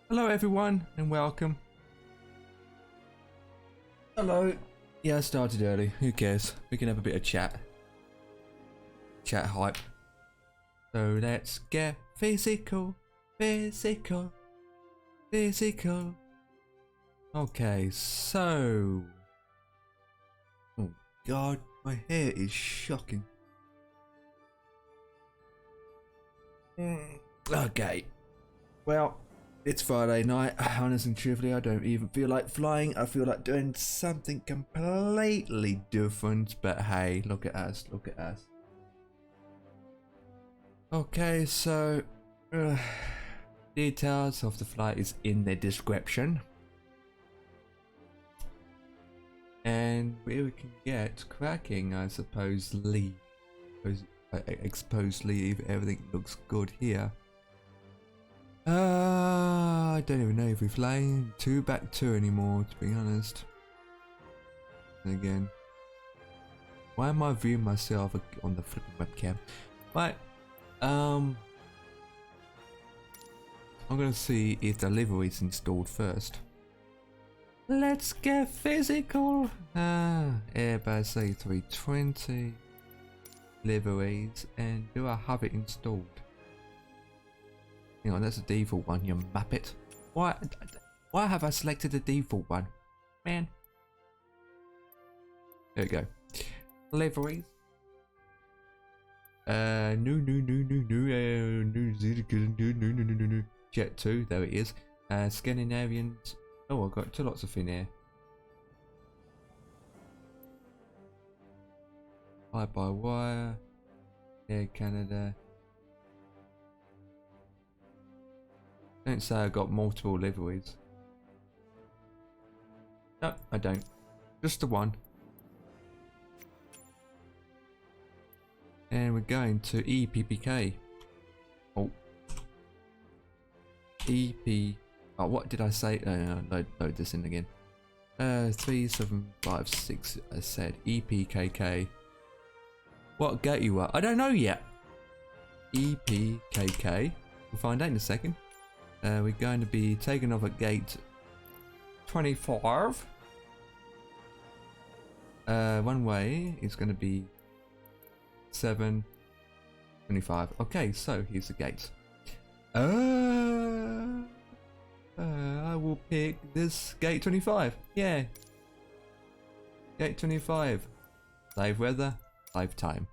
Hello everyone and welcome. Hello. Yeah, I started early. Who cares? We can have a bit of chat. Chat hype. So let's get physical. Physical. Physical. Okay, so... Oh god, my hair is shocking. Okay. Well... It's Friday night, honest and truthfully, I don't even feel like flying. I feel like doing something completely different, but hey, look at us, look at us. Okay, so, details of the flight is in the description. And where we can get cracking, I suppose, supposedly, if everything looks good here. I don't even know if we're flying 2x2 anymore, to be honest. And again, why am I viewing myself on the flipping webcam? Right, I'm gonna see if the livery is installed first. Let's get physical. Airbus A320 liveries, and do I have it installed? Hang on, that's a default one, you muppet. Why have I selected the default one? Man. There we go. Liveries. No. Jet 2, there it is. Scandinavians. Oh, I've got lots of thin air. Fly-by-wire. Air Canada. Don't say I got multiple liveries. No, I don't. Just the one. And we're going to EPKK. Oh. Oh, what did I say? Load this in again. 3756, I said. EPKK. What gate you are? I don't know yet. EPKK. We'll find out in a second. We're going to be taking off at gate 25. One way is going to be 7:25. Okay, so here's the gate. I will pick this gate 25. Yeah. Gate 25. Live weather, live time.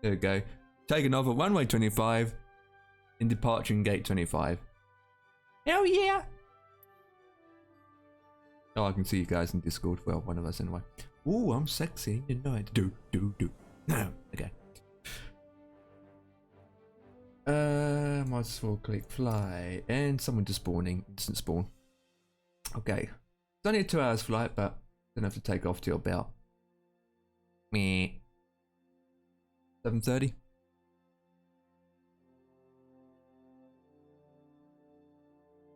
There we go. Taking off at runway 25 in departing gate 25. Hell yeah! Oh, I can see you guys in Discord. Well, one of us anyway. Ooh, I'm sexy tonight. Do. No. Okay. Might as well click fly. And someone just spawning. Instant spawn. Okay. It's only a 2 hours flight, but don't have to take off till about 7:30.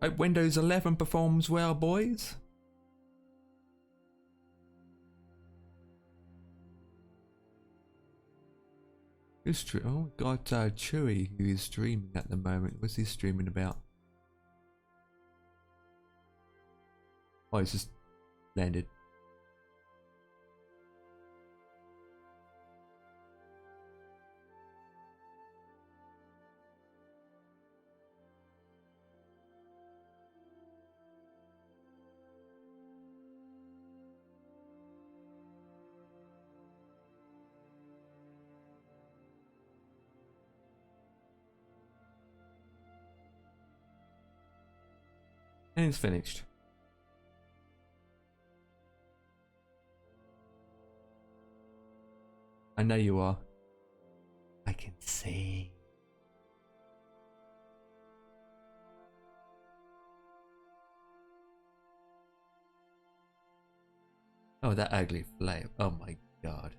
Hope Windows 11 performs well, boys. Who's true? Oh, we got Chewy, who is streaming at the moment. What's he streaming about? Oh, he's just landed. And it's finished. I know you are. I can see. Oh, that ugly flame. Oh my god.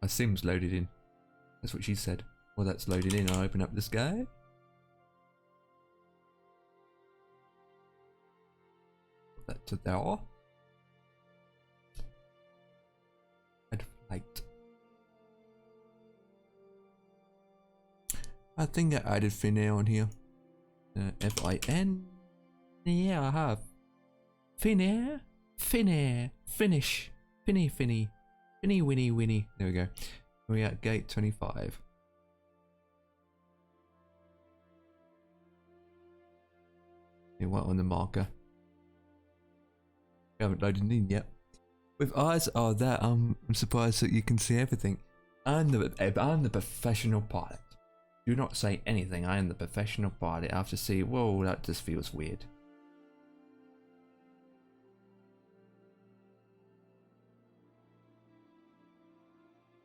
My sim's loaded in. That's what she said. Well, that's loaded in. I'll open up the sky. Put that to there. And flight. I think I added thin air on here. F-I-N. Yeah, I have. Thin air? Thin air. Finish. Finny, finny. Finny, winny, winny. There we go. We're at gate 25. Yeah, white on the marker. We haven't loaded in yet. With eyes are that I'm surprised that you can see everything. I'm the professional pilot. Do not say anything. I am the professional pilot. I have to see. Whoa, that just feels weird.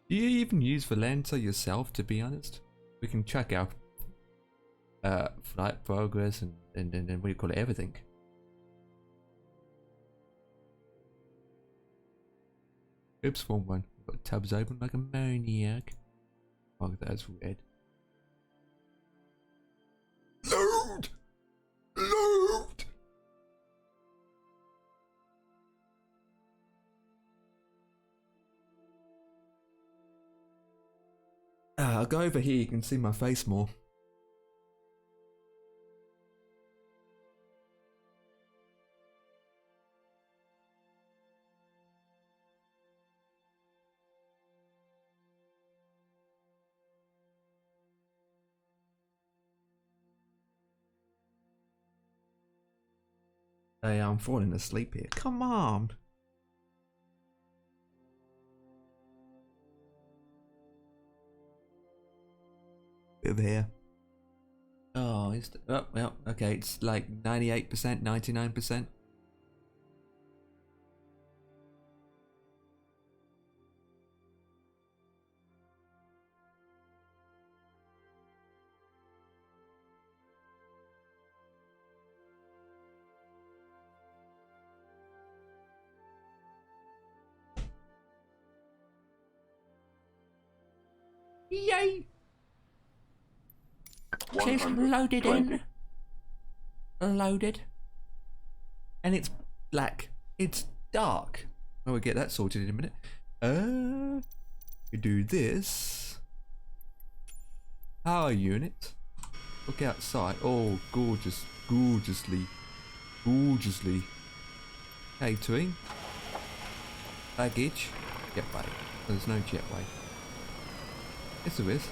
Do you even use Valenta yourself? To be honest, we can track our flight progress and what do you call it? Everything. Oops, wrong one. I've got tabs open like a maniac. Oh, that's weird. Load! Load! I'll go over here, you can see my face more. Hey, I'm falling asleep here. Come on. Bit of hair. Oh, well, okay, it's like 98%, 99%. Yay! She's loaded in. Loaded. And it's black. It's dark. Oh, we'll get that sorted in a minute. We do this. Power unit. Look outside. Oh, gorgeous. Gorgeously. Gorgeously. Catering. Baggage. Jetway. There's no jetway. Yes, there is.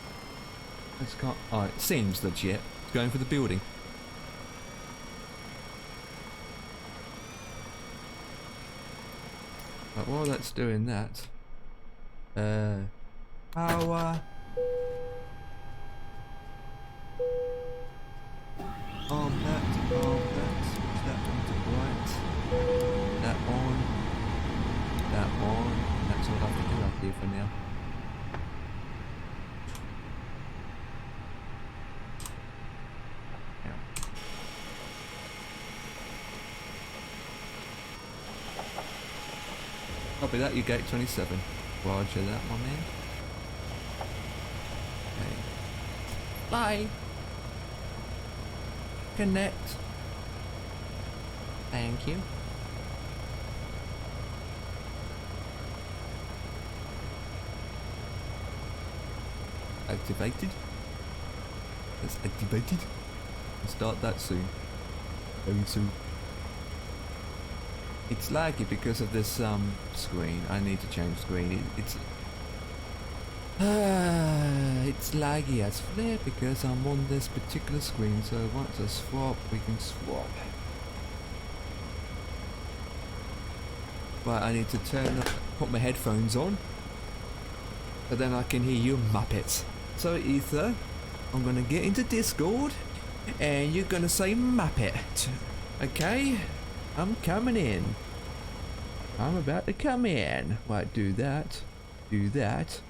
Let's can't. Oh, it seems legit. It's going for the building. But while that's doing that, power. Arm that. Switch that one to right. That on. That on. That's all I have to do up here for now. Copy that, you gate 27. Roger that, my man. Okay. Fly! Connect. Thank you. Activated. That's activated. We'll start that soon. Very soon. It's laggy because of this screen. I need to change screen. It's laggy as flip because I'm on this particular screen. So once I swap, we can swap. Right, I need to put my headphones on, so then I can hear you Muppets. So Ether, I'm gonna get into Discord, and you're gonna say Muppet, okay? I'm coming in. I'm about to come in. Right, do that. Do that.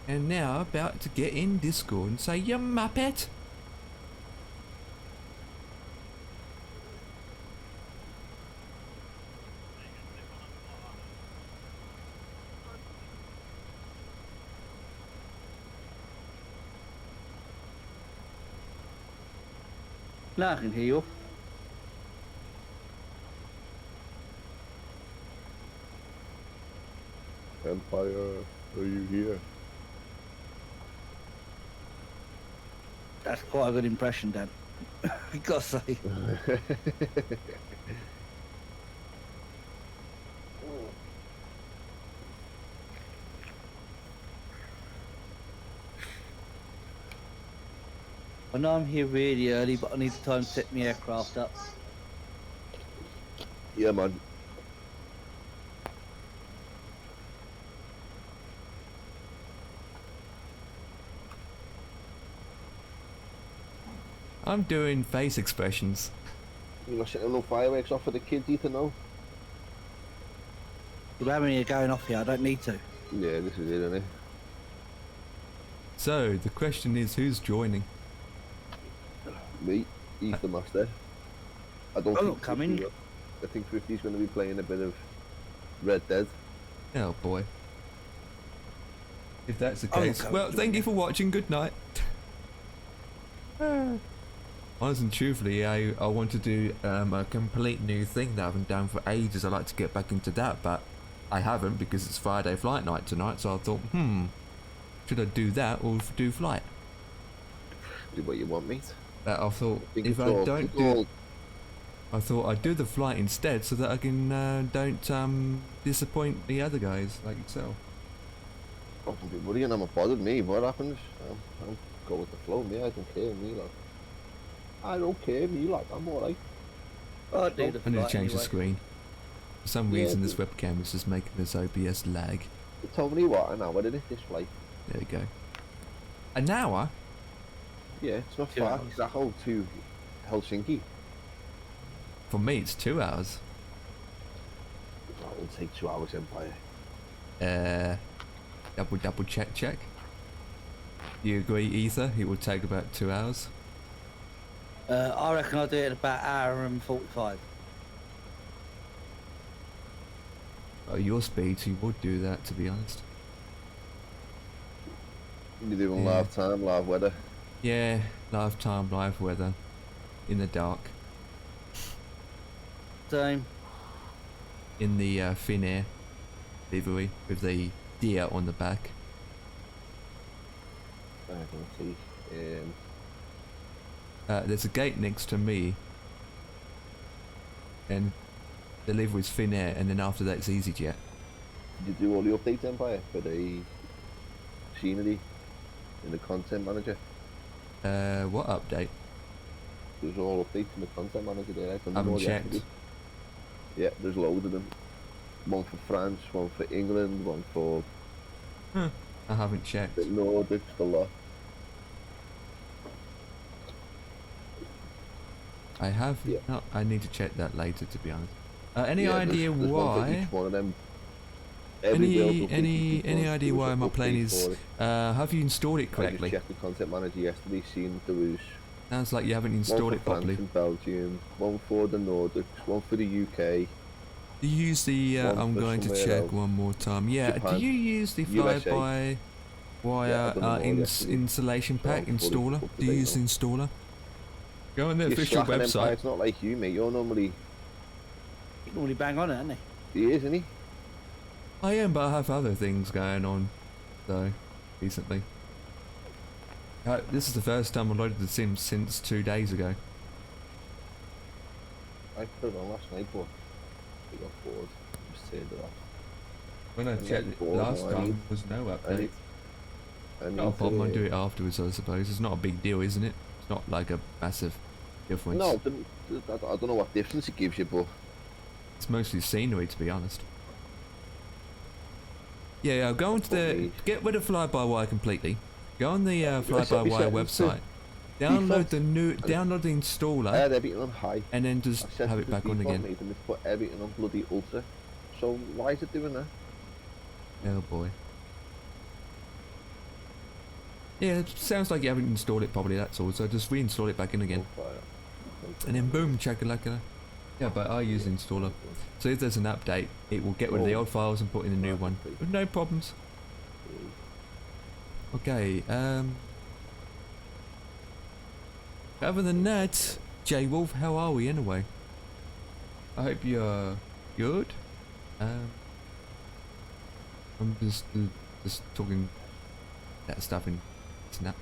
And now about to get in Discord and say, you Muppet. I can hear you. Empire, are you here? That's quite a good impression, Dan. I gotta say. I know I'm here really early, but I need the time to set my aircraft up. Yeah, man. I'm doing face expressions. You're not setting no fireworks off for the kids, Ethan, no? But how many are going off here? I don't need to. Yeah, this is it, isn't it? So the question is, who's joining? Me, he's the master. I don't I'm think not coming. Swifty will. I think Swifty's going to be playing a bit of Red Dead. Oh boy. If that's the I'm not case, coming well, to thank join you for watching. Good night. Honestly and truthfully, I want to do a complete new thing that I haven't done for ages. I'd like to get back into that, but I haven't because it's Friday flight night tonight. So I thought, should I do that or do flight? Do what you want, mate. I thought think if it's I all- don't it's do, all- I thought I'd do the flight instead so that I can don't disappoint the other guys like yourself. Don't be worrying, I'm not bothered me. What happens? I'll go with the flow, me. I don't care, me, like. I don't care, me, like. I'm alright. I'll do the I need to flight change the anyway. screen. For some Yeah, reason, this webcam is just making this OBS lag. You told me what, an hour, did it, this flight? There we go. An hour? Yeah, it's not 2 far. hours. It's that whole to Helsinki. For me, it's 2 hours. It'll take 2 hours, Empire. Double check. You agree, Ether? It will take about 2 hours. I reckon I'll do it in about an hour and 45. At your speed, you would do that, to be honest. You're doing Yeah. live time, live weather. Yeah, live time, live weather. In the dark. Same. In the Finnair livery with the deer on the back. I can see. There's a gate next to me. And the livery's Finnair, and then after that it's EasyJet. Did you do all the updates, Empire, for the scenery in the content manager? What update? There's all updates in the content manager there. I haven't checked. Yeah, there's loads of them. One for France, one for England, one for I haven't checked. the Nordics, the lot. I have. Yeah. No, I need to check that later, to be honest. Any Yeah, idea there's one for why? each one of them. Every world update, each Any one, idea there was why an my plane update is? for it. Have you installed it I just correctly? checked the content manager yesterday, seen there was Sounds like you haven't one installed for it France properly. and Belgium, one for the Nordics, one for the UK. Do you use the? One I'm for going to somewhere check else. one more time. Yeah. Japan, Do you use the USA. fly-by wire Yeah, I've done them all yesterday. installation So I'm pack fully installer? up to Do you date use the now. installer? Go on the You're official slacking, Empire, website. it's not like you, mate. You're normally, You normally bang on it, isn't he? he is, isn't he? I am, but I have other things going on, though, recently. This is the first time I loaded The Sims since 2 days ago. I put it on last night, but I got bored. Just turned it off. When I I'm checked not it bored, last no, I time, need- there was no I update. need, I need Not a problem, I'll to- do it afterwards, I suppose. It's not a big deal, isn't it? It's not like a massive difference. No, I don't know what difference it gives you, but It's mostly scenery, to be honest. Yeah, go onto the... Probably. Get rid of fly-by-wire completely. Go on the set fly-by-wire my settings to website. Download default. download the installer, I had everything on high. and then I just set have it it to back on default, again. mate, and it's put everything on bloody ultra. So why is it doing that? Oh boy. Yeah, it sounds like you haven't installed it properly, that's all. So just reinstall it back in again. Oh, fire. And then boom, chakalaka. Yeah, but I use the installer. So if there's an update, it will get rid of the old files and put in a new one. With no problems. Okay, other than that, J Wolf, how are we anyway? I hope you're good. I'm just talking that stuff in Snap.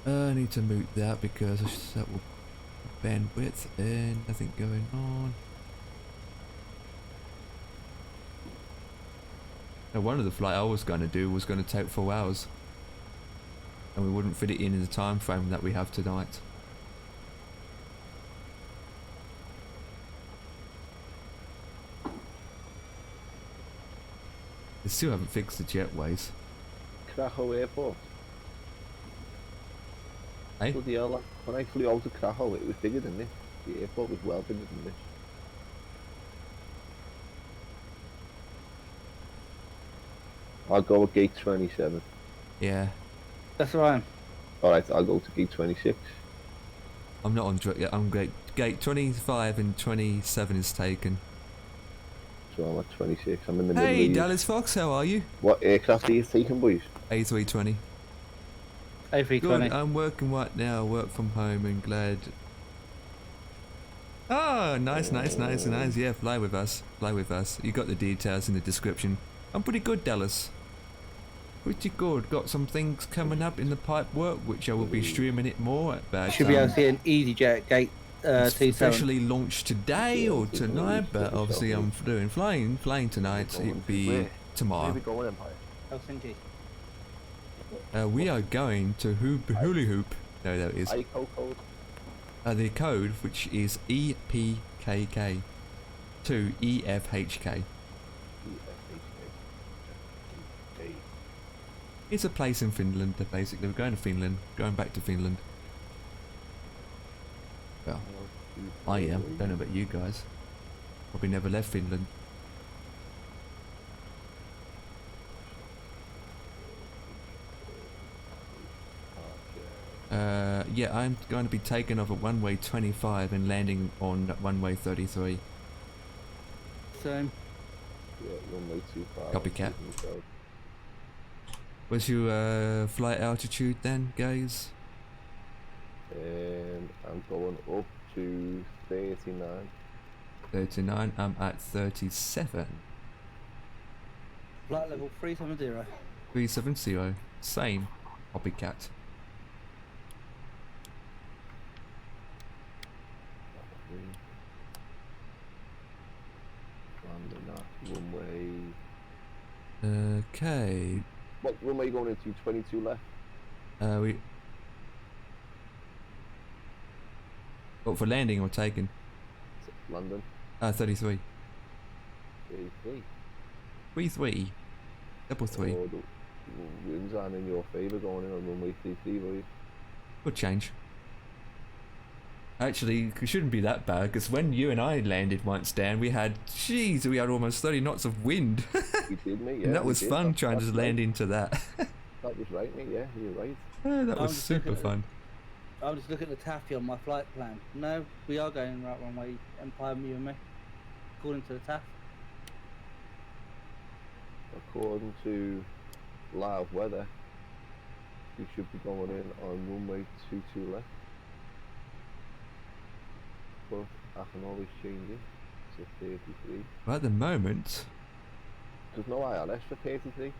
I need to mute that because that will bandwidth and nothing going on. Now, one of the flight I was going to do was going to take 4 hours, and we wouldn't fit it in the time frame that we have tonight. They still haven't fixed the jetways. Krakow Airport. Hey? Bloody hell, like, when I flew out to Krakow, it was bigger than this. The airport was well bigger than this. I'll go with gate 27. Yeah. That's right. Alright, I'll go to gate 26. I'm not on yet. I'm gate 25 and 27 is taken. So I'm at 26. I'm in the middle Hey, of these. Dallas Fox, how are you? What aircraft are you taking, boys? A320. A320. Good, I'm working right now, work from home and glad. Oh, nice. Yeah, fly with us. You got the details in the description. I'm pretty good, Dallas. Pretty good. Got some things coming up in the pipe work, which I will be streaming it more at bad Should be able to see an EasyJet gate it's T7. officially launched today or tonight, but obviously I'm doing flying tonight. It'll be tomorrow. Helsinki. We are going to Hula Hoop. No, that is. code. The code, which is EPKK to EFHK. It's a place in Finland, basically. We're going to Finland, going back to Finland. Well, I am. Don't know about you guys. Probably never left Finland. Yeah, I'm going to be taking off at runway 25 and landing on runway 33. Same. Yeah, runway 25. Copycat. What's your flight altitude then, guys? I'm going up to 39. 39, I'm at 37. Flight level 370. 370, same. Copycat. Runway. Okay. What runway are you going into? 22 left? What, for landing or taking? London. 33. 33. 33. Double three. Oh, the winds aren't in your favour going in on runway 33, boys. Good change. Actually, it shouldn't be that bad, because when you and I landed once, Dan, we had almost 30 knots of wind. You did, mate, yeah. And that was fun trying to land right. into that. That was right, mate, yeah, you're right. That was super fun. I'm just looking at the taffy on my flight plan. No, we are going right one way, Empire, you and me. According to the TAF. According to live weather, you should be going in on runway 22 left. But I can always change it to 33. Well, at the moment, There's no ILS for 33.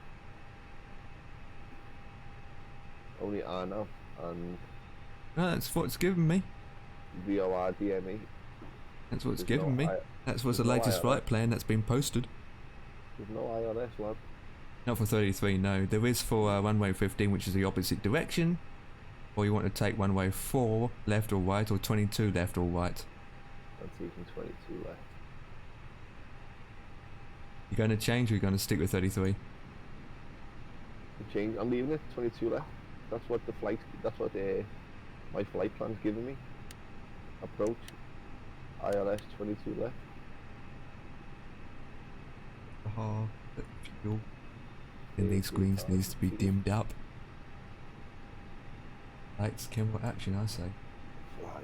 Only R now, and no, that's what it's given me. VORDME. That's what it's There's given no me. That's what's the there's no latest ILS. flight plan that's been posted. There's no ILS, lad. Not for 33, no. There is for runway 15, which is the opposite direction. Or you want to take runway 4 left or right, or 22 left or right. I'm taking 22 left. You going to change or you going to stick with 33? I'm leaving it 22 left. That's what my flight plan's giving me. Approach. ILS 22 left. But fuel in these screens needs to be dimmed up. Lights, camera, action, I say. Fly.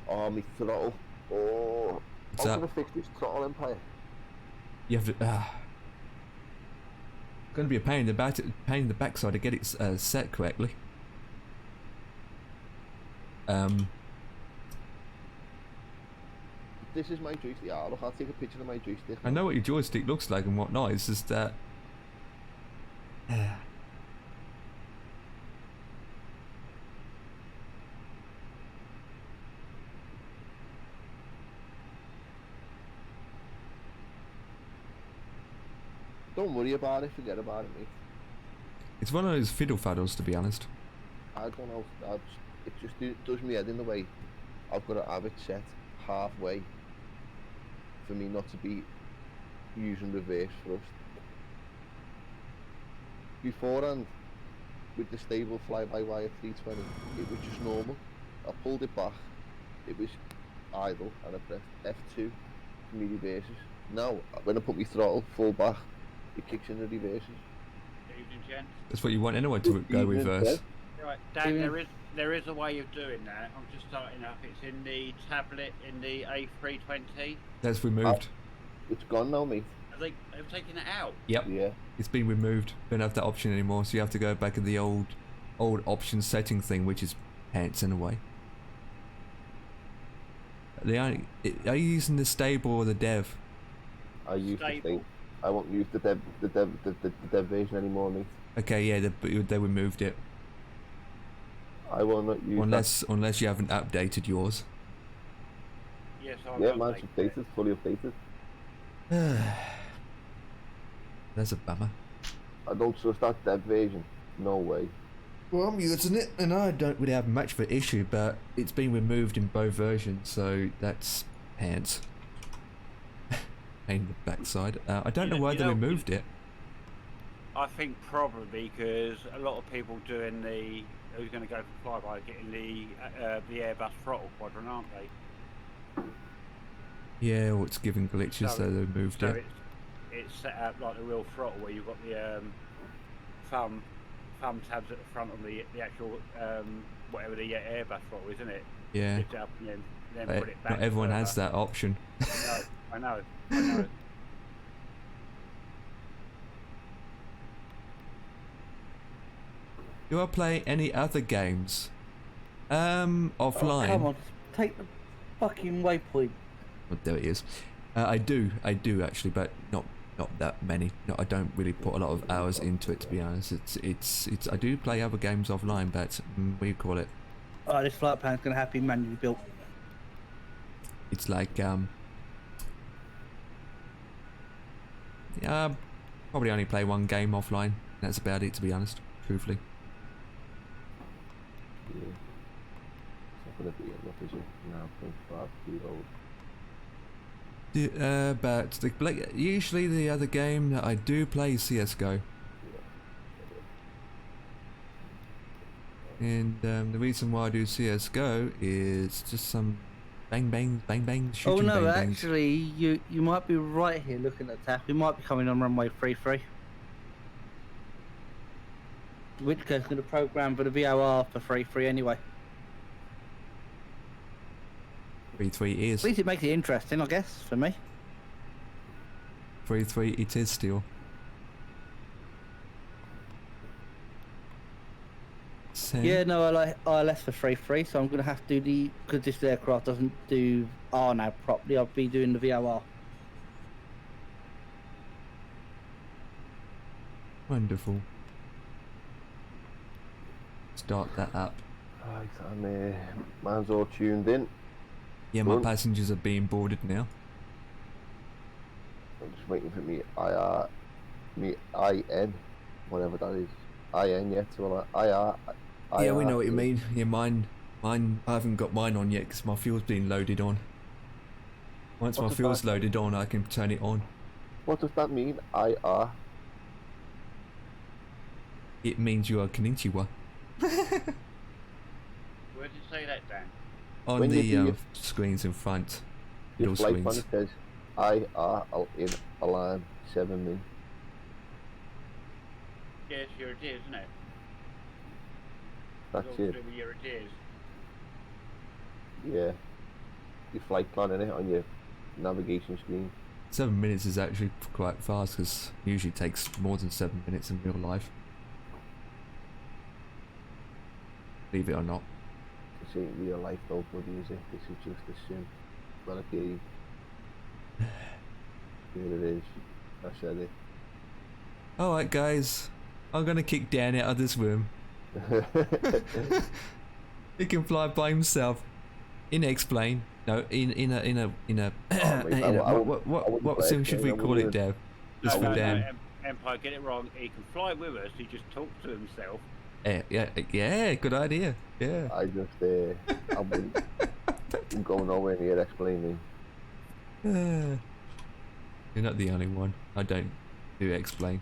Oh, my throttle. Oh. What's I'm that? gonna fix this throttle, Empire. You have to. Going to be a pain in the backside to get it set correctly. This is my joystick. Yeah, look, I'll take a picture of my joystick. I know what your joystick looks like and whatnot. It's just that Don't worry about it, forget about it, mate. It's one of those fiddle faddles, to be honest. I don't know, it just does me head in the way. I've got to have it set halfway for me not to be using reverse thrust. Beforehand, with the stable fly-by-wire 320, it was just normal. I pulled it back, it was idle, and I pressed F2 for me reverses. Now, when I put my throttle full back, it kicks in the reverses. Evening, gents. That's what you want anyway, to go Evening, reverse. Ted. Right, Dan, there is a way of doing that. I'm just starting up. It's in the tablet in the A320. That's removed. It's gone now, mate. They've taken it out. Yep. Yeah. It's been removed. Don't have that option anymore, so you have to go back to the old option setting thing, which is pants in a way. Are you using the stable or the dev? I use the Stable. state. I won't use the dev version anymore, mate. Okay, yeah, they removed it. I will not use Unless you haven't updated yours. Yes, that. I'll Yeah, update mine's updated, fully updated. That's a bummer. I don't trust that dev version. No way. Well, I'm using it, and I don't really have much of an issue, but it's been removed in both versions, so that's pants. Pain in the backside. I don't know why they removed it. I think probably because a lot of people doing who's going to go for flyby getting the Airbus throttle quadrant, aren't they? Yeah, or it's giving glitches, so they removed So it. it's set up like the real throttle where you've got the thumb tabs at the front of the actual whatever the Airbus throttle is, isn't it? Yeah. Lift it up and then put it back. Not everyone has that option. No, I know. Do I play any other games? Offline. Oh, come on, take the fucking waypoint. Oh, there it is. I do actually, but not that many. No, I don't really put a lot of hours into it, to be honest. It's I do play other games offline, but what do you call it? Oh, this flight plan's gonna have to be manually built. It's like probably only play one game offline. That's about it, to be honest, truthfully. Yeah. It's not going to be enough, is it? Now, 0.5 kilo. But usually the other game that I do play is CSGO. And the reason why I do CSGO is just some bang bang shooting. Oh no, bang bangs. actually, you might be right here looking at TAF. We might be coming on runway 33. Whitco's going to program for the VOR for 33 anyway. 3-3 is. At least it makes it interesting, I guess, for me. 3-3 it is still. Same. Yeah, no, I like ILS for 33, so I'm going to have to do because this aircraft doesn't do RNAV properly, I'll be doing the VOR. Wonderful. Start that up. Right, and mine's all tuned in. Yeah, my passengers are being boarded now. I'm just waiting for me IN, whatever that is. IN yet, so IR. Yeah, we know what you mean. Yeah, mine. I haven't got mine on yet because my fuel's being loaded on. Once my fuel's loaded on, I can turn it on. What does that mean? IR. It means you are konnichiwa. Where did you say that, Dan? On When you do the your- screens in front. Your Middle flight plan screens. says IR in align 7 min. Yes, here it is, isn't it? That's It's all it. to do with your ideas. Yeah. Your flight plan in it on your navigation screen. 7 minutes is actually quite fast because it usually takes more than 7 minutes in real life. Believe it or not. This ain't real life though, buddy, is it? This is just a sim. Not a game. Here it is. I said it. Alright guys, I'm gonna kick Dan out of this room. He can fly by himself. Inexplain. No, in a mate, I wouldn't what sim should we play, call it, Dev? Just for Dan. Empire get it wrong, he can fly with us. He just talks to himself. Yeah, good idea. Yeah. I just, I wouldn't go nowhere near explaining. You're not the only one. I don't do explain.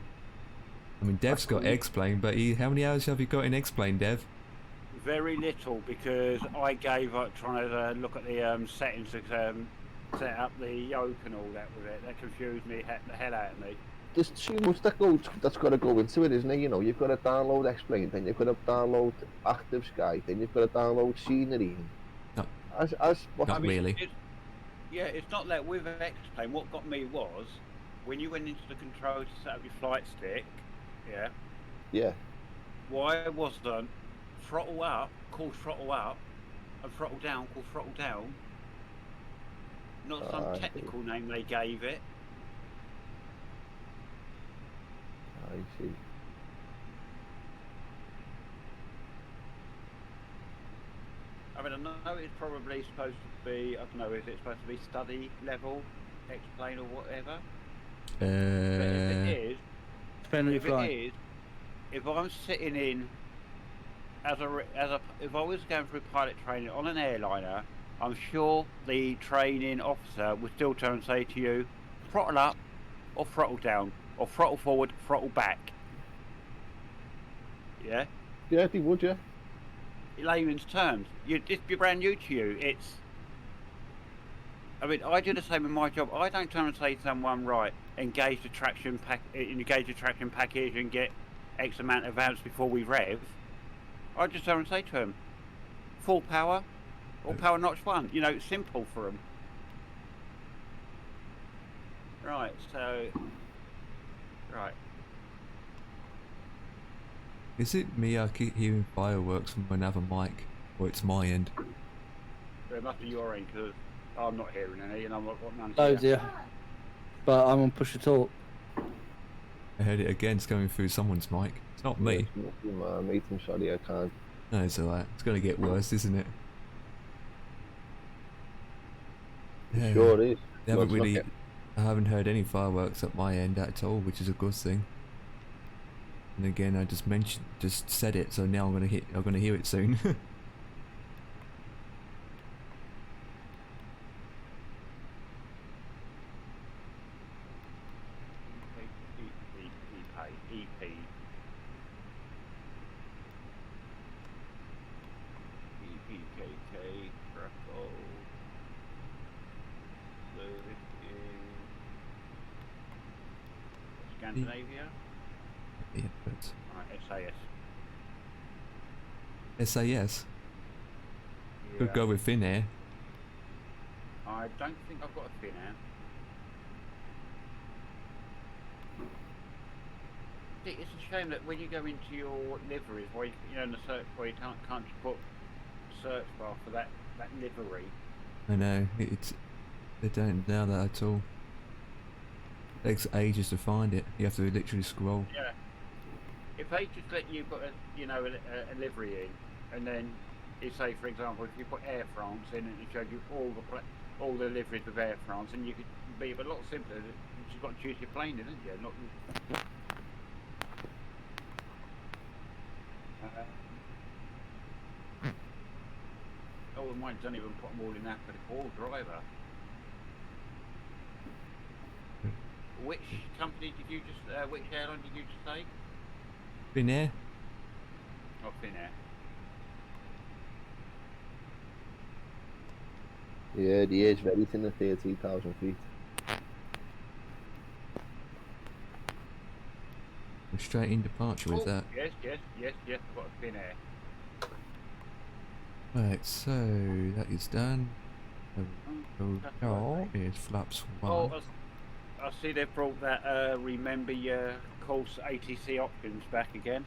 I mean, Dev's got explain, but how many hours have you got in explain, Dev? Very little, because I gave up trying to look at the settings to set up the yoke and all that with it. That confused me the hell out of me. There's too much that's got to go into it, isn't it? You know, you've got to download explain, then you've got to download active sky, then you've got to download scenery. No, Not really. It's not that with explain. What got me was when you went into the control to set up your flight stick. Yeah. Why wasn't throttle up called throttle up and throttle down called throttle down? Not some technical name they gave it. I see. I mean, I know it's probably supposed to be, I don't know, is it supposed to be study level, explain or whatever? But if it is, if I'm sitting in if I was going through pilot training on an airliner, I'm sure the training officer would still turn and say to you, throttle up or throttle down or throttle forward, throttle back. Yeah? Yeah, they would, yeah. In layman's terms, it'd be brand new to you. I mean, I do the same in my job. I don't turn and say to someone, right, engage the traction package and get X amount of amps before we rev. I just turn and say to them, full power or power notch 1. You know, it's simple for them. Right, so... Right. Is it me? I keep hearing fireworks from another mic, or it's my end? It must be your end, because I'm not hearing any, and I'm not got none. Oh dear. But I'm on push to talk. I heard it again. It's going through someone's mic. It's not me. Mate, I'm sorry, I can't. No, it's alright. It's gonna get worse, isn't it? Yeah. Sure is. I haven't heard any fireworks at my end at all, which is a good thing. And again, I just said it, so now I'm gonna hear it soon. EPKK, Krakow, Scandinavia. Yeah, but Right, SAS. SAS. Could Yeah. go with Finnair. I don't think I've got a Finnair. It's a shame that when you go into your liveries, where you know in the search bar, you can't just put search bar for that livery. I know they don't know that at all. It takes ages to find it. You have to literally scroll. Yeah. If they just let you put a livery in, and then you say, for example, if you put Air France in and it shows you all the liveries of Air France, and you could be a lot simpler. You just got to choose your plane, isn't you? Not. Oh, mine don't even put them all in that for the call driver. Which company did you just? Which airline did you just say? Finnair. Oh, Finnair. Yeah, the air's very thin at 13,000 feet. Straight in departure with that. Yes, I've got a Finnair. Right, so that is done. Oh, it's flaps 1. Oh, I see they've brought that remember your course ATC options back again.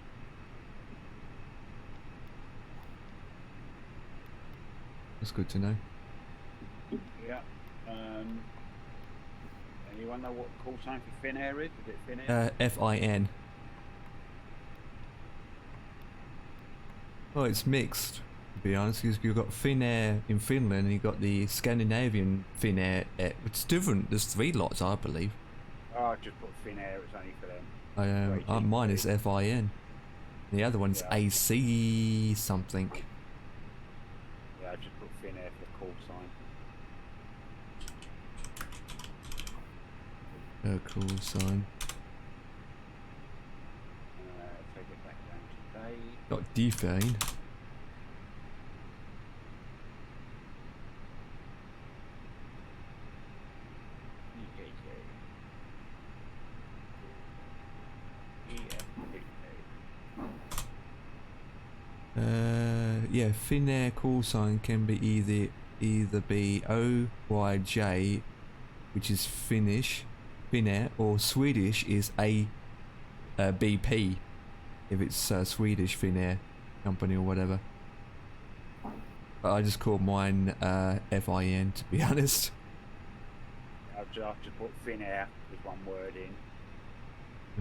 That's good to know. Yeah. Anyone know what call sign for Finnair is? Is it Finnair? FIN. Oh, it's mixed, to be honest, because you've got Finnair in Finland and you've got the Scandinavian Finnair. It's different. There's 3 lots, I believe. Oh, just put thin air. It's only for them. Mine is FIN. The other one's Yeah. AC something. Yeah, I just put thin air for the call sign. Call sign. Take it back down to day. Got defane. Yeah, thin air call sign can be either be OYJ, which is Finnish, thin air, or Swedish is BP, if it's Swedish thin air company or whatever. But I just call mine FIN, to be honest. I've just put thin air with one word in.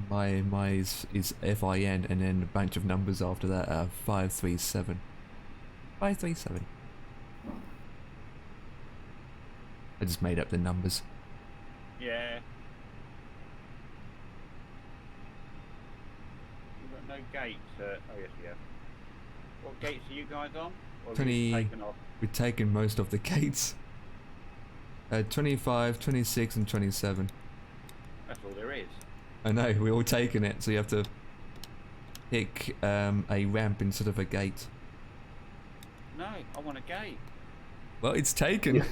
My is FIN and then a bunch of numbers after that. 537. 537. I just made up the numbers. Yeah. You've got no gates. Oh yes, yeah. What gates are you guys on? Or have you taken off? We've taken most of the gates. 25, 26 and 27. That's all there is. I know, we're all taking it, so you have to pick a ramp instead of a gate. No, I want a gate. Well, it's taken.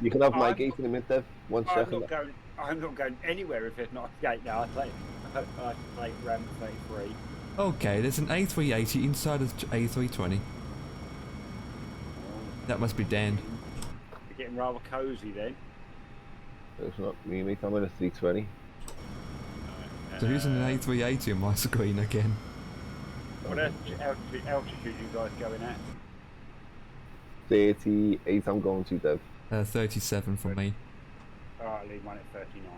You can have my gate in a minute, Dev. One second. I'm not going anywhere if there's not a gate now. I take ramp 33. Okay, there's an A380 inside of A320. That must be Dan. You're getting rather cosy then. It's not me, mate. I'm in a 320. So who's in an A380 on my screen again? What altitude you guys going at? 38 I'm going to, Dev. 37 for me. Alright, I'll leave mine at 39.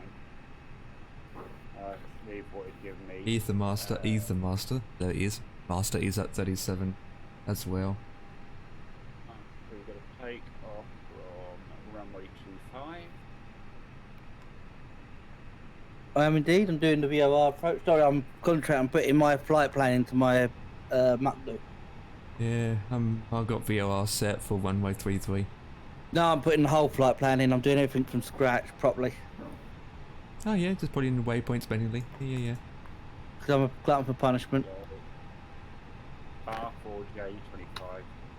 Leave what it's given me. Ether Master, there it is. Master is at 37 as well. So we're going to take off from runway 25. I am indeed. I'm doing the VOR approach. Sorry, I'm putting my flight plan into my MacBook. Yeah, I've got VOR set for runway 33. No, I'm putting the whole flight plan in. I'm doing everything from scratch properly. Oh yeah, just put in the waypoints manually. Yeah. Because I'm a glutton for punishment. R4J25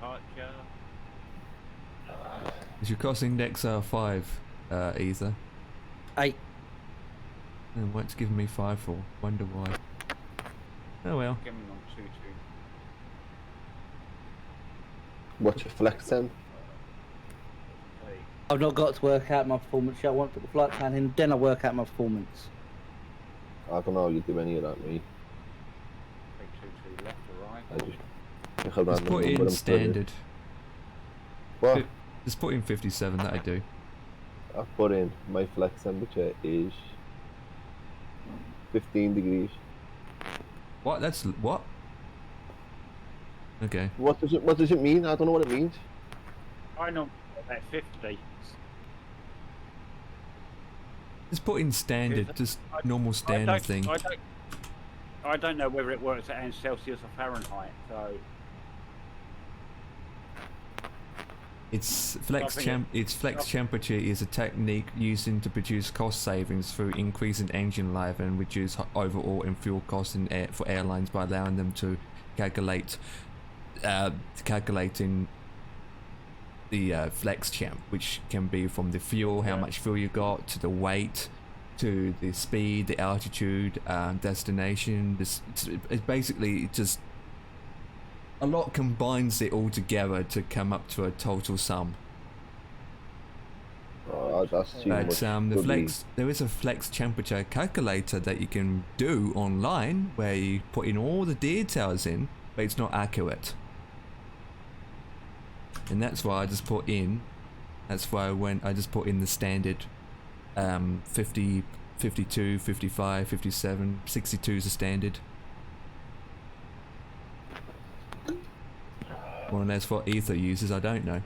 departure. Is your cost index 5, Ether? 8. And what's giving me 5 for? Wonder why. Oh well. Give me on 22. What's your flex then? I've not got to work out my performance yet. I want to put the flight plan in, then I work out my performance. I don't know how you do any of that, mate. Take 22 left or right. I just pick a Just random put number in and standard. What? Just put in 57, that'd do. I've put in my flex temperature is 15 degrees. What? That's what? Okay. What does it mean? I don't know what it means. I know about 50. Just put in standard, just normal standard thing. I don't know whether it works out in Celsius or Fahrenheit, so It's flex temperature is a technique used to produce cost savings through increasing engine life and reduce overall and fuel costs for airlines by allowing them to calculating the flex temp, which can be from the fuel, how much fuel you got, to the weight, to the speed, the altitude, destination. It's basically just a lot combines it all together to come up to a total sum. That's too much. But there is a flex temperature calculator that you can do online where you put in all the details in, but it's not accurate. And that's why I just put in. That's why I just put in the standard 50, 52, 55, 57, 62 is the standard. Well, and that's what Ether uses, I don't know.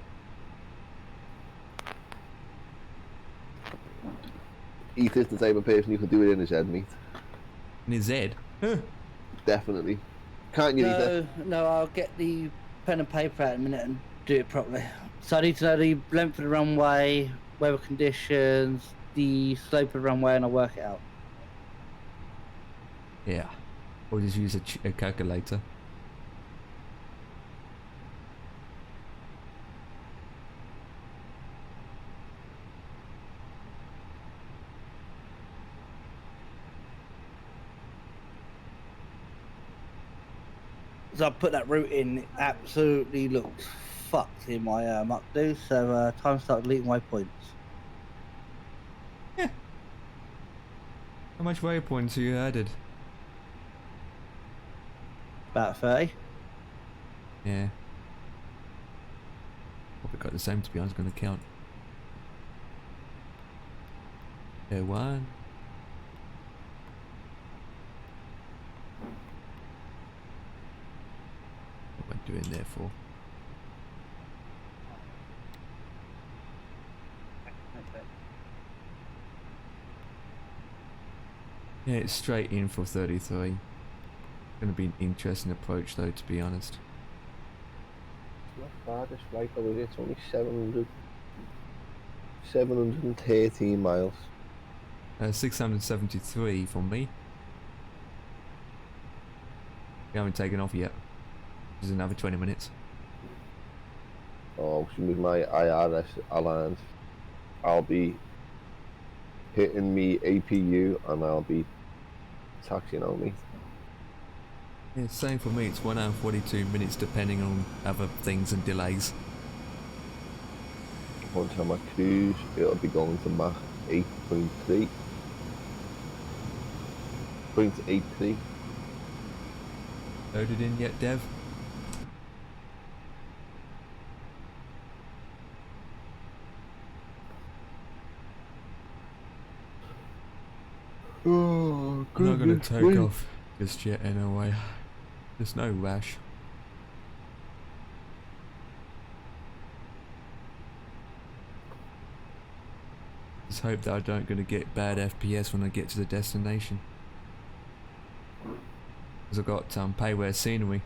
Ethan's the type of person who could do it in his head, mate. In his head. Huh. Definitely. Can't you, Ethan? No, I'll get the pen and paper out in a minute and do it properly. So I need to know the length of the runway, weather conditions, the slope of the runway, and I'll work it out. Yeah. Or just use a calculator. So I put that route in, it absolutely looks fucked in my muck do, so time to start deleting waypoints. Yeah. How much waypoints have you added? About 30. Yeah. Probably got the same, to be honest, going to count. There one. What am I doing there for? Yeah, it's straight in for 33. Gonna be an interesting approach though, to be honest. Not far this flight though, is it? It's only 713 miles. 673 from me. We haven't taken off yet. There's another 20 minutes. Oh, as soon as my IRS aligns, I'll be hitting me APU and I'll be taxiing on me. Yeah, same for me. It's 1 hour and 42 minutes depending on other things and delays. Once I'm at cruise, it'll be going to Mach 8.3. 0.83. Loaded in yet, Dev? Oh, I'm not gonna take off just yet anyway. There's no rush. Just hope that I don't gonna get bad FPS when I get to the destination. Because I've got payware scenery.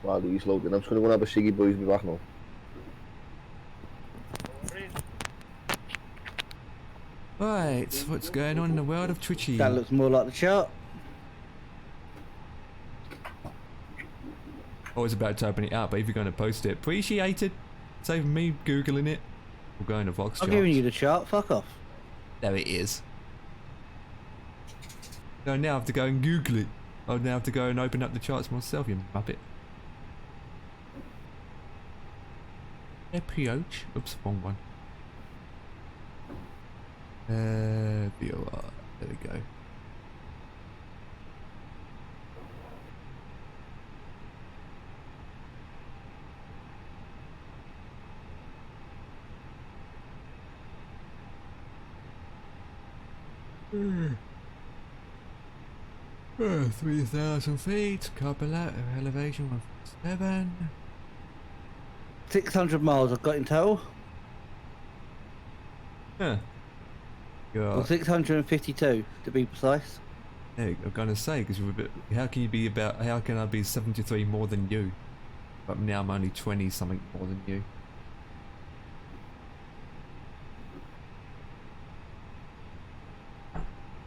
While he's loading, I'm just going to go and have a ciggy, boys. Be back now. Right, what's going on in the world of Twitchy? That looks more like the chart. I was about to open it up, but if you're going to post it, appreciate it. Save me googling it. We're going to Vox I'm charts. giving you the chart, fuck off. There it is. I now have to go and Google it. I now have to go and open up the charts myself, you muppet. EPHK. Oops, wrong one. VOR. There we go. Hmm. 3,000 feet, couple elevation 147. 600 miles I've got in total. Huh. Or 652 to be precise. Yeah, I'm gonna say, because you're a bit. How can you be about? How can I be 73 more than you? But now I'm only 20 something more than you.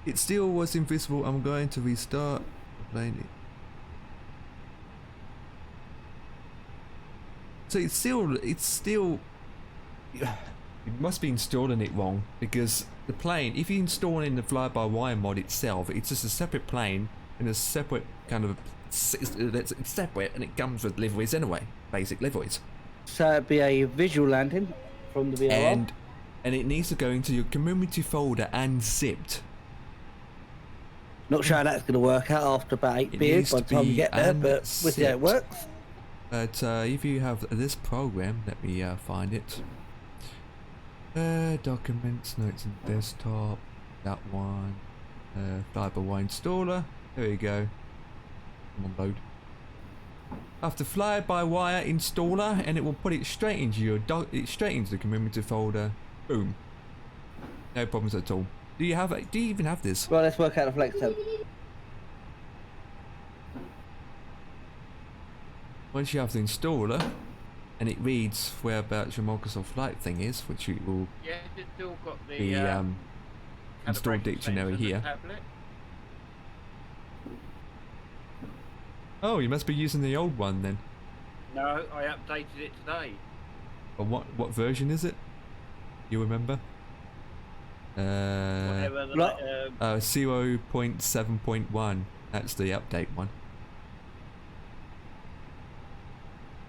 It still was invisible. I'm going to restart playing it. So it's still. It must be installing it wrong, because the plane, if you install in the fly-by-wire mod itself, it's just a separate plane and a separate kind of, it's separate, and it comes with liveries anyway, basic liveries. So it'd be a visual landing from the VRR. And it needs to go into your community folder and zipped. Not sure how that's going to work out after about 8 beers by the time you get there, but we'll see how it works. But if you have this program, let me find it. Documents, notes and desktop, that one. Fly-by-wire installer, there you go. Come on, load. After fly-by-wire installer, and it will put it straight into your straight into the commemorative folder. Boom. No problems at all. Do you even have this? Right, let's work out the flex temp. Once you have the installer, and it reads whereabouts your Microsoft Flight thing is, which it will Yeah, it's still got the be installed calibration dictionary settings on the here. tablet. Oh, you must be using the old one then. No, I updated it today. Or what version is it? You remember? Whatever the, Right. 0.7.1. That's the update one.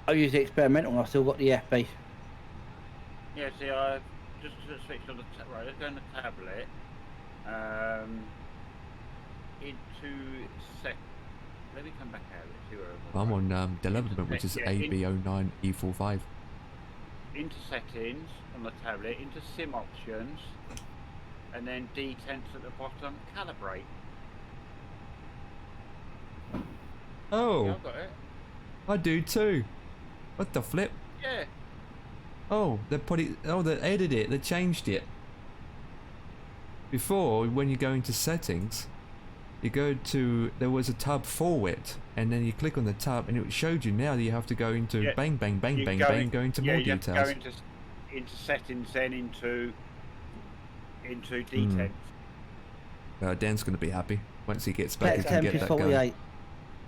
I use the experimental and I've still got the FB. Yeah, see, I just switched on the right. Let's go on the tablet. Into set. Let me come back out. Let's see where I'm on development, which is Yeah, AB09E45. into settings on the tablet, into sim options, and then D10s at the bottom. Calibrate. Oh, Yeah, I've got it. I do too. What the flip? Yeah. Oh, they put it. Oh, they edited it. They changed it. Before, when you go into settings, you go to, there was a tab for it, and then you click on the tab, and it showed you now that you have to go into Yeah, bang, go into more you details. have to go into settings, then into D10s. Dan's going to be happy once he gets back. He Flex can temp get is that going. 48.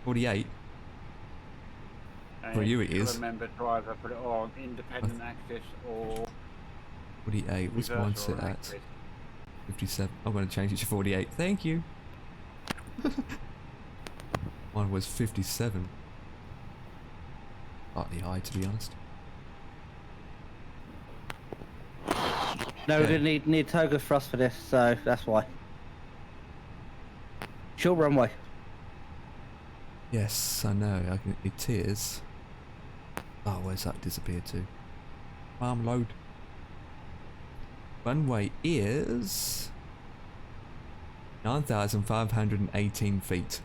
48. And For you it if is. Remember driver, put it on independent access or 48. What's mine reverse or set at? electric. 57. I'm going to change it to 48. Thank you. Mine was 57. Slightly high, to be honest. No, Okay. we're gonna need toga thrust for this, so that's why. Short runway. Yes, I know. It is. Oh, where's that disappeared to? Farm load. Runway is 9,518 feet.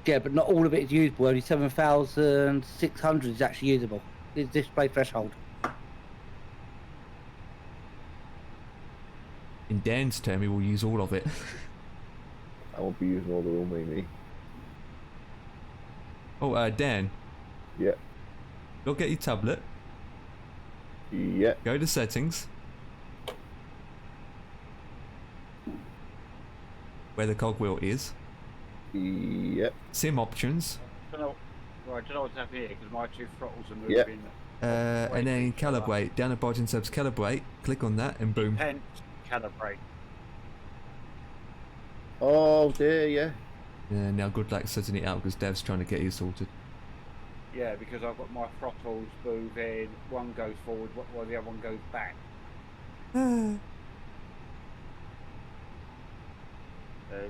Yeah, but not all of it is usable. Only 7,600 is actually usable. It's display threshold. In Dan's term, he will use all of it. I won't be using all the room, maybe. Oh, Dan, Yeah. look at your tablet. Yeah. Go to settings. Where the cogwheel is. Yeah. Sim options. I don't know what's happening here because my two throttles are Yep. moving. And then calibrate. Down the bottom says calibrate. Click on that and boom. Hence, calibrate. Oh dear, yeah. Now good luck setting it out because Dev's trying to get you sorted. Yeah, because I've got my throttles moving. One goes forward while the other one goes back. Let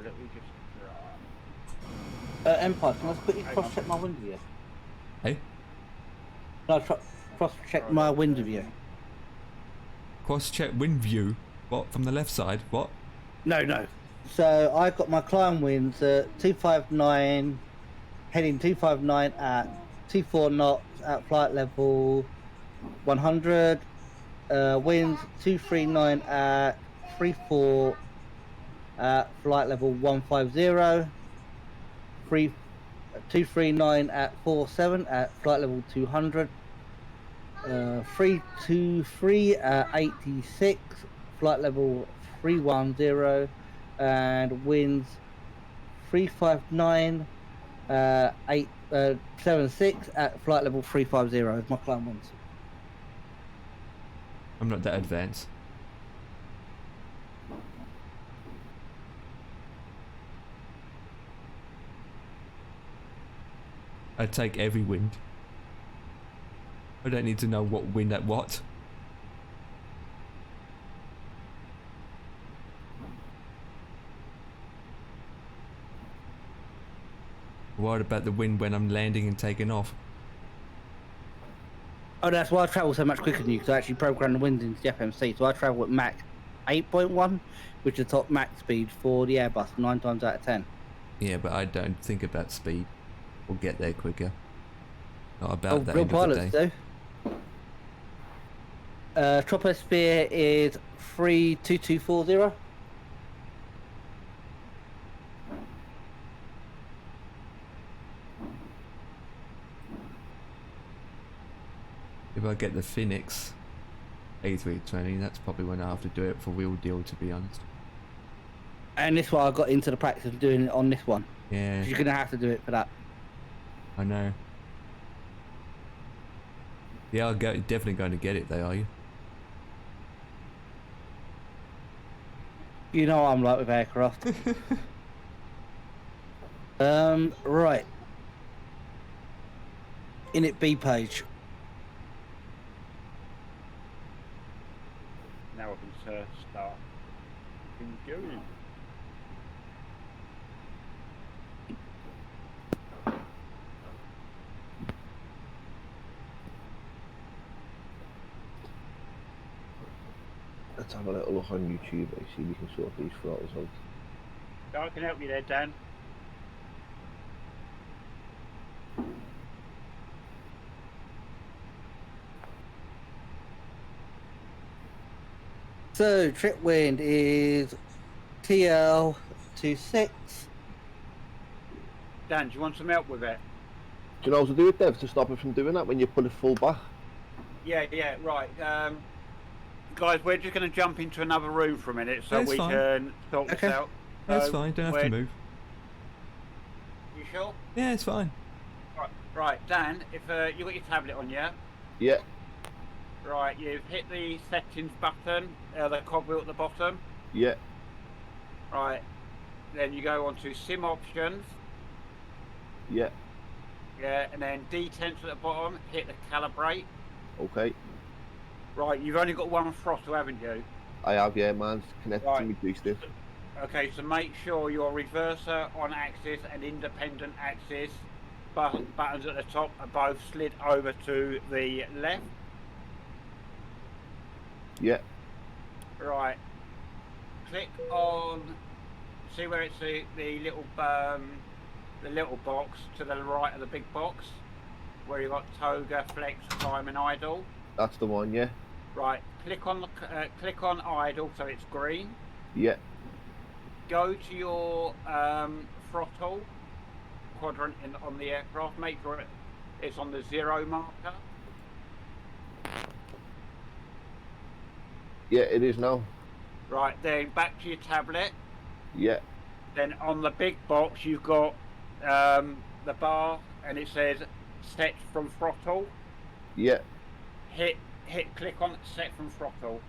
me just. Empire, can I quickly Hang cross on. check my window view? Hey? Can I cross check my window view? Cross check wind view. What? From the left side? What? No. So I got my climb winds at 259, heading 259 at 24 knots at flight level 100. Winds 239 at 34 at flight level 150. 239 at 47 at flight level 200. 323 at 86 flight level 310. And winds 359 876 at flight level 350 is my climb winds. I'm not that advanced. I take every wind. I don't need to know what wind at what. Worried about the wind when I'm landing and taking off. Oh, that's why I travel so much quicker than you, because I actually program the winds into the FMC. So I travel at Mach 8.1, which is the top Mach speed for the Airbus 9 times out of 10. Yeah, but I don't think about speed. We'll get there quicker. Not about Oh, that real end of the pilots day. do. Troposphere is 32240. If I get the Phoenix A320, that's probably when I have to do it for real deal, to be honest. And this one I got into the practice of doing it on this one. Yeah, You're gonna have to do it for that. I know. Yeah, definitely going to get it though, are you? You know what I'm like with aircraft. Right. Init B page. Now I can start going. Let's have a little look on YouTube and see if we can sort these throttles out. So I can help you there, Dan. So trip wind is TL26. Dan, do you want some help with it? Do you know how to do it, Dev, to stop it from doing that when you put it full back? Yeah, right. Guys, we're just going to jump into another room for a minute so That's we fine. can sort this Okay. out. That's So, fine, don't have to move. You sure? Yeah, it's fine. Right, Dan, if you got your tablet on, yeah? Yeah, Right, you've hit the settings button, the cogwheel at the bottom. yeah, Right, then you go on to sim options, yeah, yeah, and then detents at the bottom, hit the calibrate. okay. Right, you've only got one throttle, haven't you? I have, yeah, man's connected Right. to my joystick. Okay, so make sure your reverser on axis and independent axis buttons at the top are both slid over to the left. Yeah, Right, click on, see where it's the little box to the right of the big box, where you've got toga, flex, climb, and idle. that's the one, yeah. Right, click on idle so it's green. Yeah, Go to your throttle quadrant on the aircraft. Make sure it's on the 0 marker. yeah, it is now. Right, then back to your tablet. Yeah, Then on the big box you've got the bar and it says set from throttle. yeah, Click on set from throttle.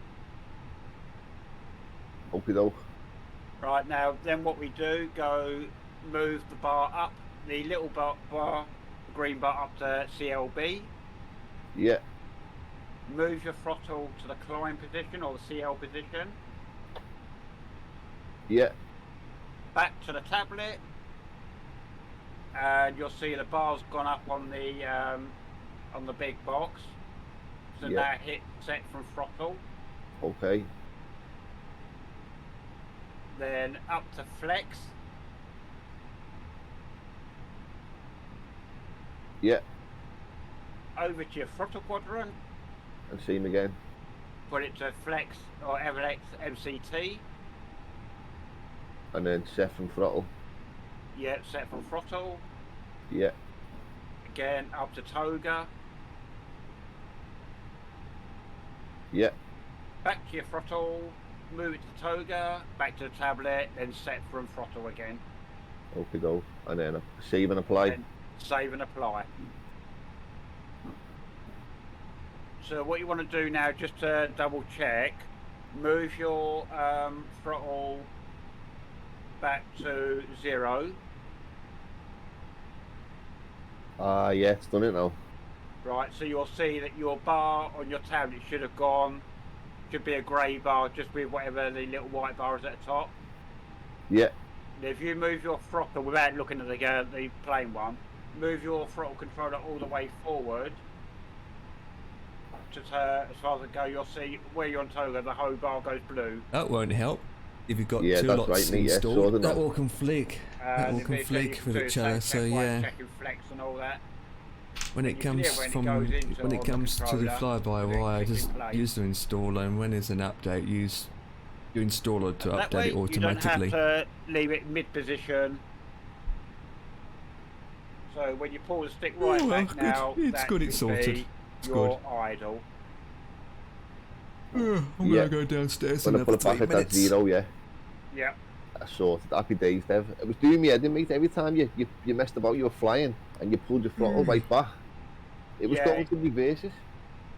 okie doke. Right, now then what we do, go move the bar up, the little bar, green bar up to CLB. Yeah, Move your throttle to the climb position or the CL position. yeah, Back to the tablet, and you'll see the bar's gone up on the big box. So Yeah. now hit set from throttle. okay. Then up to flex. Yeah, Over to your throttle quadrant. and see him again. Put it to flex or FLX MCT. And then set from throttle. Yeah, set from throttle. Yeah, Again up to toga. yeah, Back to your throttle. Move it to toga. Back to the tablet. Then set from throttle again. okie doke. And then save and apply. And save and apply. So what you want to do now, just to double check, move your throttle back to 0. Yeah, it's done it now. Right, so you'll see that your bar on your tablet should be a grey bar just with whatever the little white bar is at the top. Yeah, And if you move your throttle without looking at the plain one, move your throttle controller all the way forward. As far as it goes, you'll see where you're on toga, the whole bar goes blue. That won't help. if you've got Yeah, two that's lots right, mate, yeah, installed, sort of that now. all can flick. That all can flick with each other. So yeah, checking flex and all that. when it you can hear comes when it from goes into when it on the comes to the controller, fly-by-wire, click in just place. use the installer, and when there's an update, use your installer to That update way it you don't have automatically. to leave it mid position. So when you pull the stick right Oh, well, back good. now, It's that good, should it's sorted. be It's your idle. I'm Yeah. gonna go downstairs When in I put another it back 3 at that minutes. 0, yeah. Yeah. I sorted. Happy days, Dev. It was doing me head in, mate. Every time you messed about, you were flying, and you pulled your throttle right back. It was Yeah. going to reverses.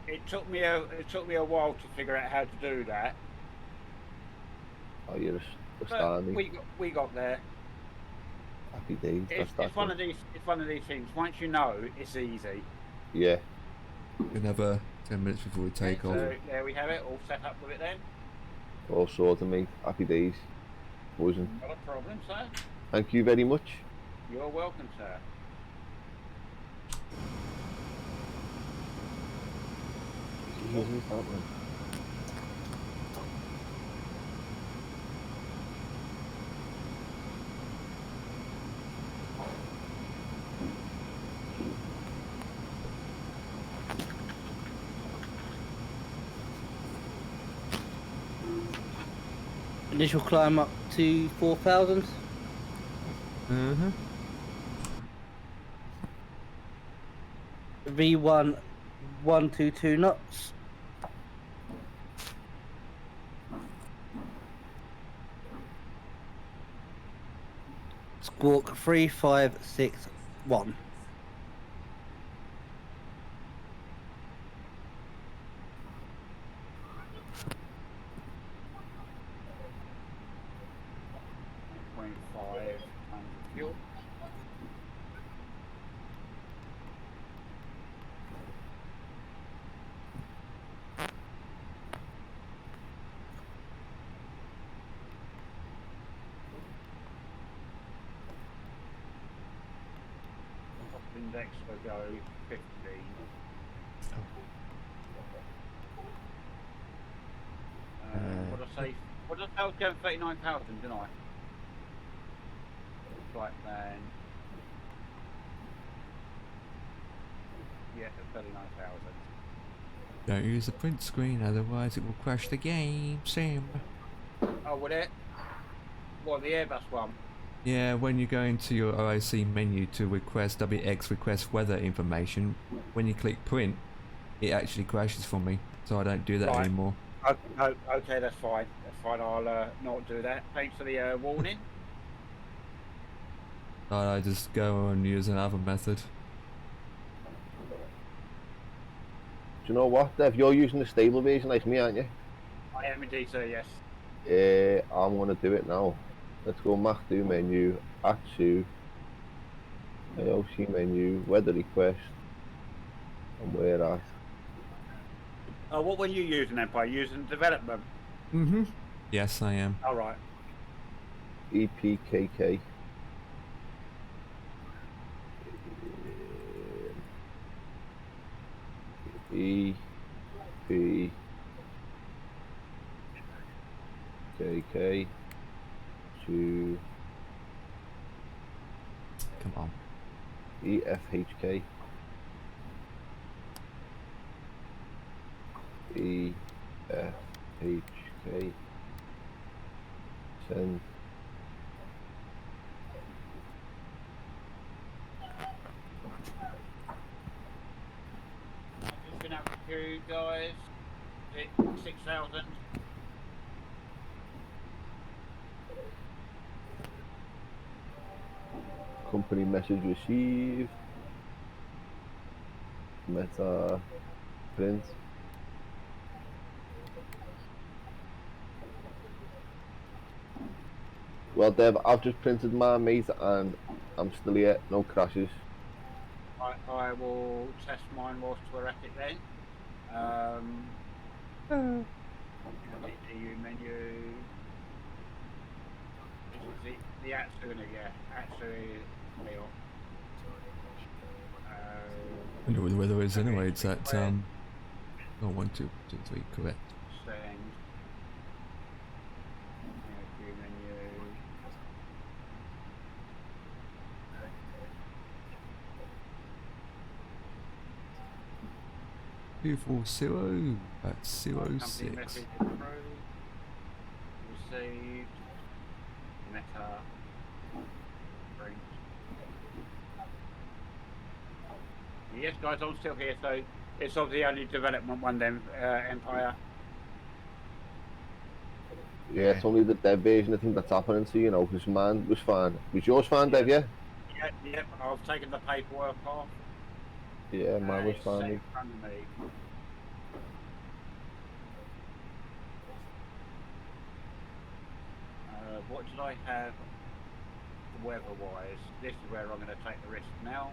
It took me a while to figure out how to do that. Oh, you're a But star, mate. we got there. Happy days. It's one of these things. Once you know, it's easy. Yeah. Another 10 minutes before we take off. So there we have it, all set up with it then. All sorted, mate. Happy days. Wasn't. Not a problem, sir. Thank you very much. You're welcome, sir. Easy, that one. Initial climb up to 4,000. Mm-hmm. V1 122 knots. Squawk 3561. Fuel. Index will go 15. What did I say? What did I say? I was going 39,000, didn't I? Flight plan. Yeah, 39,000. Don't use the print screen, otherwise it will crash the game, Sam. Oh, will it? What, the Airbus one? Yeah, when you go into your OIC menu to request WX request weather information, when you click print, it actually crashes for me, so I don't do that Right. anymore. Okay, that's fine. That's fine. I'll not do that. Thanks for the warning. I just go and use another method. Do you know what, Dev? You're using the stable version like me, aren't you? I am indeed, sir. Yes. I'm gonna do it now. Let's go Mac do menu, add to, IOC menu, weather request, and where at. Oh, what were you using, Empire? Using development? Mm-hmm. Yes, I am. All right. EPKK. EPKK to Come on. EFHK. EFHK. Send. Just been up to you guys. 6,000. Company message received. Meta print. Well, Dev, I've just printed my mate and I'm still here, no crashes. I will test mine whilst we're at it then. EU menu. The Atsuna, yeah. Atsuna meal. I know what the weather is anyway, it's at, oh, 1, 2, 2, 3, correct. Send. 240 at Company 06. message approved. Received. Meta. Print. Yes, guys, I'm still here, so it's obviously only development one then, Empire. Yeah, it's only the dev version I think that's happening, so you know, because mine was fine. Was yours fine, Dev, yeah? Yep, I've taken the paperwork off. Yeah, mine was It's set fine. in front of me. What did I have weather-wise? This is where I'm going to take the risk now.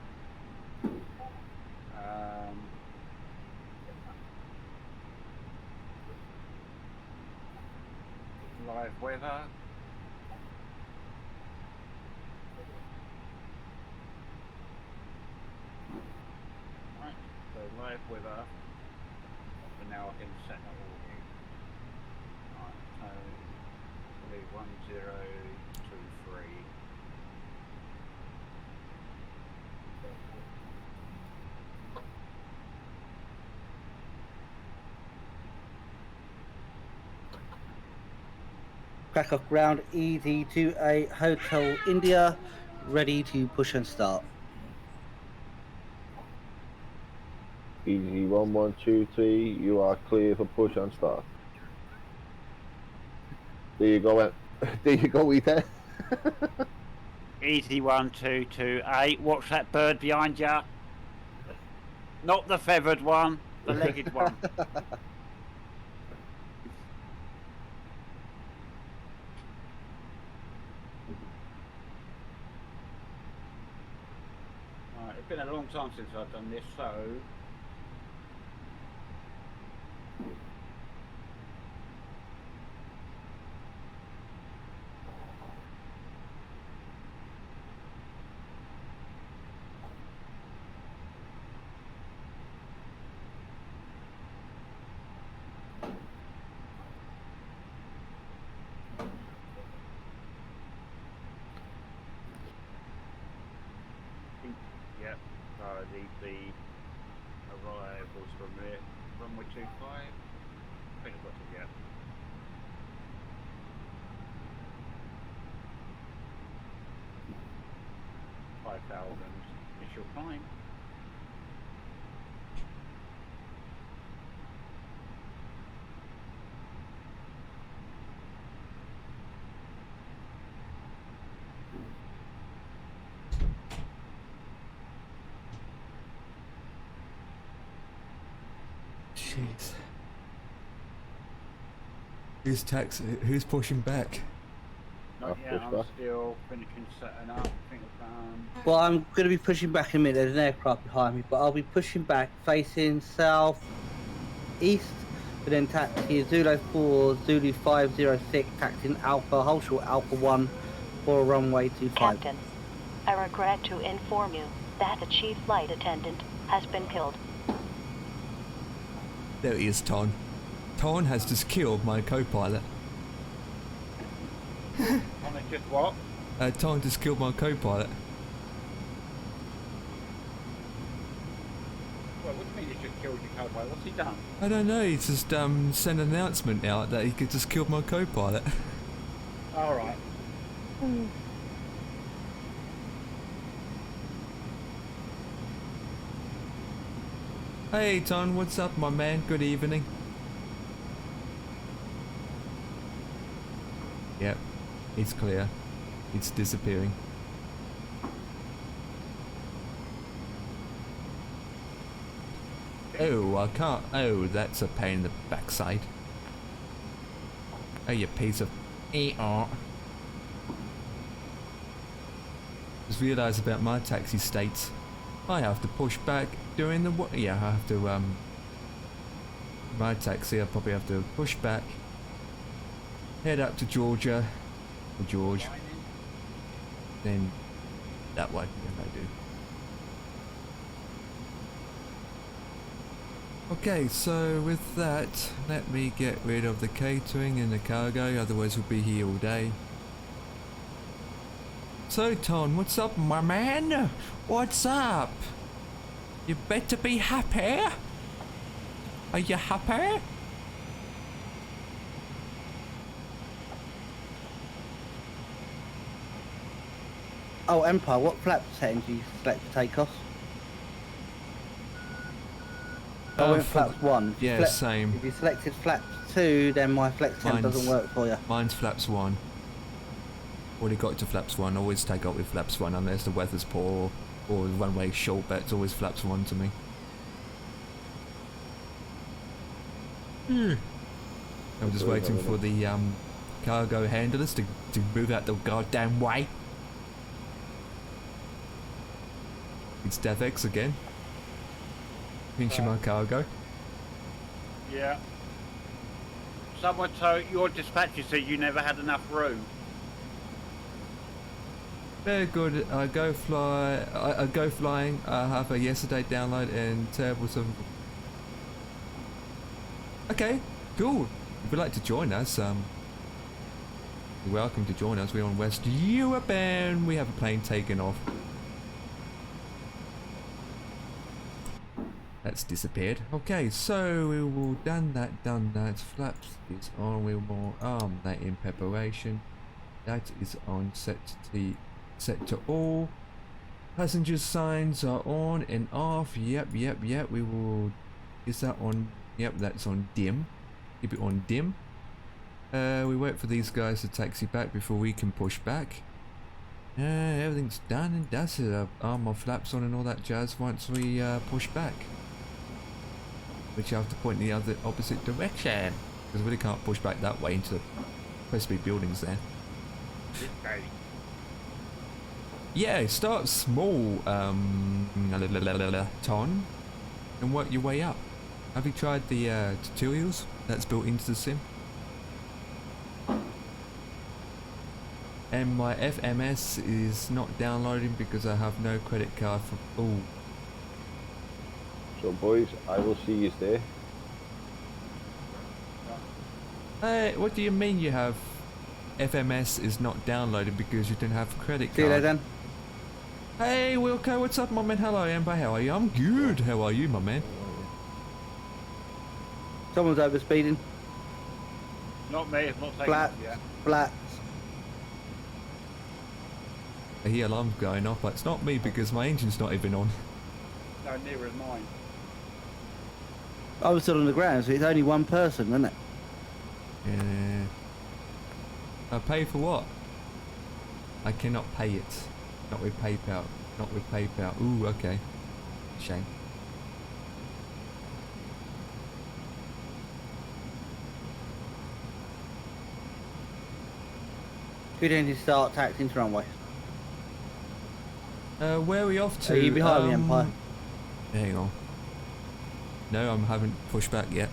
Live weather. Right, so live weather. So now I can set that all in. Right, so 1023. Crack off ground ED28 Hotel India, ready to push and start. Easy, 1, 1, 2, 3. You are clear for push and start. There you go, there you go, Ethan. Easy 1228. Watch that bird behind you. Not the feathered one, the legged one. Right, it's been a long time since I've done this, so yep. The arrivals from there. Runway 25. I think I've got it yet. $5,000 initial climb. Jeez. Who's pushing back? Not yet, push I'm back. still finishing setting up. I think Well, I'm going to be pushing back in a minute. There's an aircraft behind me, but I'll be pushing back facing south east, but then taxi Zulu 4, Zulu 506, taxiing Alpha, hold short Alpha 1 for runway 25. Captain, I regret to inform you that the chief flight attendant has been killed. There he is, Ton. Ton has just killed my co-pilot. on it just what? Ton just killed my co-pilot. Well, what do you mean he just killed your co-pilot? What's he done? I don't know, he's just sent an announcement out that he could just killed my co-pilot. Alright. Hey Ton, what's up my man? Good evening. Yep, it's clear. It's disappearing. Oh, I can't. Oh, that's a pain in the backside. Oh, you piece of art. Just realised about my taxi states. I have to push back during the yeah. I have to my taxi. I probably have to push back. Head up to Georgia, or George. Then that way. Yeah, I do. Okay, so with that, let me get rid of the catering and the cargo, otherwise we'll be here all day. So Ton, what's up my man? What's up? You better be happy. Are you happy? Oh, Empire, what flap settings do you select for takeoff? I went for flaps 1. If you yeah, select- same. If you selected flaps 2, then my flex temp doesn't work for you. Mine's flaps 1. Already got to flaps 1. Always take up with flaps 1 unless the weather's poor or the runway's short, but it's always flaps 1 to me. I'm just waiting for the cargo handlers to move out the goddamn way. It's DevX again. Pinching my cargo. Yeah. Someone told your dispatcher said you never had enough room. Very good. I go flying. I have a yesterday download and terrible 7. Okay, cool. If you'd like to join us, you're welcome to join us. We're on West Europe and we have a plane taking off. That's disappeared. Okay, so we will done that. Flaps is on. We will arm that in preparation. That is on set to all. Passenger signs are on and off. Yep. We will. Is that on? Yep, that's on dim. Keep it on dim. We wait for these guys to taxi back before we can push back. Everything's done and dusted. Arm my flaps on and all that jazz once we push back. Which you have to point in the opposite direction. Because we really can't push back that way into the supposed to be buildings there. Yeah, start small, Ton, and work your way up. Have you tried the tutorials that's built into the sim? And my FMS is not downloading because I have no credit card for... Ooh. So boys, I will see you there. Hey, what do you mean you have FMS is not downloaded because you don't have a credit card? See you later then. Hey Wilco, what's up my man? Hello Amber, how are you? I'm good, how are you my man? Someone's over speeding. Not me, it's not taking Flats. off yet. Flats. I hear alarms going off, but it's not me because my engine's not even on. No, neither is mine. I was still on the ground, so it's only one person, isn't it? Yeah. I pay for what? I cannot pay it. Not with PayPal. Not with PayPal. Ooh, okay. Shame. Good end to start taxiing to runway. Where are we off to? Are you behind the Empire? Hang on. No, I haven't pushed back yet.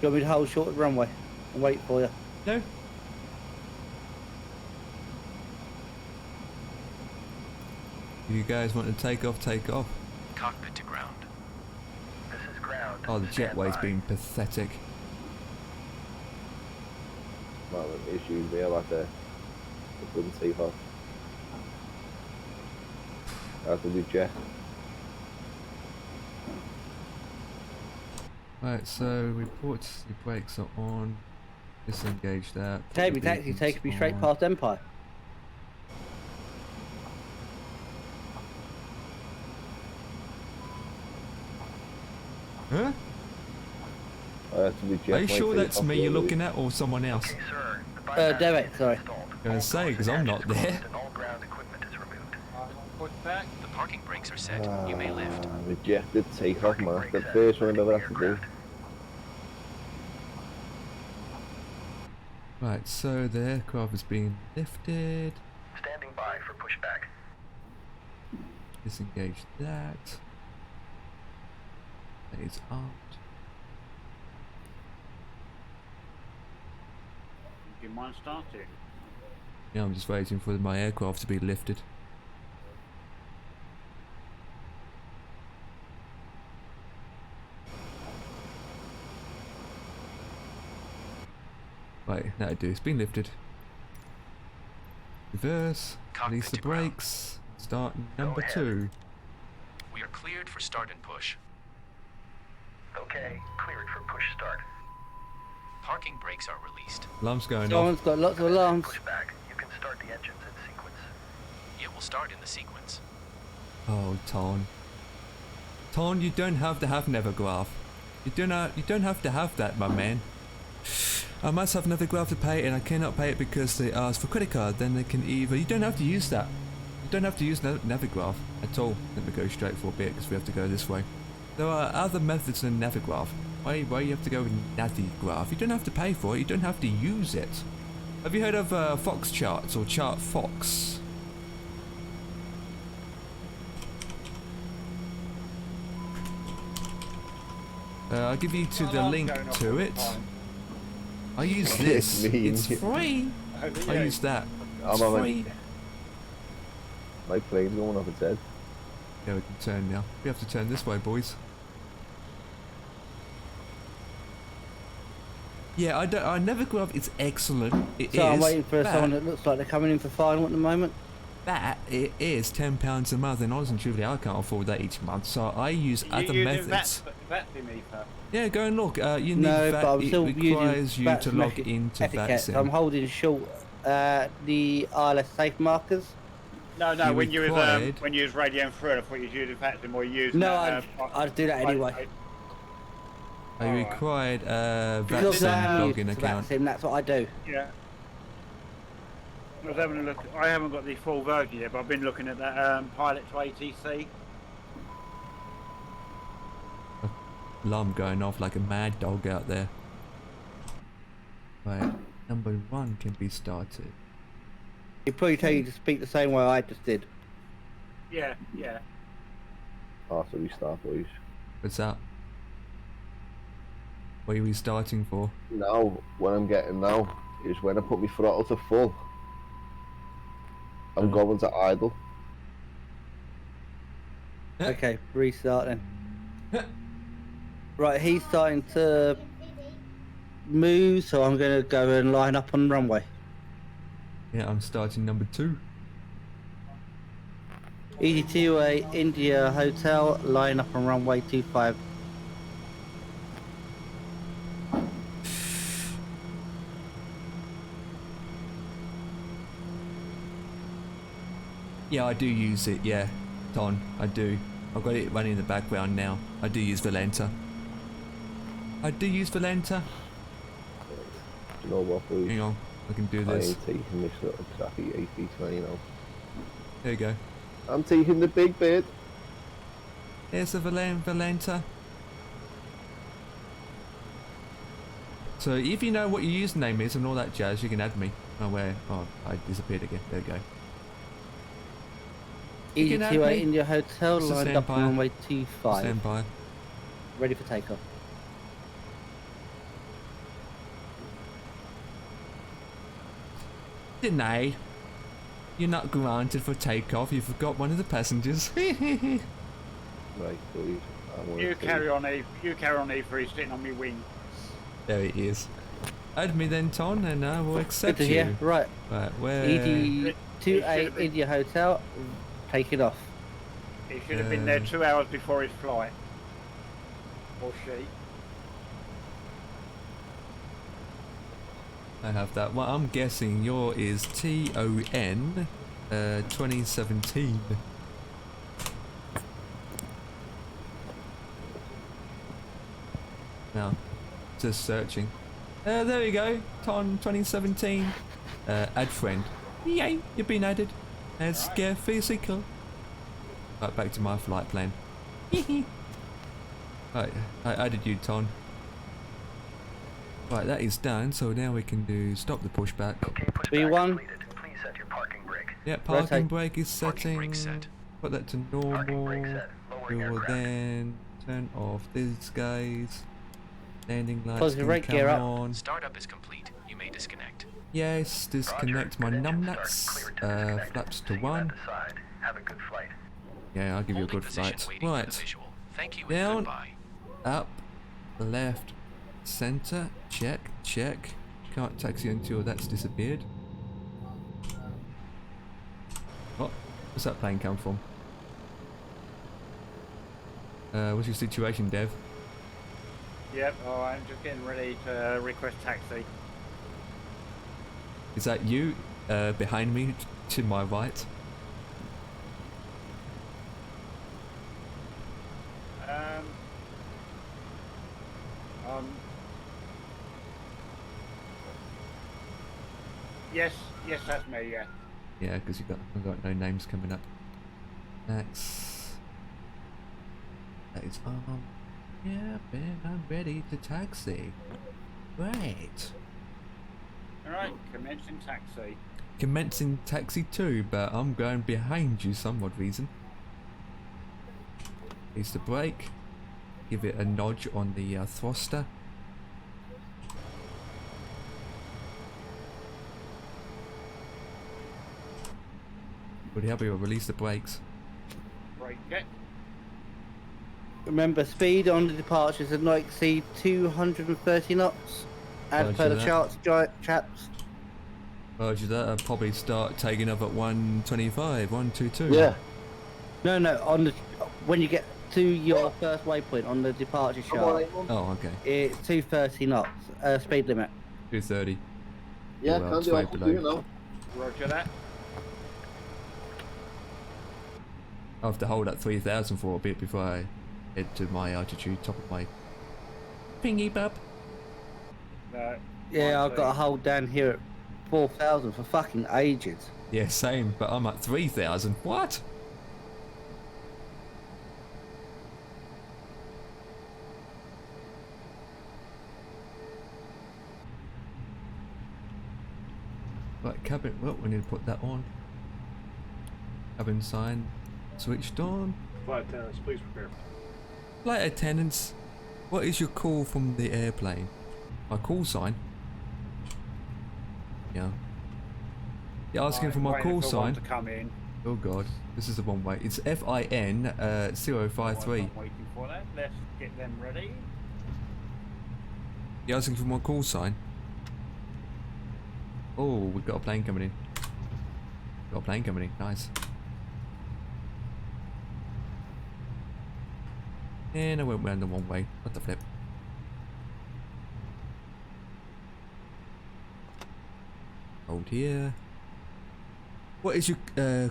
Do you want me to hold short of the runway and wait for you? No. You guys want to take off, take off. Cockpit to ground. This is ground. Oh, the jetway's been pathetic. Well, the issue we have at the wouldn't take off. I have to do jet. Right, so reports the brakes are on. Disengage that. Take me taxi, take me straight past Empire. Huh? I have to do jet. Are you sure that's me you're looking at or someone else? Okay, sir. The Derek, sorry. I'm gonna say, because I'm not there. and all ground equipment is removed. Push back. The parking brakes are set. You may lift. Rejected takeoff, man. The first one I've ever had to do. Right, so the aircraft is being lifted. Standing by for pushback. Disengage that. That is armed. Do you mind starting? Yeah, I'm just waiting for my aircraft to be lifted. Right, that'll do. It's been lifted. Reverse. Cockpit Release the to ground. brakes. Start number ahead. 2. We are cleared for start and push. Okay, cleared for push start. Parking brakes are released. Alarm's going off. Someone's got lots of alarms. Push back. You can start the engines in sequence. It will start in the sequence. Oh, Ton. Ton, you don't have to have Nevergraph. You don't have to have that, my man. I must have Nevergraph to pay, and I cannot pay it because they ask for credit card. Then they can either. You don't have to use that. You don't have to use Nevergraph at all. Let me go straight for a bit because we have to go this way. There are other methods than Nevergraph. Why you have to go with Navigraph? You don't have to pay for it. You don't have to use it. Have you heard of Fox charts or Chart Fox? I'll give you to the link to it. I use this. It's free. I use that. It's free. My plane's going off its head. Yeah, we can turn now. We have to turn this way, boys. Yeah, I never grew up. It's excellent. It So is. I'm waiting for but someone that looks like they're coming in for final at the moment. That it is £10 a month, and honestly and truthfully, I can't afford that each month. So I use other methods. That's in EPA. Yeah, go and look. You need No, VAT. but I'm It still requires using you VAT's to log into etiquette. VAT. So I'm holding short the ILS safe markers. No, You when you was required- when you was radioing through, I thought you was using Faxim or using. No, I'd do that anyway. I Alright. required Because I VAT am login used to account. vaccine, that's what I do. Yeah. I was having a look. I haven't got the full version yet, but I've been looking at that pilot to ATC. Alarm going off like a mad dog out there. Right, number 1 can be started. He'd probably tell you to speak the same way I just did. Yeah, yeah. Oh, so we start, boys. What's that? What are we starting for? Now, what I'm getting now is when I put my throttle to full, I'm going to idle. Okay, restart then. Right, he's starting to move, so I'm going to go and line up on the runway. Yeah, I'm starting number 2. ED2A India Hotel, line up on runway 25. Yeah, I do use it, yeah. Ton, I do. I've got it running in the background now. I do use Valenta. I do use Valenta. Do you know what, boys? Hang on, I can do I this. ain't taking this little crappy AP20 now. There you go. I'm taking the big bit. There's the Valenta. So if you know what your username is and all that jazz, you can add me. Oh, where? Oh, I disappeared again. There you go. You can add ED2A me. India Hotel, Just a lined up on standby. runway 25. Stand by. Ready for takeoff. Denied. You're not granted for takeoff. You forgot one of the passengers. Right, boys. You carry on, Eve. You carry on, Eve. He's sitting on me wing. There he is. Add me then, Ton, and I will Good accept to you. hear. Right, Right, where? ED2A been- India Hotel, take it off. He should have been there 2 hours before his flight. Or she. I have that. Well, I'm guessing your is TON 2017. Now, just searching. There we go. Ton 2017. Add friend. Yay, you've been added. Let's get physical. Right, back to my flight plan. Right, I added you, Ton. Right, that is done, so now we can do stop the pushback. Okay, pushback B1. completed. Please set your parking brake. Yeah, parking Rotate. brake is Parking setting. brake set. Put that to Parking brake normal. set. Lowering We will aircraft. then turn off these guys. Landing lights Positive can rate, come gear up. on. Startup is complete. You may disconnect. Yes, disconnect my Roger. Good engine numbnuts. start. Cleared to disconnect. Flaps to See you at 1. the side. Have a good flight. Yeah, I'll give you a Holding good position, flight. waiting for the Right, visual. Thank you and Down. goodbye. up, left, center. Check, check. Can't taxi until that's disappeared. Oh, where's that plane come from? What's your situation, Dev? Yep, I'm just getting ready to request taxi. Is that you behind me to my right? Yes, that's me, yeah. Yeah, because I've got no names coming up. That's... That is... Yeah, Ben, I'm ready to taxi. Great. Alright, commencing taxi. Commencing taxi 2, but I'm going behind you some odd reason. Release the brake. Give it a nudge on the thruster. Would you help me release the brakes? Brake check. Remember, speed on the departures does not exceed 230 knots, as Roger per the that. charts, chaps. Roger that, I'll probably start taking off at 125, 122. Yeah. No, on the when you get to your first waypoint on the departure chart, Oh, okay. it's 230 knots, speed limit. 230. Yeah, Well, can it's do. way I can below. do now. Roger that. I have to hold at 3,000 for a bit before I head to my altitude, top of my thingy bub. Yeah, I've got to hold down here at 4,000 for fucking ages. Yeah, same, but I'm at 3,000. What? Right, cabin, well, we need to put that on. Cabin sign switched on. Flight attendants, please prepare. Flight attendants, what is your call from the airplane? My call sign? Yeah. You're asking for my Waiting call for sign? one to come in. Oh god, this is the wrong way. It's FIN 053. I'm waiting for that. Let's get them ready. You're asking for my call sign? Oh, we've got a plane coming in. Got a plane coming in, nice. And I went round the wrong way. What the flip? Hold here. What is your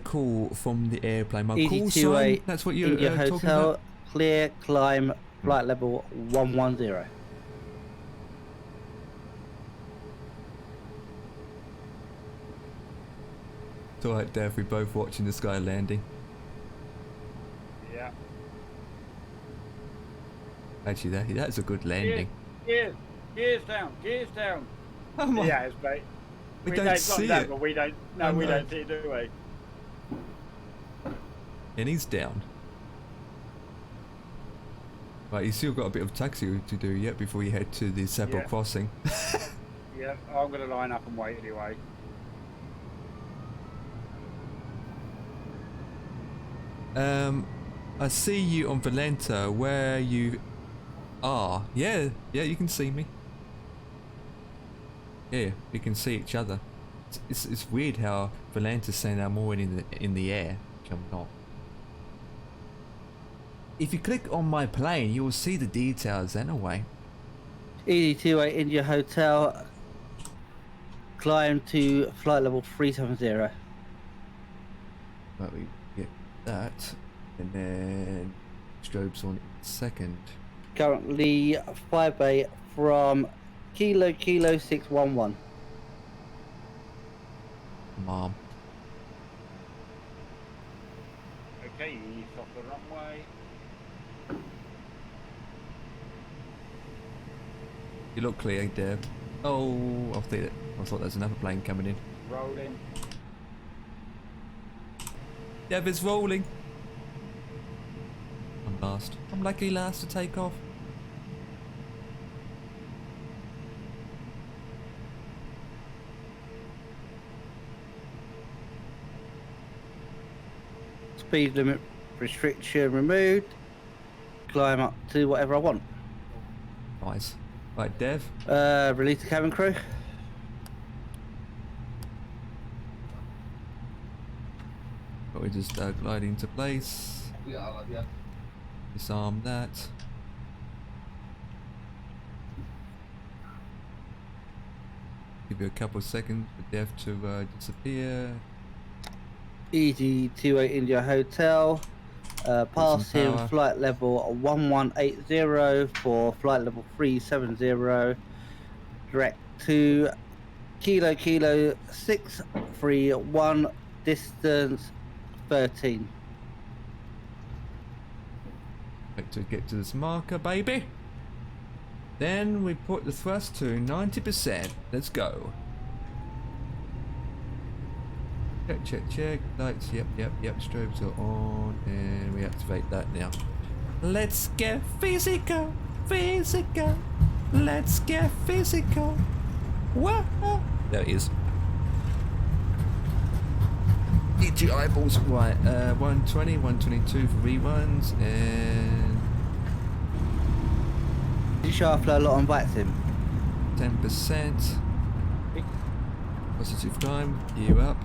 call from the airplane? My call sign? That's what you're India talking Hotel, about? clear, climb, flight level 110. It's alright, Dev, we're both watching this guy landing. Yeah. Actually, that's a good landing. Gears down, gears down. Come on. Yeah, it's mate. We don't see that, it. but we don't. No, I we know. don't see it, do we? And he's down. Right, you still got a bit of taxi to do yet before you head to the Seppel Yeah. crossing. Yeah, I'm gonna line up and wait anyway. I see you on Valenta where you are. Yeah, you can see me. Yeah, we can see each other. It's weird how Valenta's saying I'm already in the air, which I'm not. If you click on my plane, you will see the details anyway. ED28 India Hotel, climb to flight level 370. Right, we get that, and then strobes on in a second. Currently 58 from Kilo 611. Mom. Okay, ease off the runway. You look clear, Deb. Oh, I thought there's another plane coming in. Rolling. Deb is rolling. I'm last. I'm lucky last to take off. Speed limit restriction removed. Climb up to whatever I want. Nice. Right, Dev. Release the cabin crew. Got we just glide into place. Yeah, yeah. Disarm that. Give you a couple of seconds for Dev to disappear. Easy 28 India Hotel. Passing power. flight level 1180 for flight level 370. Direct to Kilo 631, distance 13. Like to get to this marker, baby. Then we put the thrust to 90%. Let's go. Check, check, check. Lights, yep. Strobes are on, and we activate that now. Let's get physical. Let's get physical. Whoa! There it is. Eat your eyeballs. Right, 120, 122 for reruns, and Did you show off a lot on vaccine? 10%. Positive time. Gear up.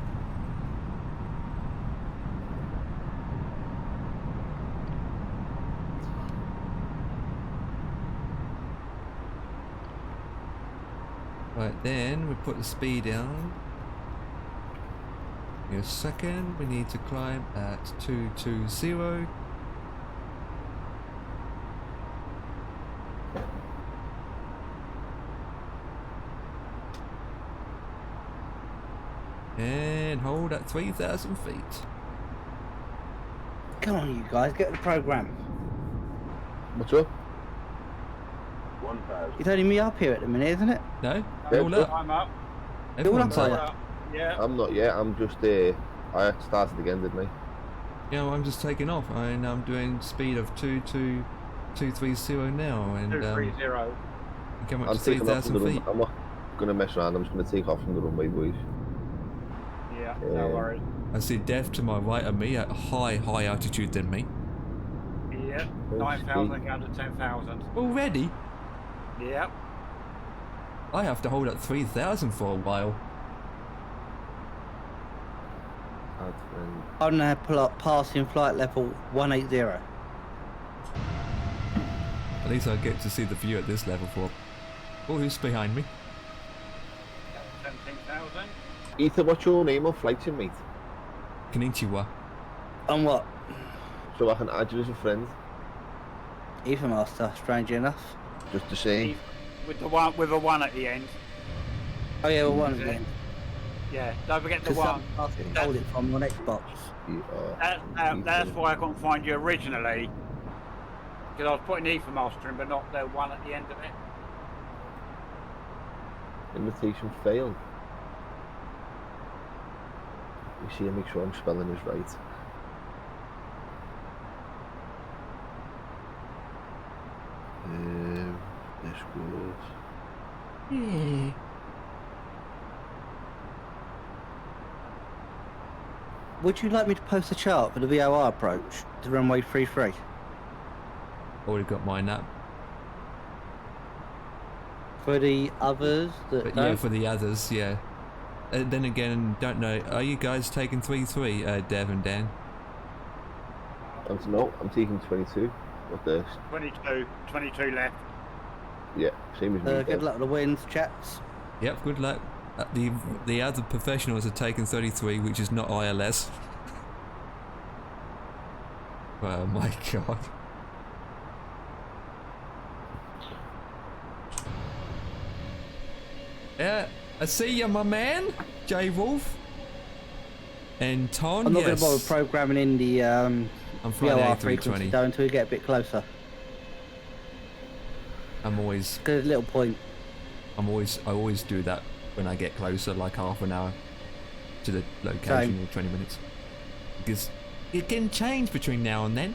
Right, then we put the speed down. In a second, we need to climb at 220. And hold at 3,000 feet. Come on, you guys, get the program. What's up? 1,000. It's only me up here at the minute, isn't it? No? We're all up. I'm up. Everyone's all up. up. Yeah. I'm not yet. I'm just I started again, didn't I? Yeah, well, I'm just taking off, and I'm doing speed of 230 now, and 230. come up I'm to taking off from 3,000 the feet. runway. I'm not gonna mess around. I'm just gonna take off from the runway, boys. Yeah, no Yeah. worries. I see Dev to my right of me at a high altitude than me. Yeah, Oh, 9,000 down to 10,000. Already? Yeah. I have to hold at 3,000 for a while. Add friend. I'm now passing flight level 180. At least I get to see the view at this level for. Oh, who's behind me? 17,000. Ethan, what's your name on flight sim, mate? Konnichiwa. On what? So I can add you as a friend. Ethan Master, strangely enough. Just the same. With the one, with a 1 at the end. Oh yeah, well, one again. Yeah, don't forget the Because 1. I stole it from on Xbox. That's why I couldn't find you originally. Because I was putting E for mastering, but not the 1 at the end of it. Invitation failed. You see, make sure I'm spelling this right. Discord. Would you like me to post a chart for the VOR approach to runway 33? Already got mine up. For the others that But don't? yeah, for the others, yeah. Then again, don't know. Are you guys taking 3-3, Dev and Dan? No, I'm taking 22. What the? 22 left. Yeah, same as me. Good Dev. luck with the wins, chaps. Yep, good luck. The other professionals are taking 33, which is not ILS. Oh my god. Yeah, I see you, my man, J Wolf. And Ton, I'm not yes. going to bother programming in the I'm flying VOR A320. frequency though until we get a bit closer. I'm always, Good little point. I always do that when I get closer, like half an hour to the location Same. or 20 minutes. Because it can change between now and then.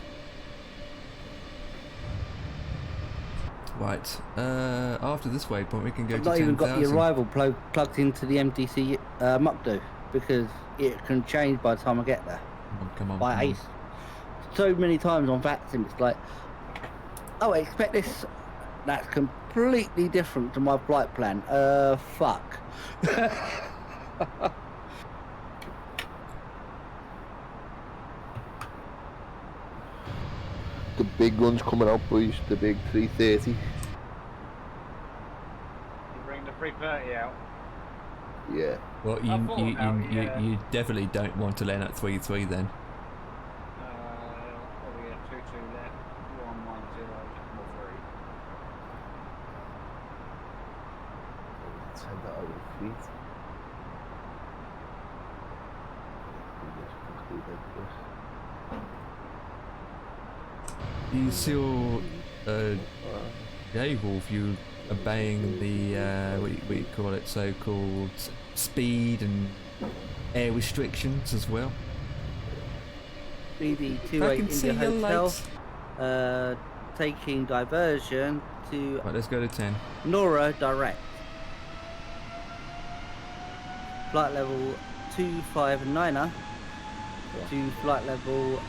Right, after this waypoint we can go I've to not even got the 10,000. arrival plugged into the MDC Muckdo because it can change by the time I get there. Come on, By come on. ace. So many times on vaccine, it's like, oh, I expect this. That's completely different to my flight plan. Fuck. The big one's coming out, boys. The big 330. You bring the 330 out. Yeah. Well, I thought about it, yeah. you definitely don't want to land at 3-3 then. What we got? 2-2 left. 1-1-0. More 3. Let's head that over the fleet. You still, Wolf, you obeying the, what do you call it, so-called speed and air restrictions as well? BD I 28 can see India your Hotel. lights. Taking diversion to Right, let's go to 10. Nora direct. Flight level 259er to flight level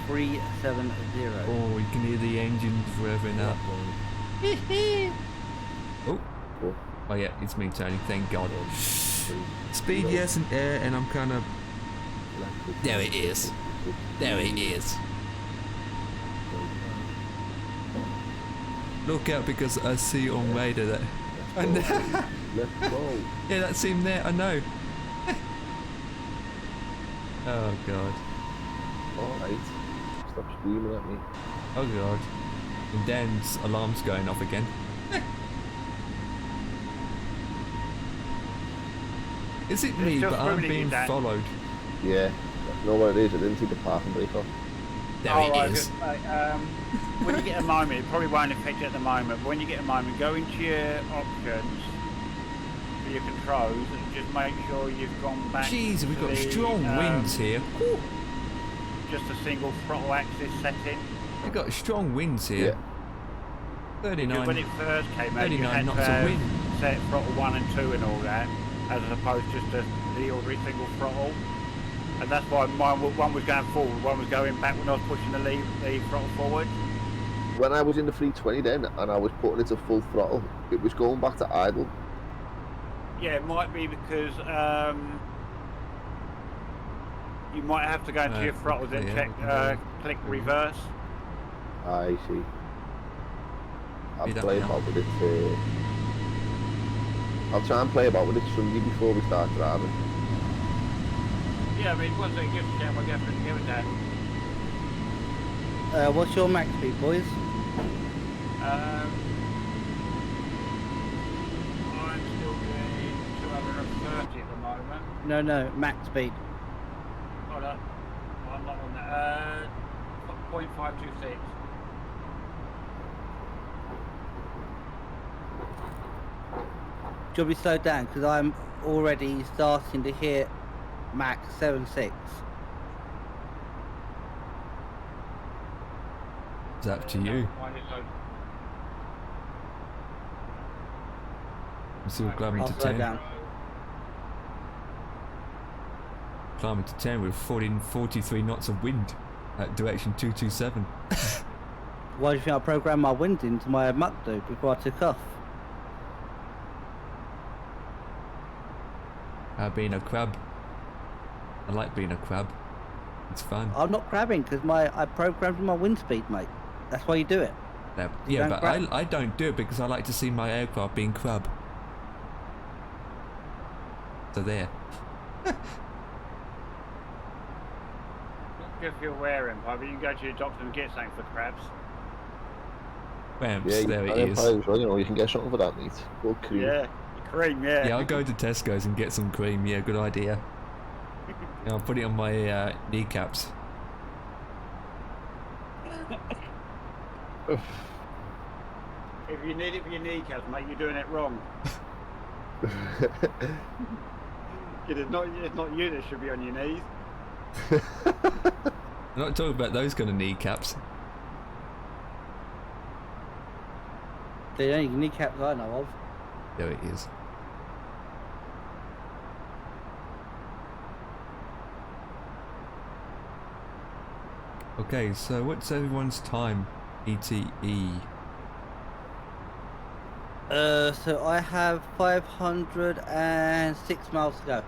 370. Oh, you can hear the engines revving up. Oh. Oh yeah, it's me, Tony, thank God. Speed, yes, and air, and I'm kind of... There it is. There it is. Look out, because I see on radar that... I know. Let's go. Yeah, that's him there, I know. Oh God. Alright. Stop screaming at me. Oh God. And Dan's alarm's going off again. Is it me, just but I'm ruining being it, Dan. followed? Yeah. You know what it is? I didn't see the parking brake off. There Oh, it right, is. when you get a moment, it probably won't affect it at the moment, but when you get a moment, go into your options for your controls and just make sure you've gone back Jeez, we've to got the, strong winds here. Whew. just a single throttle axis setting. We've got strong winds here. Yeah. Because 39. when it first came out, you 39 had knots to of have wind. set throttle 1 and 2 and all that, as opposed just to the ordinary single throttle. And that's why one was going forward, one was going back when I was pushing the throttle forward. When I was in the 320 then, and I was putting it to full throttle, it was going back to idle. Yeah, it might be because you might have to go into your throttles and yeah. click reverse. I see. I'll You don't play know. about with it. I'll try and play about with it Sunday before we start driving. Yeah, I mean, once it gives a chance, we'll give it that. What's your max speed, boys? I'm still doing 230 at the moment. No, max speed. Hold up. I'm not on that. 0.526. Should we slow down? Because I'm already starting to hit max 7.6. It's up to you. I'm still climbing I'll to slow 10. down. Climbing to 10 with 43 knots of wind at direction 227. Why do you think I programmed my wind into my muck dude before I took off? Being a crab. I like being a crab. It's fun. I'm not crabbing because I programmed my wind speed, mate. That's why you do it. Yeah, don't but crab? I don't do it because I like to see my aircraft being crab. So there. If you're wearing, but you can go to your doctor and get something for crabs. Bams, Yeah, there you it can is. as well, you know, you can get something for that, mate. Go cream. Yeah, cream, yeah. Yeah, I'll go to Tesco's and get some cream. Yeah, good idea. Yeah, I'll put it on my kneecaps. If you need it for your kneecaps, mate, you're doing it wrong. It's not you that should be on your knees. I'm not talking about those kind of kneecaps. The only kneecaps I know of. There it is. Okay, so what's everyone's time? ETE. So I have 506 miles to go.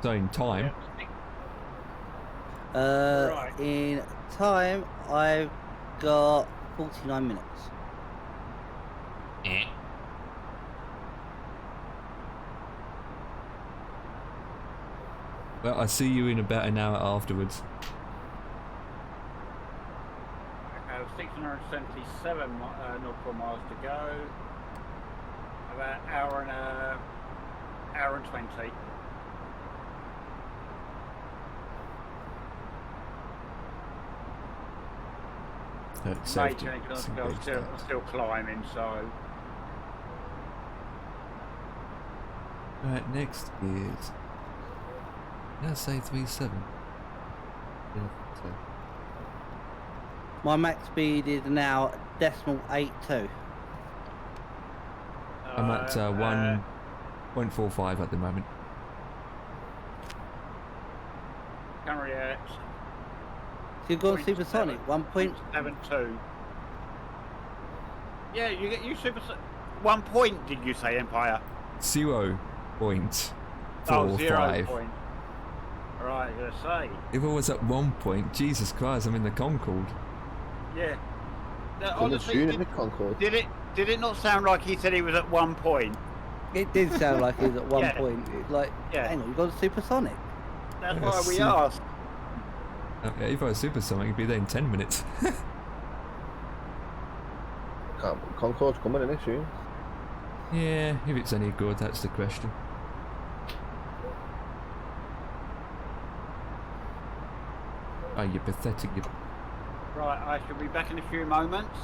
So in time, Right. In time, I've got 49 minutes. Well, I see you in about an hour afterwards. Okay, 677 nautical miles to go. About hour and 20. Safety. I'm still climbing, so. Right, next is. Let's say 37. Yeah, so. My max speed is now .82. I'm at 1.45 at the moment. Camera yet. So you've got supersonic, 1.72. Yeah, you get you super. 1 point, did you say, Empire? 0.45. Oh, 0 point. Right, I'm gonna say. If I was at 1 point, Jesus Christ, I'm in the Concorde. Yeah. No, Coming honestly, soon in the Concorde. did it not sound like he said he was at 1 point? It did sound like he was at one Yeah. point. It's like, Yeah. hang on, you've got a supersonic. That's Yeah, why we super- asked. Okay, if I was supersonic, it'd be there in 10 minutes. Concorde's coming in it soon. Yeah, if it's any good, that's the question. Oh, you pathetic. You... Right, I shall be back in a few moments.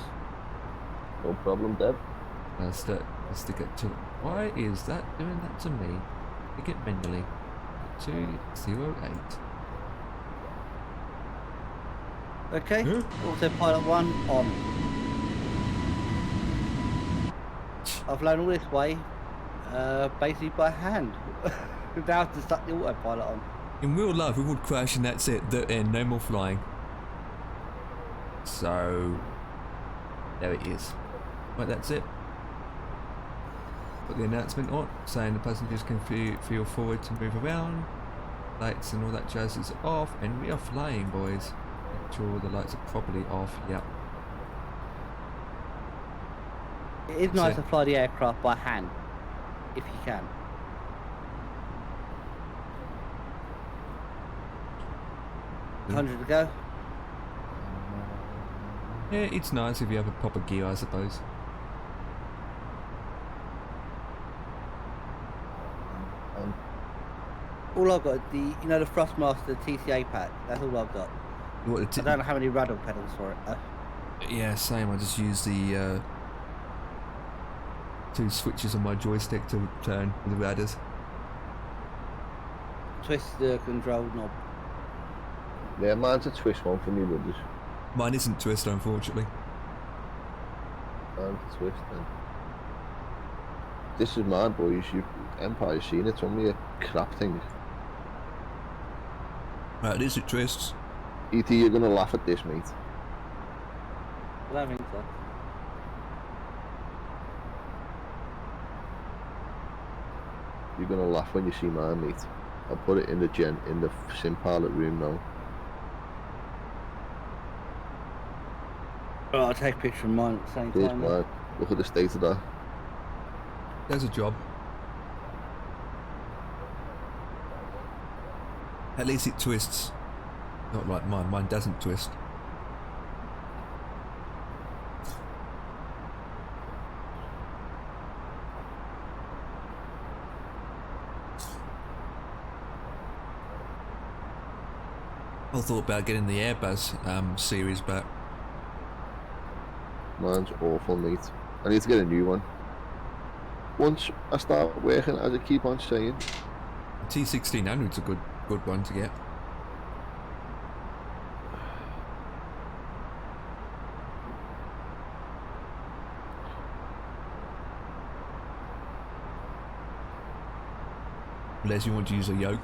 No problem, Deb. Let's stick it to. Why is that doing that to me? Stick it manually. 208. Okay, Huh? autopilot 1 on. I've flown all this way, basically by hand. Now to stuck the autopilot on. In real life, we would crash and that's it. The end. No more flying. So there it is. Right, that's it. Put the announcement on saying the passengers can feel forward to move around. Lights and all that jazz is off, and we are flying, boys. Make sure the lights are properly off. Yep. It is nice So- to fly the aircraft by hand, if you can. Yeah. 100 to go. Yeah, it's nice if you have a proper gear, I suppose. All I've got is the Thrustmaster TCA pack. That's all I've got. What, I don't know how many rudder pedals for it. yeah, same. I just use the 2 switches on my joystick to turn the rudders. Twist the control knob. Yeah, mine's a twist one for me, brothers. Mine isn't twist, unfortunately. Mine's a twist then. This is mine, boys. Empire's seen it. It's only a crap thing. Right, it is it twists. E.T., you're gonna laugh at this, mate. I don't think so. You're gonna laugh when you see mine, mate. I'll put it in the sim pilot room now. Oh, I'll take a picture of mine at the same Here's time. mine. Look at the state of that. There's a job. At least it twists. Not like mine. Mine doesn't twist. I thought about getting the Airbus series back. Mine's awful, mate. I need to get a new one. Once I start working, as I keep on saying, T1600's a good one to get. Unless you want to use a yoke.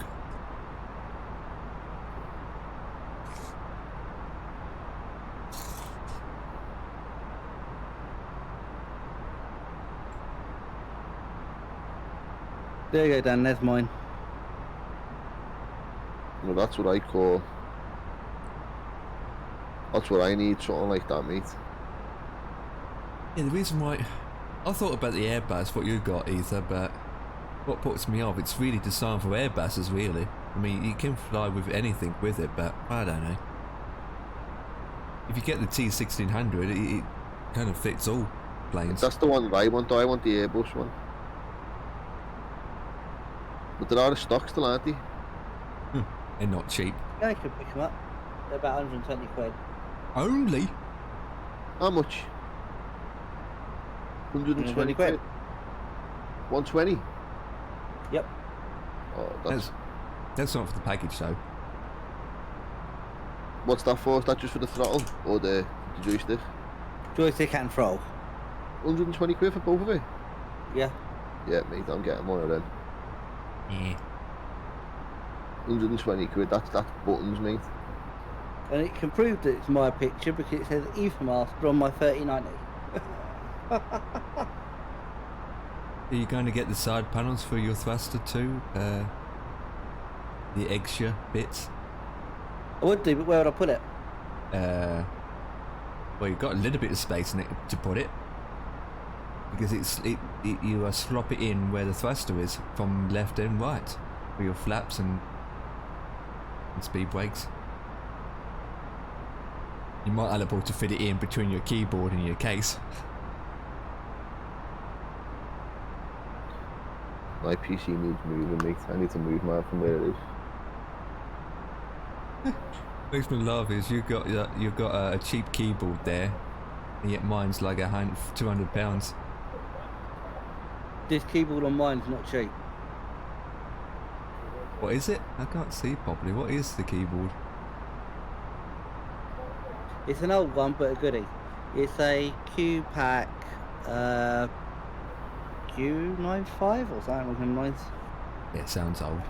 There you go, Dan. There's mine. well, that's what I call That's what I need, something like that, mate. Yeah, the reason why I thought about the Airbus, what you got, Ether, but what puts me off, it's really designed for Airbuses, really. I mean, you can fly with anything with it, but I don't know. If you get the T1600, it kind of fits all planes. That's the one that I want, though. I want the Airbus one. But they're out of stock still, aren't they? They're not cheap. Yeah, you can pick them up. They're about 120 quid. Only? How much? 120 quid. 120? Yep. Oh, That's not for the package, though. What's that for? Is that just for the throttle or the joystick? Joystick and throttle. 120 quid for both of it? Yeah. Yeah, mate, I'm getting one of them. Yeah. 120 quid, that's buttons, mate. And it can prove that it's my picture because it says EFHK on my 3090. Are you going to get the side panels for your thruster too? The extra bits? I would do, but where would I put it? Well, you've got a little bit of space in it to put it. Because you slop it in where the thruster is, from left and right. For your flaps and speed brakes. You might be able to fit it in between your keyboard and your case. My PC needs moving, mate. I need to move mine from where it is. Makes me laugh is you've got a cheap keyboard there, and yet mine's like £200. This keyboard on mine's not cheap. What is it? I can't see properly. What is the keyboard? It's an old one, but a goodie. It's a EPKK Q95 or something along them lines. Yeah, it sounds old.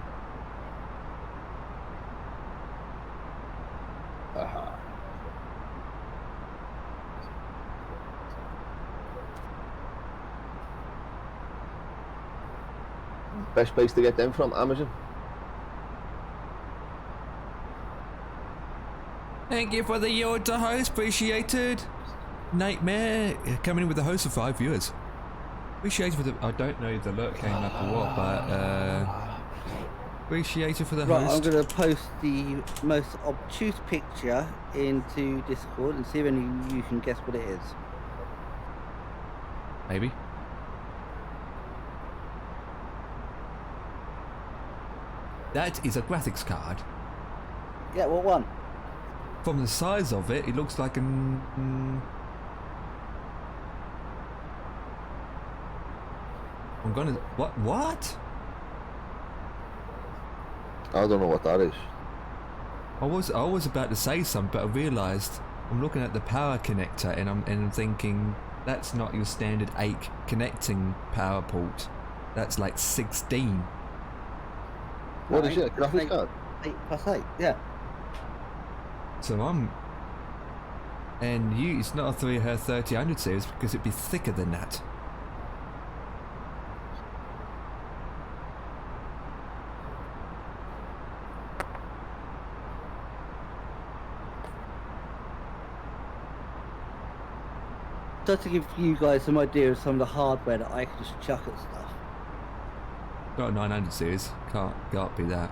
Best place to get them from, Amazon. Thank you for the year to host, appreciated. Nightmare coming in with a host of 5 viewers. Appreciated for the. I don't know if the alert came up or what, but appreciated for the Right, host. I'm going to post the most obtuse picture into Discord and see if any of you can guess what it is. Maybe. That is a graphics card. Yeah, what one? From the size of it, it looks like an. I'm gonna. What? I don't know what that is. I was about to say something, but I realised I'm looking at the power connector and I'm thinking that's not your standard 8 connecting power port. That's like 16. What is it? A graphics card? 8+8, yeah. So it's not a 3000 series because it'd be thicker than that. Just to give you guys some idea of some of the hardware that I can just chuck at stuff. Not a 900 series. Can't be that.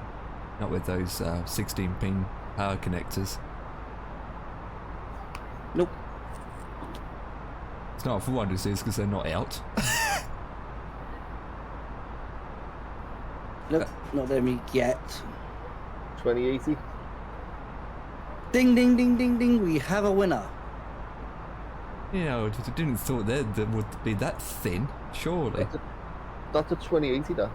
Not with those 16 pin power connectors. Nope. It's not a 400 series because they're not out. Nope, not them yet. 2080? Ding ding ding ding ding, we have a winner. You know, I didn't thought that would be that thin, surely. That's a 2080, that.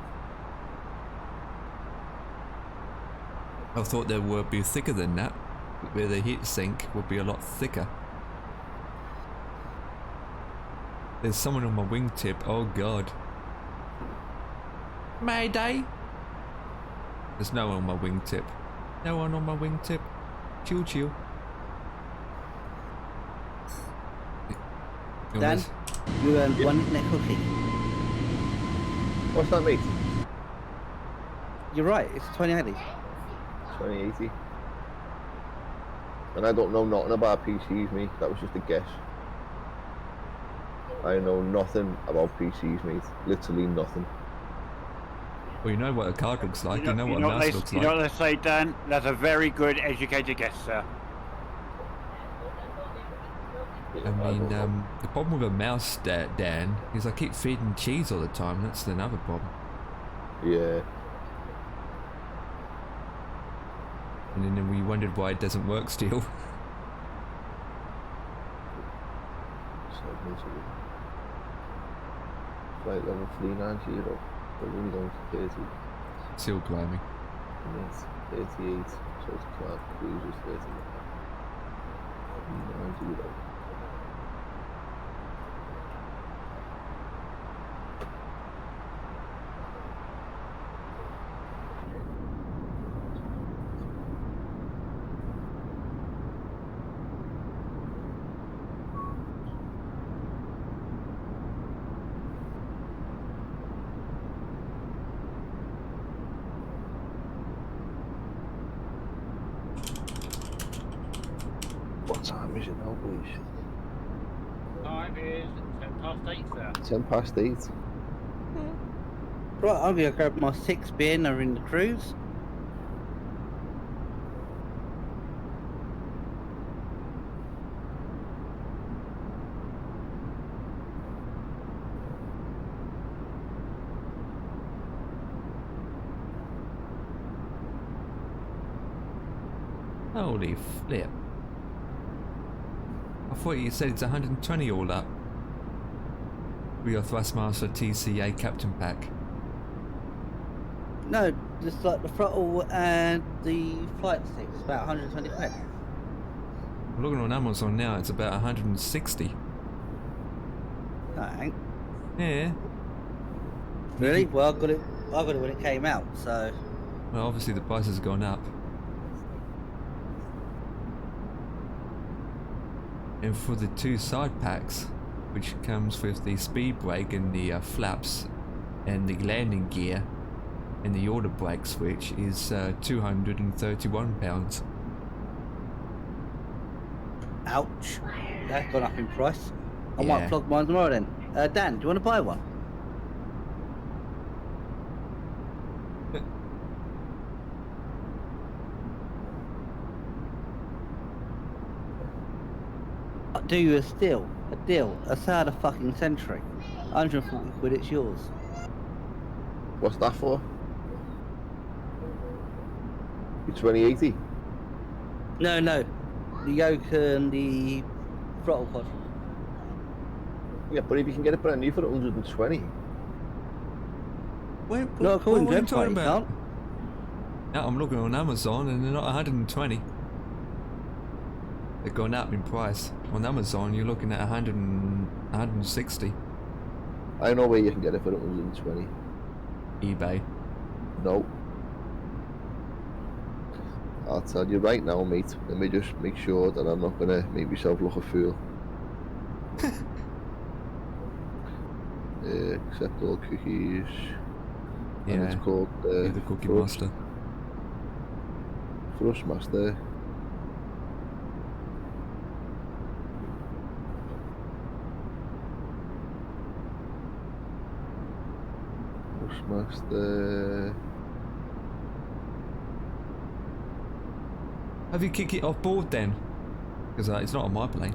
I thought they would be thicker than that, where the heat sink would be a lot thicker. There's someone on my wingtip, oh god. Mayday! There's no one on my wingtip. No one on my wingtip. Chill, chill. Dan, you earned one net cookie. What's that, mate? You're right, it's 2080. 2080. And I don't know nothing about PCs, mate. That was just a guess. I know nothing about PCs, mate. Literally nothing. Well, you know what a card looks like. You know what a what mouse they, looks you like. know what they say, Dan? That's a very good educated guess, sir. I mean, the problem with a mouse, Dan, is I keep feeding cheese all the time. That's another problem. Yeah. And then we wondered why it doesn't work still. Flight level 390. We're really going to 30. Still climbing. And it's 38. So it's cloud cruises 30. 390. What time is it now, please? Time is 8:10, sir. 10 past 8. Right, I'm gonna grab my 6 beer in the cruise. Holy flip. I thought you said it's 120 all up. With your Thrustmaster TCA Captain Pack. No, just like the throttle and the flight stick is about 120 quid. I'm looking on Amazon now, it's about 160. No, it ain't. Yeah. Really? Well, I got it when it came out, so... Well, obviously the price has gone up. And for the 2 side packs, which comes with the speed brake and the flaps and the landing gear and the auto brake switch, is £231. Ouch. That's gone up in price. I Yeah. might flog mine tomorrow then. Dan, do you want to buy one? I'll do you a deal, a Sada fucking Century. 140 quid, it's yours. What's that for? The 2080? No, the yoke and the throttle pod. Yeah, but if you can get it brand new for 120. Wait, Not according what to are you talking everybody, about? can't. Now I'm looking on Amazon and they're not 120. They're going up in price. On Amazon you're looking at 160. I know where you can get it for 120. eBay. No. I'll tell you right now, mate. Let me just make sure that I'm not gonna make myself look a fool. Accept all cookies. And Yeah, it's called you're the Cookie Master. Thrustmaster. Thrustmaster. Have you kicked it off board then? Because it's not on my plane.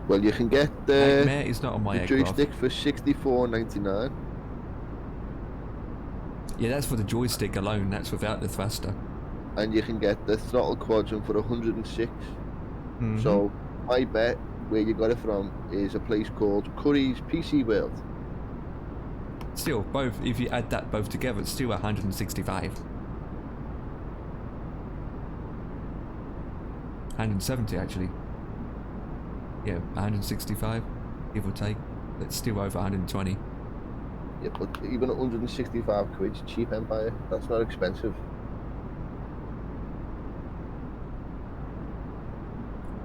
Well, you can get Mate, it's not on my the aircraft. joystick for $64.99. Yeah, that's for the joystick alone. That's without the thruster. And you can get the throttle quadrant for 106. Mhm. So I bet where you got it from is a place called Curry's PC World. Still, both. If you add that both together, it's still 165. 170 actually. Yeah, 165, give or take. That's still over 120. Yeah, but even at 165 quid, it's cheap Empire. That's not expensive.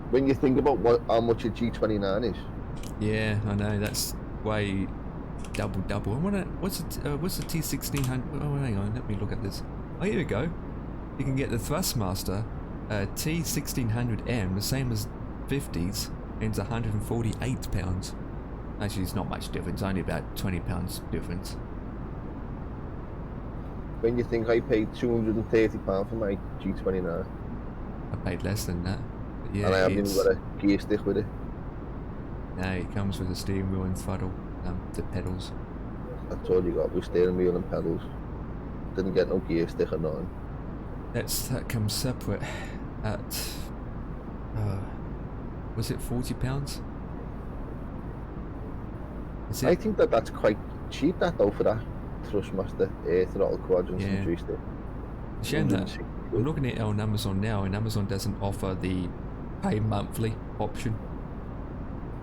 When you think about how much a G29 is. Yeah, I know. That's way double. I wonder what's the T1600. Oh, hang on. Let me look at this. Oh, here we go. You can get the Thrustmaster T1600M, the same as 50s, and it's £148. Actually, it's not much difference, only about £20 difference. When you think I paid £230 for my G29, I paid less than that. But yeah, and I haven't even it's... got a gear stick with it. No, it comes with a steering wheel and throttle, the pedals. That's all you got with steering wheel and pedals. Didn't get no gear stick or nothing. That comes separate at... was it £40? Is it? I think that's quite cheap, that though, for that Thrustmaster throttle quadrants Yeah. and joystick. Shame that. 160 I'm quid. looking at it on Amazon now, and Amazon doesn't offer the pay monthly option.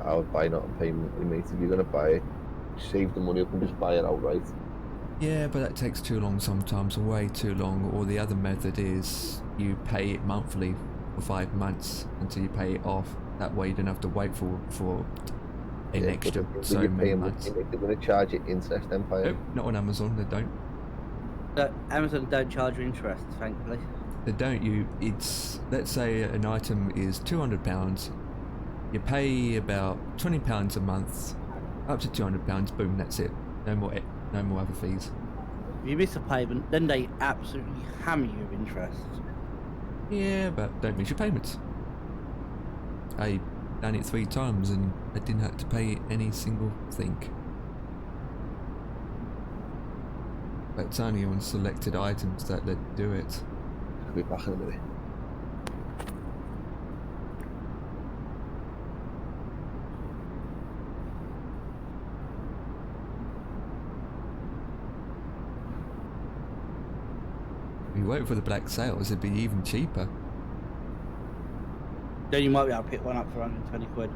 I would buy not and pay monthly, mate. If you're gonna buy it, save the money up and just buy it outright. Yeah, but that takes too long sometimes, way too long. Or the other method is you pay it monthly for 5 months until you pay it off. That way you don't have to wait for an Yeah, extra but when so you're many paying months. monthly, they're gonna charge you interest empire. Nope, not on Amazon, they don't. No, Amazon don't charge you interest, thankfully. They don't. It's, let's say an item is £200, you pay about £20 a month, up to £200, boom, that's it. No more other fees. If you miss a payment, then they absolutely hammer you with interest. Yeah, but don't miss your payments. I done it 3 times and I didn't have to pay any single thing. But it's only on selected items that they do it. I'll be back in a minute. If you wait for the black sales, it'd be even cheaper. Then you might be able to pick one up for 120 quid.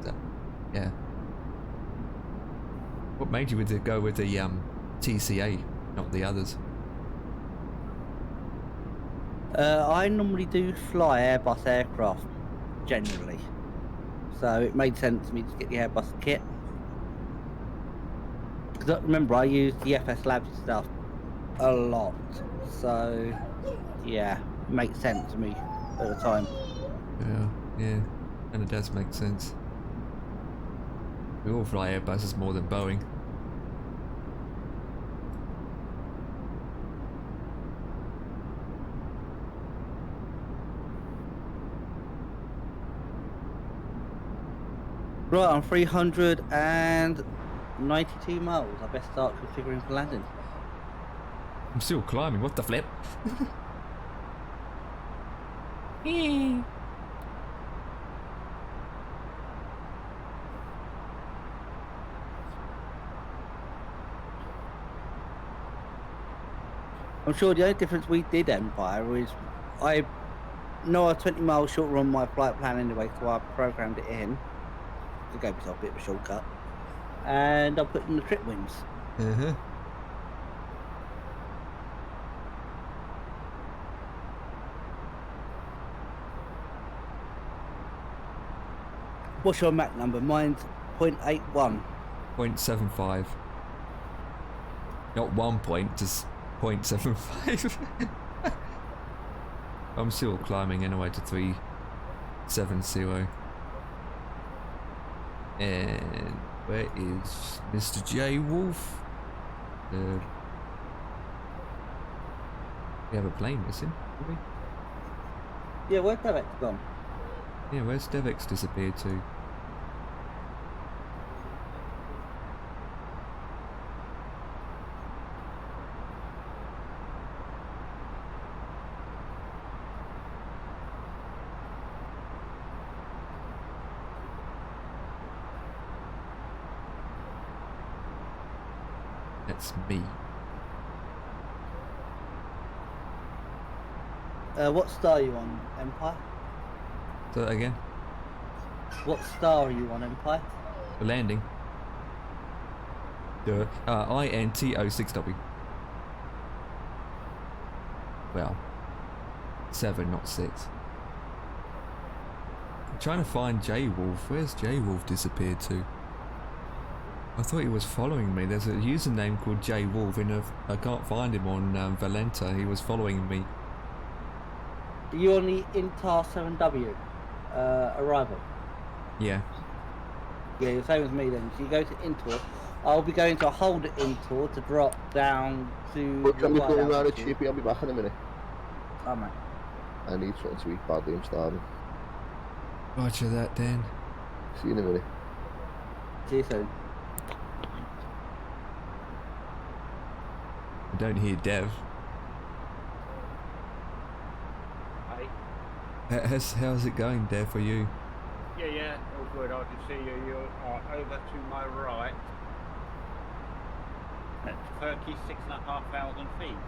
So, yeah. What made you go with the TCA, not the others? I normally do fly Airbus aircraft, generally. So it made sense to me to get the Airbus kit. Because remember, I used the FS Labs stuff a lot. So, yeah, it makes sense to me at the time. Yeah, and it does make sense. We all fly Airbuses more than Boeing. Right, I'm 392 miles. I best start configuring for landing. I'm still climbing, what the flip? I'm sure the only difference we did, Empire, is I know I was 20 miles shorter on my flight plan anyway, so I programmed it in. It gave myself a bit of a shortcut. And I put in the trip wins. Uh-huh. What's your Mac number? Mine's 0.81. 0.75. Not 1 point, just 0.75. I'm still climbing anyway to 370. And where is Mr. J Wolf? We have a plane missing, do we? Yeah, where's that gone? Yeah, where's Devex disappeared to? That's me. What star are you on, Empire? So that again, What star are you on, Empire? the landing. Duh. INTO6W. Well, 7, not 6. I'm trying to find J Wolf. Where's J Wolf disappeared to? I thought he was following me. There's a username called J Wolf, and I can't find him on Valenta. He was following me Are you on the Intar 7W arrival? Yeah. Yeah, you're the same as me then. So you go to Intor. I'll be going to hold at Intor to drop down to. Look, I'm right going around a altitude. chippy. I'll be back in a minute. Oh, mate. I need something to eat badly. I'm starving. Roger that, Dan. See you in a minute. See you soon. I don't hear Dev. Hey. How's it going, Dev, for you? Yeah, all good. I can see you. You are over to my right at 36,500 feet.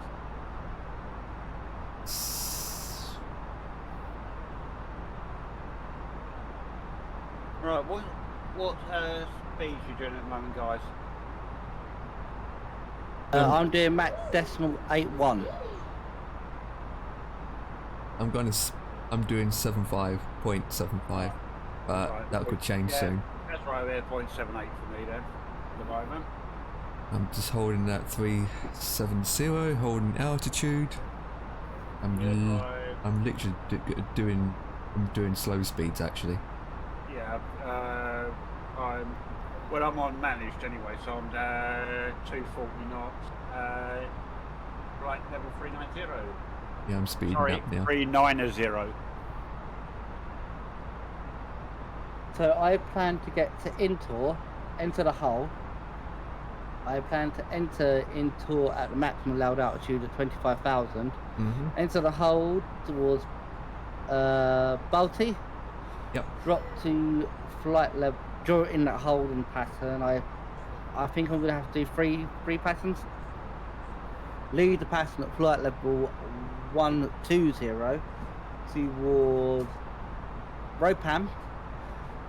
Right, what speeds you doing at the moment, guys? I'm doing Mach decimal 81. I'm doing 75.75, but Right, that could change soon. That's right there, 0.78 for me then, at the moment. I'm just holding that 370, holding altitude. I'm literally doing slow speeds actually. Yeah, I'm on managed anyway, so I'm 240 knots, right, level 390. Yeah, I'm speeding Sorry, up now. 390. So I plan to get to Intor, enter the hull. I plan to enter Intor at the maximum allowed altitude of 25,000. Enter the hull towards Balti. Yep. Drop to flight level. During that holding pattern, I think I'm going to have to do three patterns. Lead the pattern at flight level 120 towards Ropam.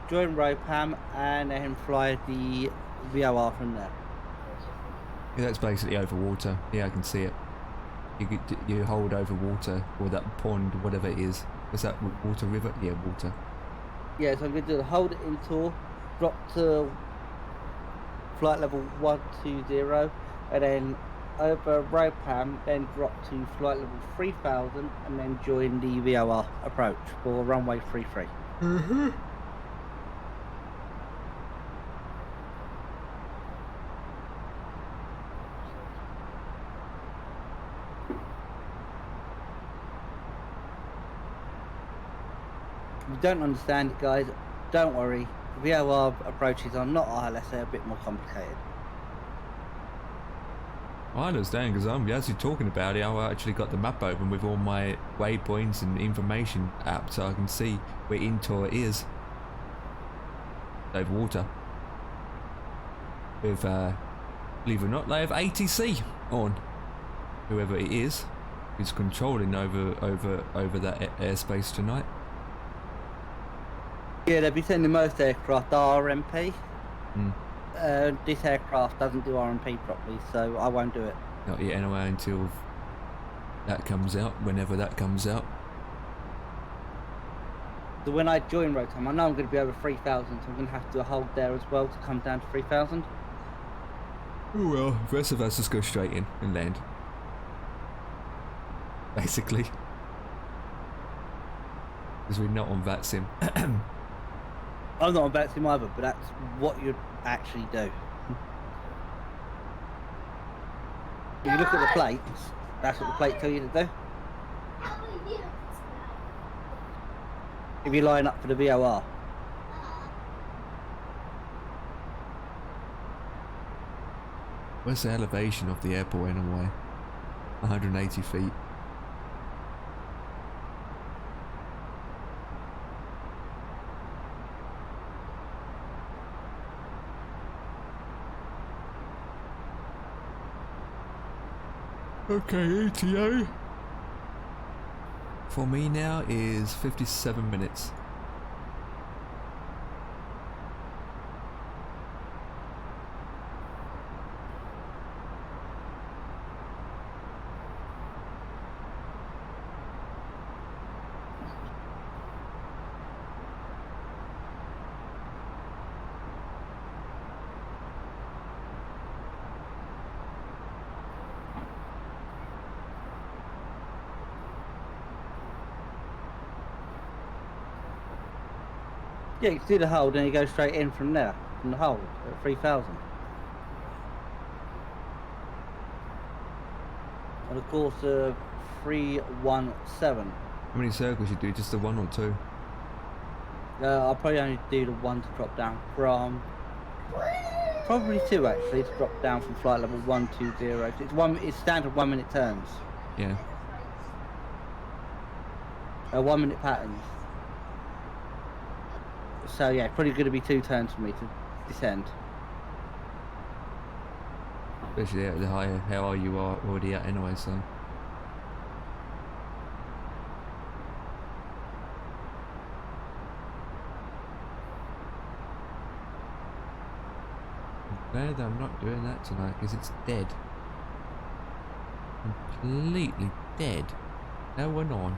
Join Ropam and then fly the VOR from there. Yeah, that's basically over water. Yeah, I can see it. You hold over water, or that pond, whatever it is. Is that water river? Yeah, water. Yeah, so I'm going to do the hold it in tour, drop to flight level 120, and then over Ropam, then drop to flight level 3000, and then join the VOR approach for runway 33. If you don't understand it, guys, don't worry. VOR approaches are not ILS, they're a bit more complicated. I understand, because I'm as you're talking about it, I actually got the map open with all my waypoints and information app, so I can see where Intor is. Over water. With, believe it or not, they have ATC on. Whoever it is who's controlling over that airspace tonight. Yeah, they'll be sending most aircraft RMP. Mm. This aircraft doesn't do RMP properly, so I won't do it. Not yet anyway until that comes out, whenever that comes out. So when I join Rotom, I know I'm going to be over 3,000, so I'm going to have to do a hold there as well to come down to 3,000. Oh well, the rest of us just go straight in and land. Basically. Because we're not on VATSIM. I'm not on VATSIM either, but that's what you'd actually do. If you look at the plates, that's what the plate tell you to do. If you line up for the VOR. What's the elevation of the airport anyway? 180 feet. Okay, ETA for me now is 57 minutes. Yeah, you can do the hold and you go straight in from there, from the hold at 3,000. On a course of 317. How many circles you do? Just the one or two? I'll probably only do the one to drop down from. Probably two actually to drop down from flight level 120. It's one. It's standard 1 minute turns. Yeah. 1 minute patterns. So yeah, probably going to be 2 turns for me to descend. Especially at the higher how you are already at anyway, so. I'm glad I'm not doing that tonight because it's dead. Completely dead. No one on.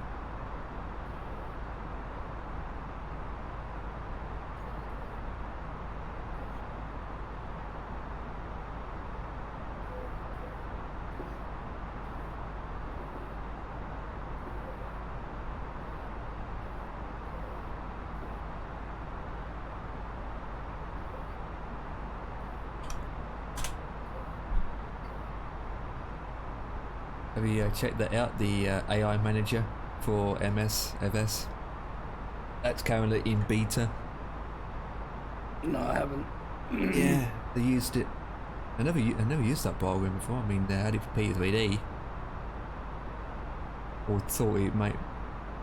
Have you checked that out, the AI manager for MSFS? That's currently in beta. No, I haven't. Yeah, they used it. I never used that program before. I mean, they had it for P3D. Or thought it might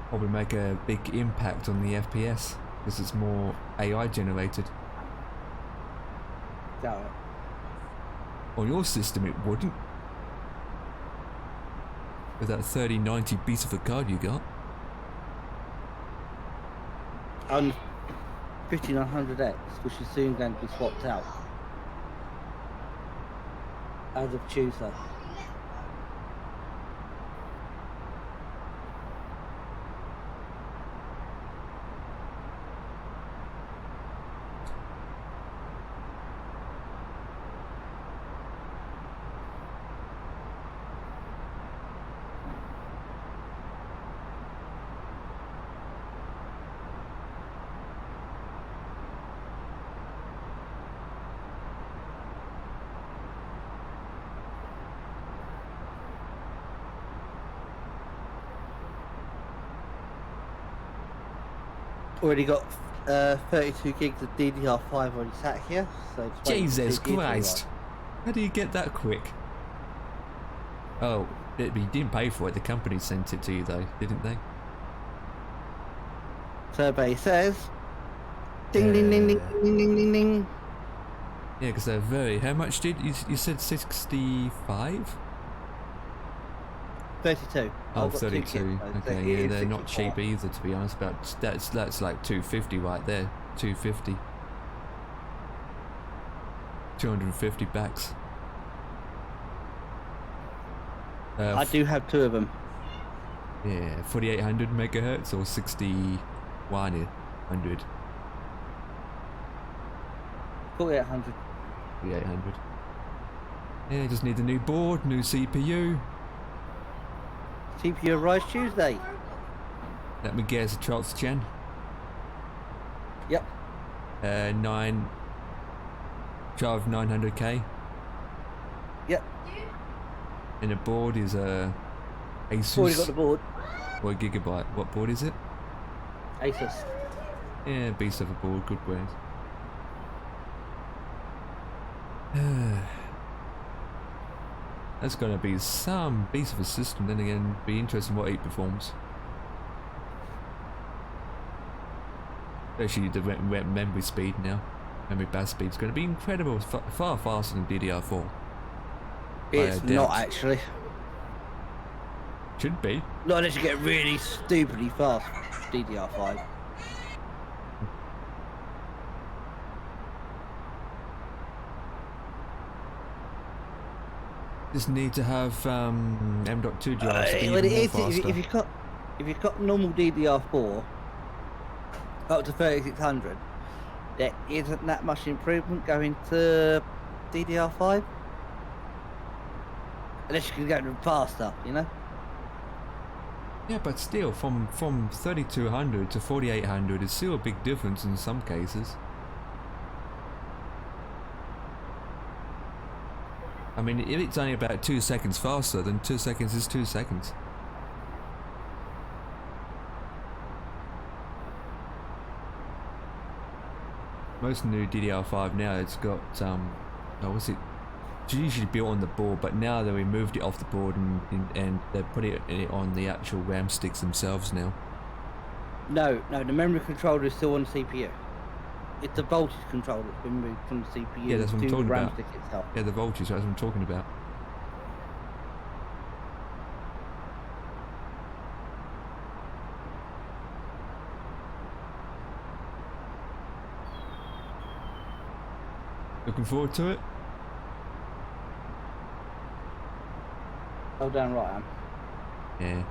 probably make a big impact on the FPS because it's more AI generated. Doubt it. On your system, it wouldn't. With that 3090 piece of a card you got. On 5900X, which is soon going to be swapped out. As of Tuesday. Already got 32 gigs of DDR5 already sat here. So just waiting for Jesus 2 gigs Christ! How do you get that quick? Oh, you didn't pay for it. The company sent it to you though, didn't they? Survey says. Ding ding ding ding ding ding ding ding. Yeah, because they're very. How much did you said 65? 32. Oh, I've got 2 32. kids, so Okay, it yeah, is they're not 64. cheap either, to be honest. But that's like 250 right there. 250. 250 backs. I do have 2 of them. Yeah, 4800 megahertz or 6100. 4800. 4800. Yeah, just need a new board, new CPU. CPU Rise Tuesday. Let me guess, a 12th gen. Yep. 900K. Yep. And the board is a Asus. Already got the board. 1 gigabyte. What board is it? Asus. Yeah, beast of a board, good ways. That's gonna be some beast of a system. Then again, be interesting what 8 performs. Especially the memory speed now. Memory bus speed is going to be incredible. Far faster than DDR4. It's not actually. Should be. Not unless you get really stupidly fast DDR5. Just need to have M.2 drives to be Well, even more faster. if you've got normal DDR4 up to 3600, there isn't that much improvement going to DDR5. Unless you can go faster, you know? Yeah, but still, from 3200 to 4800 is still a big difference in some cases. I mean, if it's only about 2 seconds faster, then 2 seconds is 2 seconds. Most new DDR5 now, it's got, oh, what's it? It's usually built on the board, but now they removed it off the board and they put it on the actual RAM sticks themselves now. No, the memory controller is still on the CPU. It's the voltage controller that's been moved from the CPU Yeah, that's what I'm to the talking RAM about. stick itself. Yeah, the voltage, that's what I'm talking about. Looking forward to it? Oh, damn right I am. Yeah.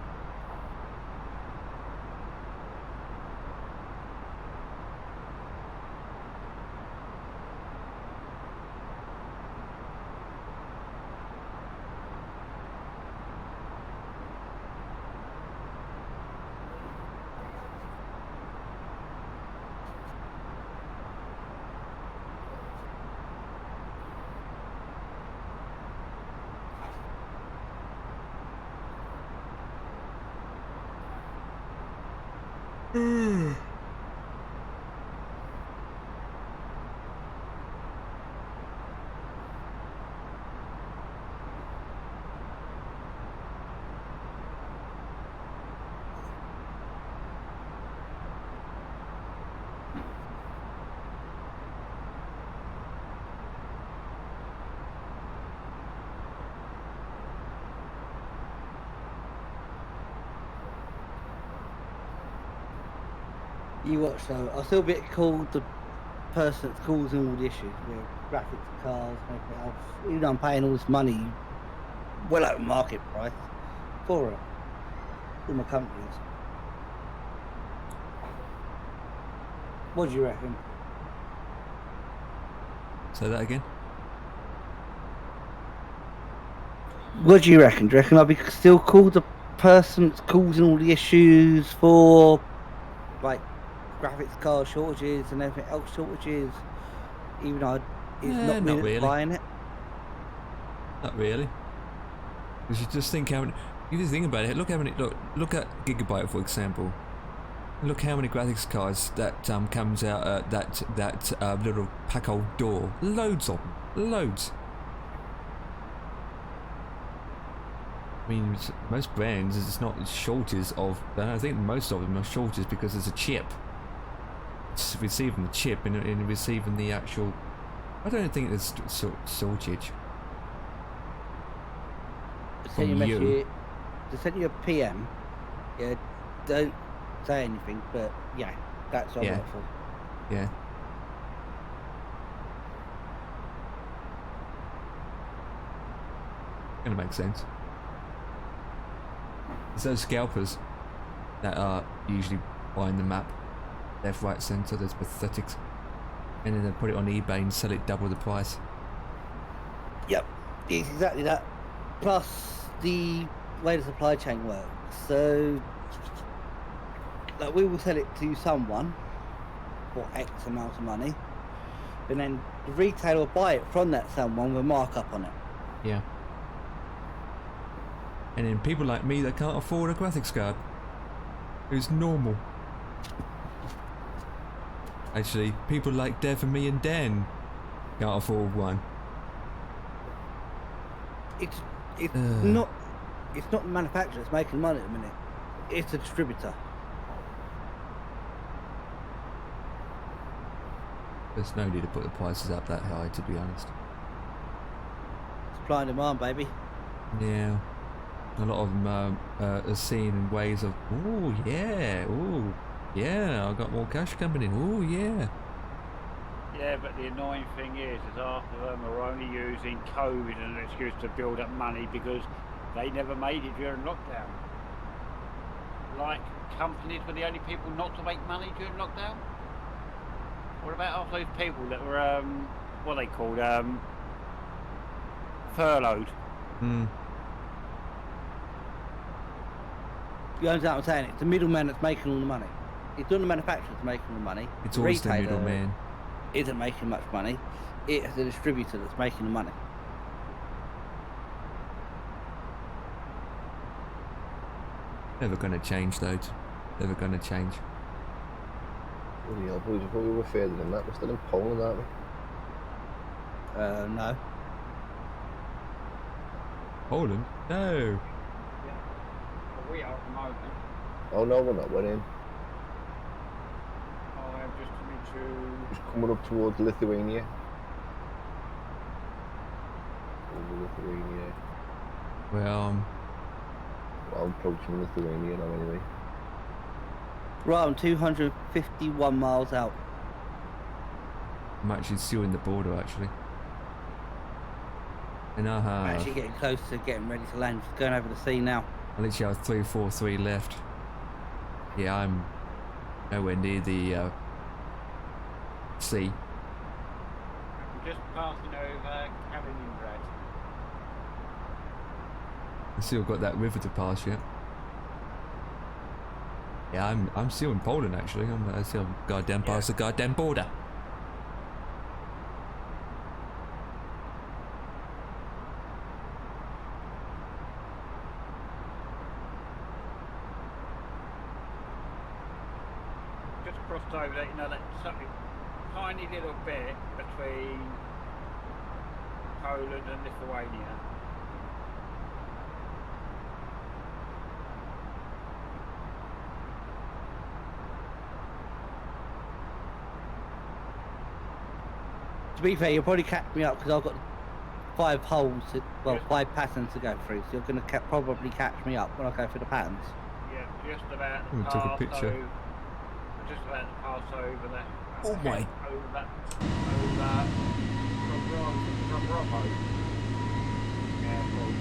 You watch though, I still get called the person that's causing all the issues with graphics cards and everything else. Even though I'm paying all this money, well over market price, for it. In my companies. What do you reckon? Say that again? What do you reckon? Do you reckon I'll be still called the person that's causing all the issues for, like, graphics card shortages and everything else shortages, even though it's not me not that's really. buying it? Not really. Because you just think how many. You just think about it. Look how many. Look at Gigabyte for example. Look how many graphics cards that comes out at that little pack old door. Loads of them. Loads. I mean, most brands it's not shortage of. I think most of them are shortage because there's a chip. It's receiving the chip and receiving the actual. I don't think there's shortage. To send you a PM, yeah, don't say anything, but yeah, that's what I work for. Yeah. Gonna make sense. It's those scalpers that are usually buying the map left, right, centre. There's pathetic, and then they put it on eBay and sell it double the price. Yep, it's exactly that. Plus the way the supply chain works. So, like, we will sell it to someone for X amount of money, and then the retailer will buy it from that someone with a markup on it. Yeah. And then people like me that can't afford a graphics card. Who's normal. Actually, people like Dev and me and Dan can't afford one. It's not the manufacturer that's making money at the minute. It's the distributor. There's no need to put the prices up that high, to be honest. Supply and demand, baby. Yeah. A lot of them are seen in ways of, oh yeah, I got more cash coming in, oh yeah. Yeah, but the annoying thing is half of them are only using COVID as an excuse to build up money because they never made it during lockdown. Like, companies were the only people not to make money during lockdown? What about all those people that were, what are they called, furloughed? You understand what I'm saying? It's the middleman that's making all the money. It's not the manufacturer that's making all the money. It's always the retailer middleman. isn't making much money. It's the distributor that's making the money. Never gonna change, though. Never gonna change. Bloody hell, boys, I thought we were further than that. We're still in Poland, aren't we? No. Poland? No. Well, we are at the moment. Oh no, we're not. We're in. I am just coming to. Just coming up towards Lithuania. Over Lithuania. Well, I'm approaching Lithuania now anyway. Right, I'm 251 miles out. I'm actually sealing the border, actually. And I I'm have... actually getting close to getting ready to land. Just going over the sea now. I literally have 343 left. Yeah, I'm nowhere near the sea. I'm just passing over Kaliningrad. I still got that river to pass yet. Yeah, I'm still in Poland actually. I'm still goddamn past the goddamn border. Just crossed over that, you know, that tiny little bit between Poland and Lithuania. To be fair, you'll probably catch me up because I've got 5 holes, well, 5 patterns to go through. So you're going to probably catch me up when I go through the patterns. Yeah, just about to We pass took a picture. over. Just about to pass over that. Oh my. Over from Bravo. Airport.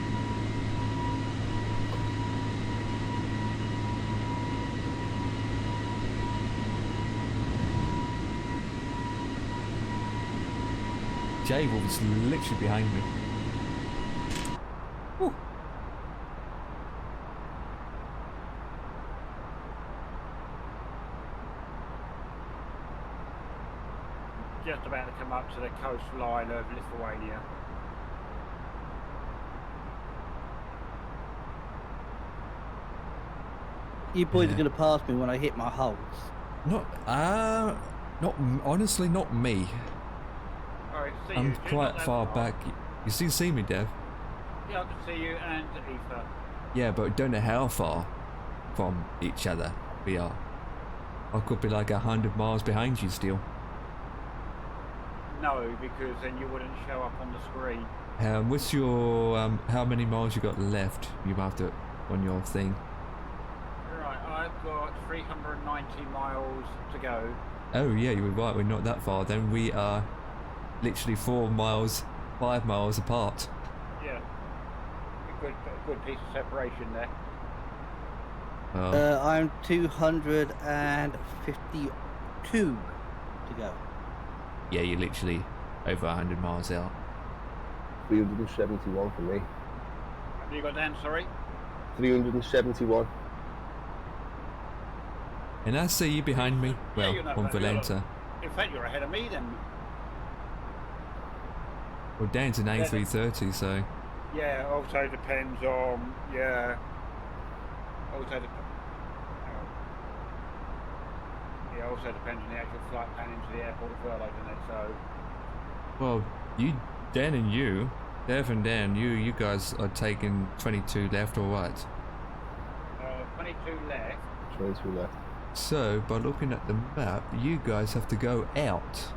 Jay was literally behind me. Whew. Just about to come up to the coastline of Lithuania. You boys Yeah. are going to pass me when I hit my holes. Honestly, not me. Alright, see I'm you. Just quite not that far back. You still see me, Dev? Yeah, I can see you and Aoife. Yeah, but we don't know how far from each other we are. I could be like 100 miles behind you still. No, because then you wouldn't show up on the screen. What's your how many miles you got left? You have to on your thing. Right, I've got 390 miles to go. Oh yeah, you were right. We're not that far. Then we are literally 4 miles, 5 miles apart. Yeah. A good piece of separation there. I'm 252 to go. Yeah, you're literally over 100 miles out. 371 for me. Have you got down, sorry? 371. And I see you behind me. Well, you're not on bad, you're Valenta. In fact, you're ahead of me then. Well, Dan's an A330, so Yeah, also depends on, yeah. Also also depends on the actual flight plan into the airport as well, doesn't it? So, well, Dan and you, Dev and Dan, you guys are taking 22 left or what? 22 left. 22 left. So, by looking at the map, you guys have to go out.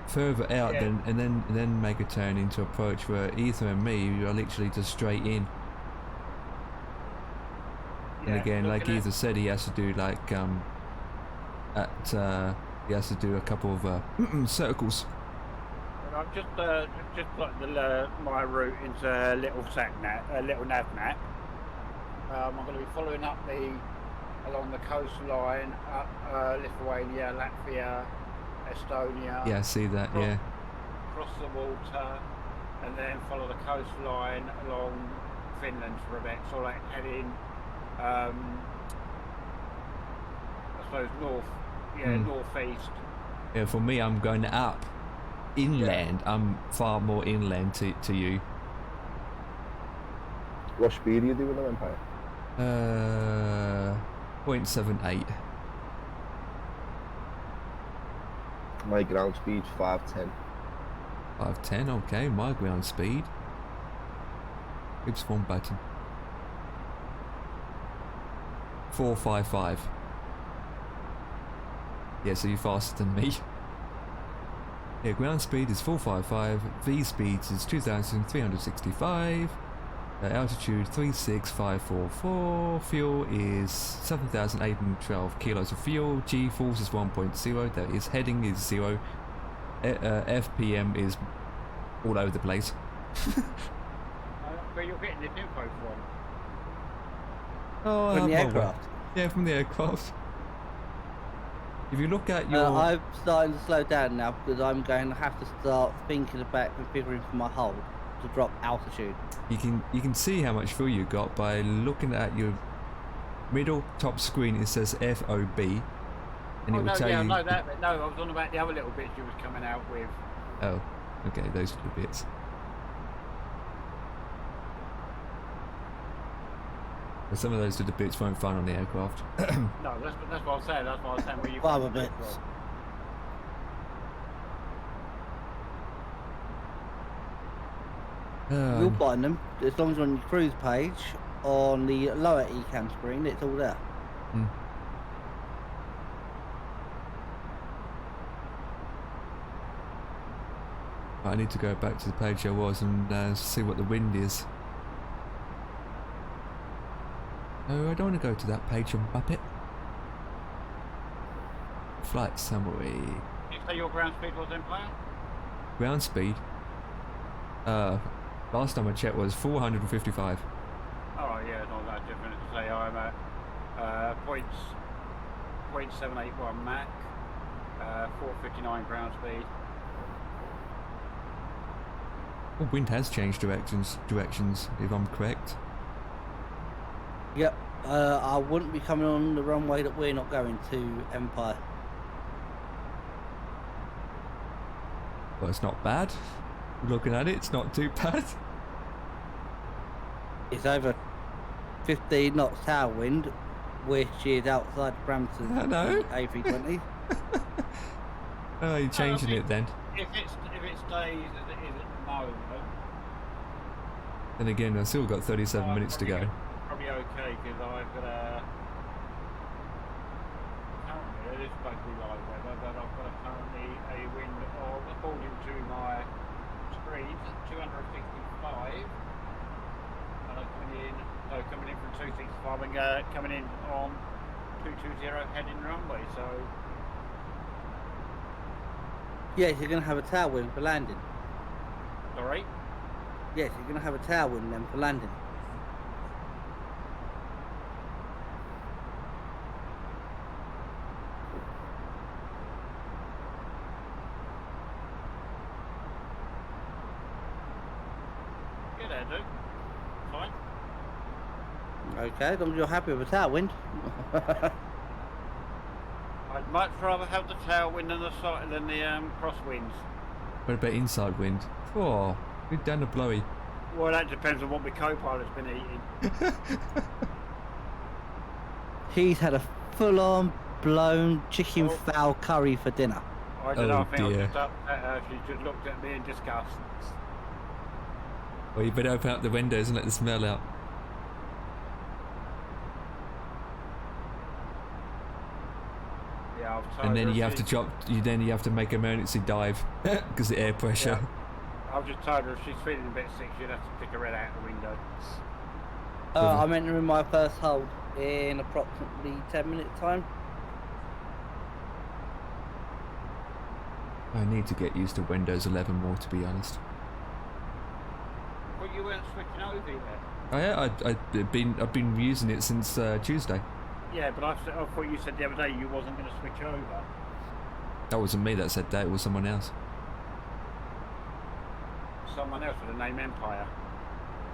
Further out Yeah. and then make a turn into approach where Ethan and me are literally just straight in. And Yeah, again, like looking at- Ethan said, he has to do like he has to do a couple of circles. And I've just plotted my route into a little little nav map. I'm going to be following up along the coastline up Lithuania, Latvia, Estonia. Yeah, I see that. Yeah. Cross the water, and then follow the coastline along Finland for a bit. So like heading I suppose northeast. Yeah, for me, I'm going up inland. I'm far more inland to you. What speed are you doing on Empire? 0.78. My ground speed's 510. 510, okay, my ground speed. Oops, one button. 455. Yeah, so you're faster than me. Yeah, ground speed is 455, V speed is 2,365, altitude 36544, fuel is 7,812 kilos of fuel, G-force is 1.0, that is heading is 0, FPM is all over the place. Where you're getting this info from? Oh, From the aircraft. Yeah, from the aircraft. If you look at your... I'm starting to slow down now because I'm going to have to start thinking about configuring for my hull to drop altitude. You can see how much fuel you got by looking at your middle top screen. It says FOB, and it will tell you. No, I was on about the other little bits you was coming out with. Oh, okay, those little bits. But some of those little bits won't find on the aircraft. No, that's what I'm saying. That's what I was saying. Where you Other bits. You'll find them as long as on your cruise page on the lower ECAM screen. It's all there. I need to go back to the page I was and see what the wind is. No, I don't want to go to that page on Muppet. Flight summary. Did you say your ground speed was Empire? Ground speed. Last time I checked was 455. Oh yeah, not that different. To say I'm at .781 Mach, 459 ground speed. Well, wind has changed directions, if I'm correct. Yep. I wouldn't be coming on the runway that we're not going to Empire. Well, it's not bad. Looking at it, it's not too bad. It's over 15 knots tail wind, which is outside the parameters I know. of the A320. Oh, you're changing it then. If it stays as it is at the moment, Then again, I've still got 37 minutes to go. probably okay because I've got currently it is supposed to be live weather, but I've got currently a wind of, according to my screen, 265, and I'm coming in from 265 and coming in on 220 heading runway. So Yes, you're going to have a tailwind for landing. sorry. Yes, you're going to have a tailwind then for landing. Get there, dude. Fine. Okay, as long as you're happy with a tailwind. I'd much rather have the tailwind than the crosswinds. What about inside wind? Oh, we're down to blowy. Well, that depends on what my co-pilot's been eating. He's had a full-on blown chicken fowl curry for dinner. I don't know, Oh, I think I dear. just upset her. She just looked at me in disgust. Well, you better open up the windows and let the smell out. Yeah, I've told And then her you have she- to drop. Then you have to make emergency dive because the air pressure. I've just told her if she's feeling a bit sick, she'd have to stick her head out the window. I'm entering my first hold in approximately 10 minutes time. I need to get used to Windows 11 more, to be honest. Well, you weren't switching over yet. Oh yeah, I've been using it since Tuesday. Yeah, but I thought you said the other day you wasn't going to switch over. That wasn't me that said that. It was someone else. Someone else with the name Empire.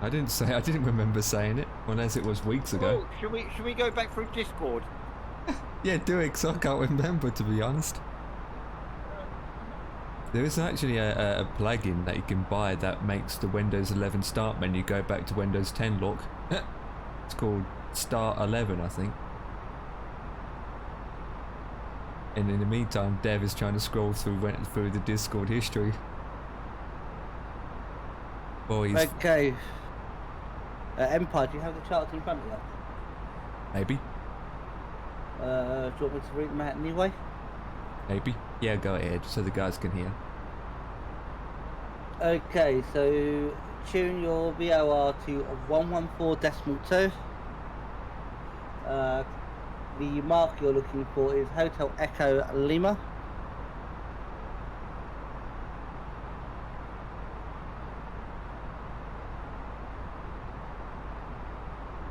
I didn't remember saying it, unless it was weeks ago. Oh, should we go back through Discord? Yeah, do it, because I can't remember, to be honest. There is actually a plugin that you can buy that makes the Windows 11 start menu go back to Windows 10 look. It's called Start 11, I think. And in the meantime, Dev is trying to scroll through the Discord history. Oh, he's... Okay. Empire, do you have the charts in front of you? Maybe. Do you want me to read them out anyway? Maybe. Yeah, go ahead, so the guys can hear. Okay, so tune your VOR to 114.2. The mark you're looking for is Hotel Echo Lima.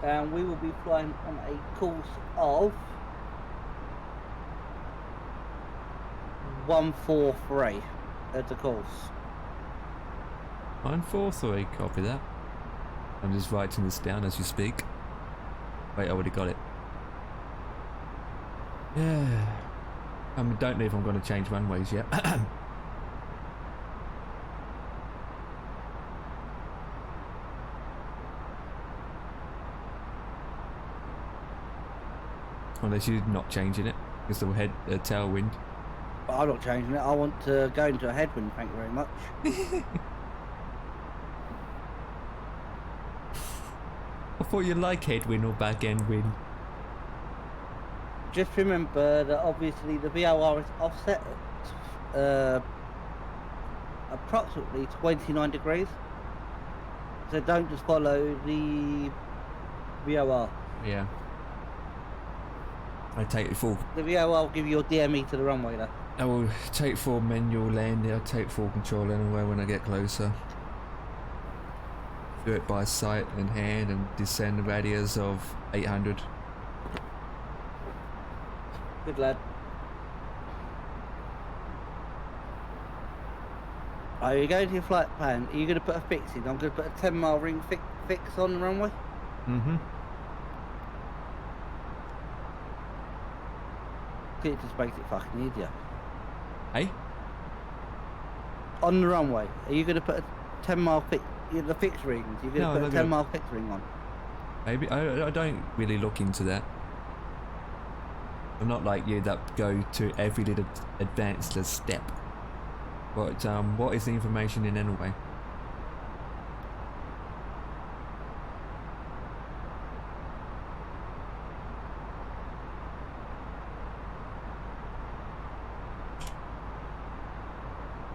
And we will be flying on a course of 143 at the course. 943, copy that. I'm just writing this down as you speak. Wait, I already got it. Yeah. I don't know if I'm going to change runways yet. Unless you're not changing it, because the tailwind. But I'm not changing it. I want to go into a headwind, thank you very much. I thought you like headwind or back end wind. Just remember that obviously the VOR is offset at approximately 29 degrees. So don't just follow the VOR. Yeah. I take it full. The VOR will give you your DME to the runway though. I will take full manual landing. I'll take full control anyway when I get closer. Do it by sight and hand and descend the radius of 800. Good lad. Are you going to your flight plan? Are you going to put a fix in? I'm going to put a 10-mile ring fix on the runway. Mm-hmm. It just makes it fucking easier. Hey? On the runway, are you going to put a 10-mile fix? The fix rings. You're going to put a 10-mile fix ring on. Maybe I don't really look into that. I'm not like you that go to every little advanced step. But what is the information in anyway?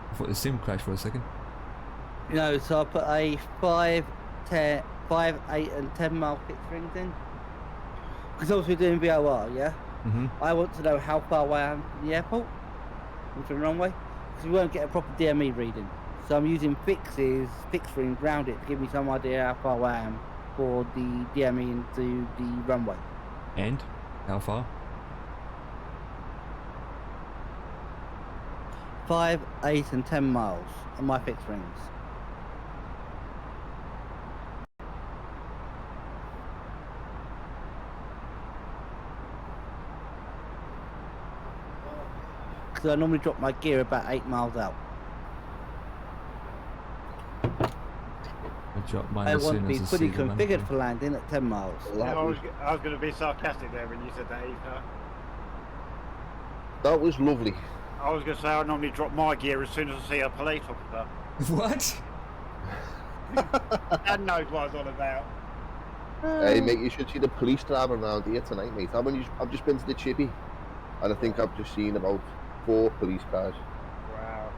I thought the sim crashed for a second. No, so I put a 5, 10, 5, 8 and 10 mile fix rings in. Because obviously we're doing VOR, yeah? Mm-hmm. I want to know how far away I am from the airport and from the runway. Because we won't get a proper DME reading. So I'm using fix rings round it to give me some idea how far away I am for the DME into the runway. And? How far? 5, 8 and 10 miles on my fixed rings. Because I normally drop my gear about 8 miles out. I drop mine I as want soon to be as I fully see the configured runway. for landing at 10 miles. I was going to be sarcastic there when you said that, Ethan. That was lovely. I was going to say I normally drop my gear as soon as I see a police officer. What? Dad knows what I was on about. Hey mate, you should see the police driving around here tonight, mate. I've just been to the Chippy, and I think I've just seen about 4 police cars. Wow.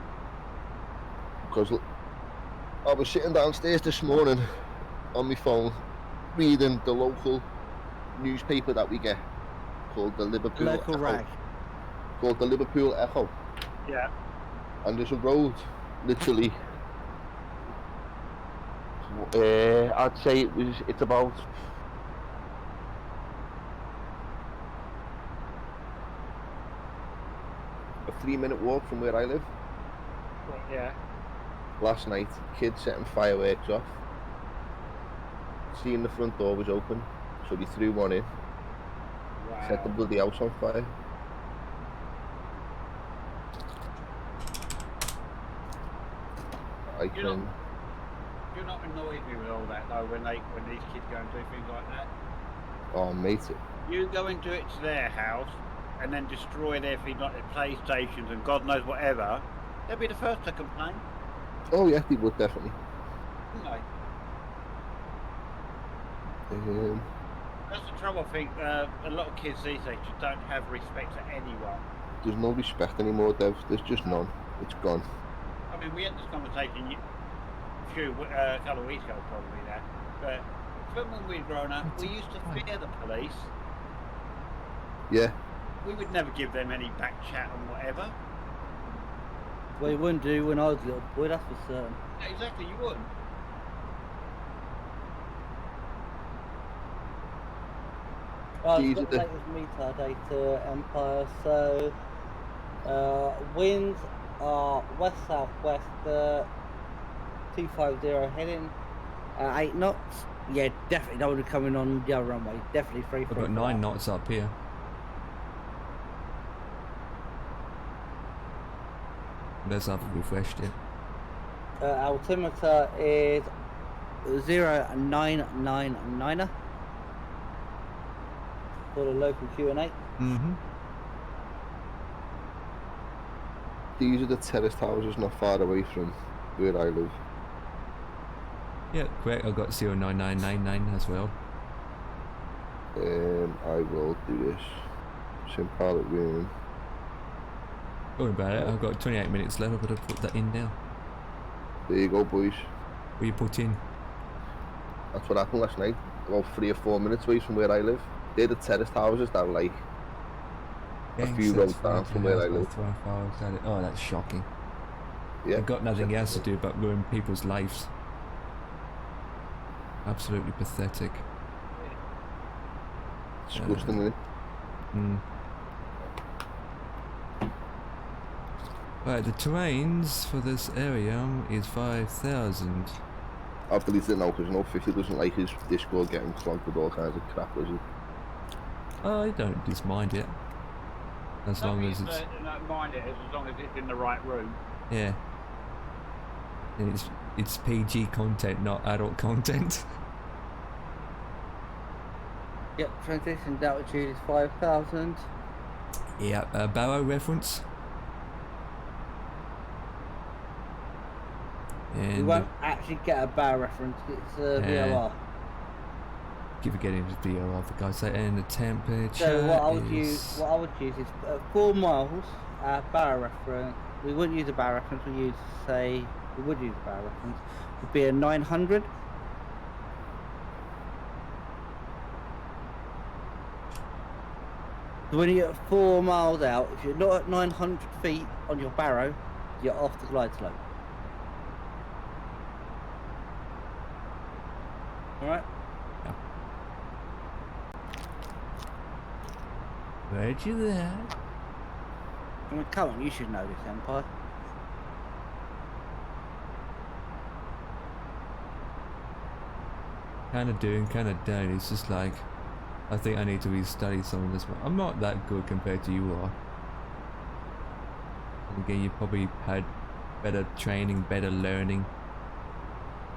Because look, I was sitting downstairs this morning on my phone, reading the local newspaper that we get, called the Liverpool Local Echo. rag. Called the Liverpool Echo. Yeah. And there's a road, literally. I'd say it's about a 3-minute walk from where I live. Yeah. Last night, kids setting fireworks off. Seeing the front door was open, so he threw one in, set the Wow. bloody house on fire. I You're not, can. you're not annoyed with all that though when these kids go and do things like that. Oh, mate. You go and do it to their house and then destroy their things like their PlayStations and God knows whatever. They'll be the first to complain, Oh, yeah, he would definitely. wouldn't they? That's the trouble. I think a lot of kids these days just don't have respect for anyone. There's no respect anymore, Dev. There's just none. It's gone. I mean, we had this conversation a couple of weeks ago, probably now. But when we were growing up, we used to fear the police. Yeah. We would never give them any back chat and whatever. Well, you wouldn't do when I was a little boy, that's for certain. Yeah, exactly, you wouldn't. Right, These I've are got the- the latest meter data, Empire. So, winds are west-southwest, 250 heading, 8 knots. Yeah, definitely don't want to coming on the other runway. Definitely free. I've got 9 knots up here. Unless I've refreshed it. Altimeter is 0999er for the local Q&A. Mm-hmm. These are the terraced houses not far away from where I live. Yeah, correct. I've got 09999 as well. I will do this. Sim pilot room. Don't worry about it. I've got 28 minutes left. I've got to put that in now. There you go, boys. What you put in? That's what happened last night. About 3 or 4 minutes away from where I live. They're the terraced houses that are like a few roads down from where I live. Oh, that's shocking. Yeah. I've got nothing else to do but ruin people's lives. Absolutely pathetic. Disgusting, isn't it? Mm. Right, the terrains for this area is 5,000. I've deleted it now because 50 doesn't like his Discord getting clogged with all kinds of crap, does he? I don't just mind it. As long as it's... Don't mind it as long as it's in the right room. Yeah. And it's PG content, not adult content. Yep, transition altitude is 5,000. Yeah, barrow reference. You And won't actually get a bar reference, it's a Yeah. VOR. keep forgetting the VOR for God's sake. And the temperature So what I would is... use is 4 miles bar reference. We wouldn't use a bar reference. We would use a bar reference. Would be a 900. So when you're 4 miles out, if you're not at 900 feet on your barrow, you're off the glide slope. All right. Roger that. I mean, come on, you should know this, Empire. Kind of do and kind of don't. It's just like, I think I need to restudy some of this. I'm not that good compared to you are. And again, you probably had better training, better learning,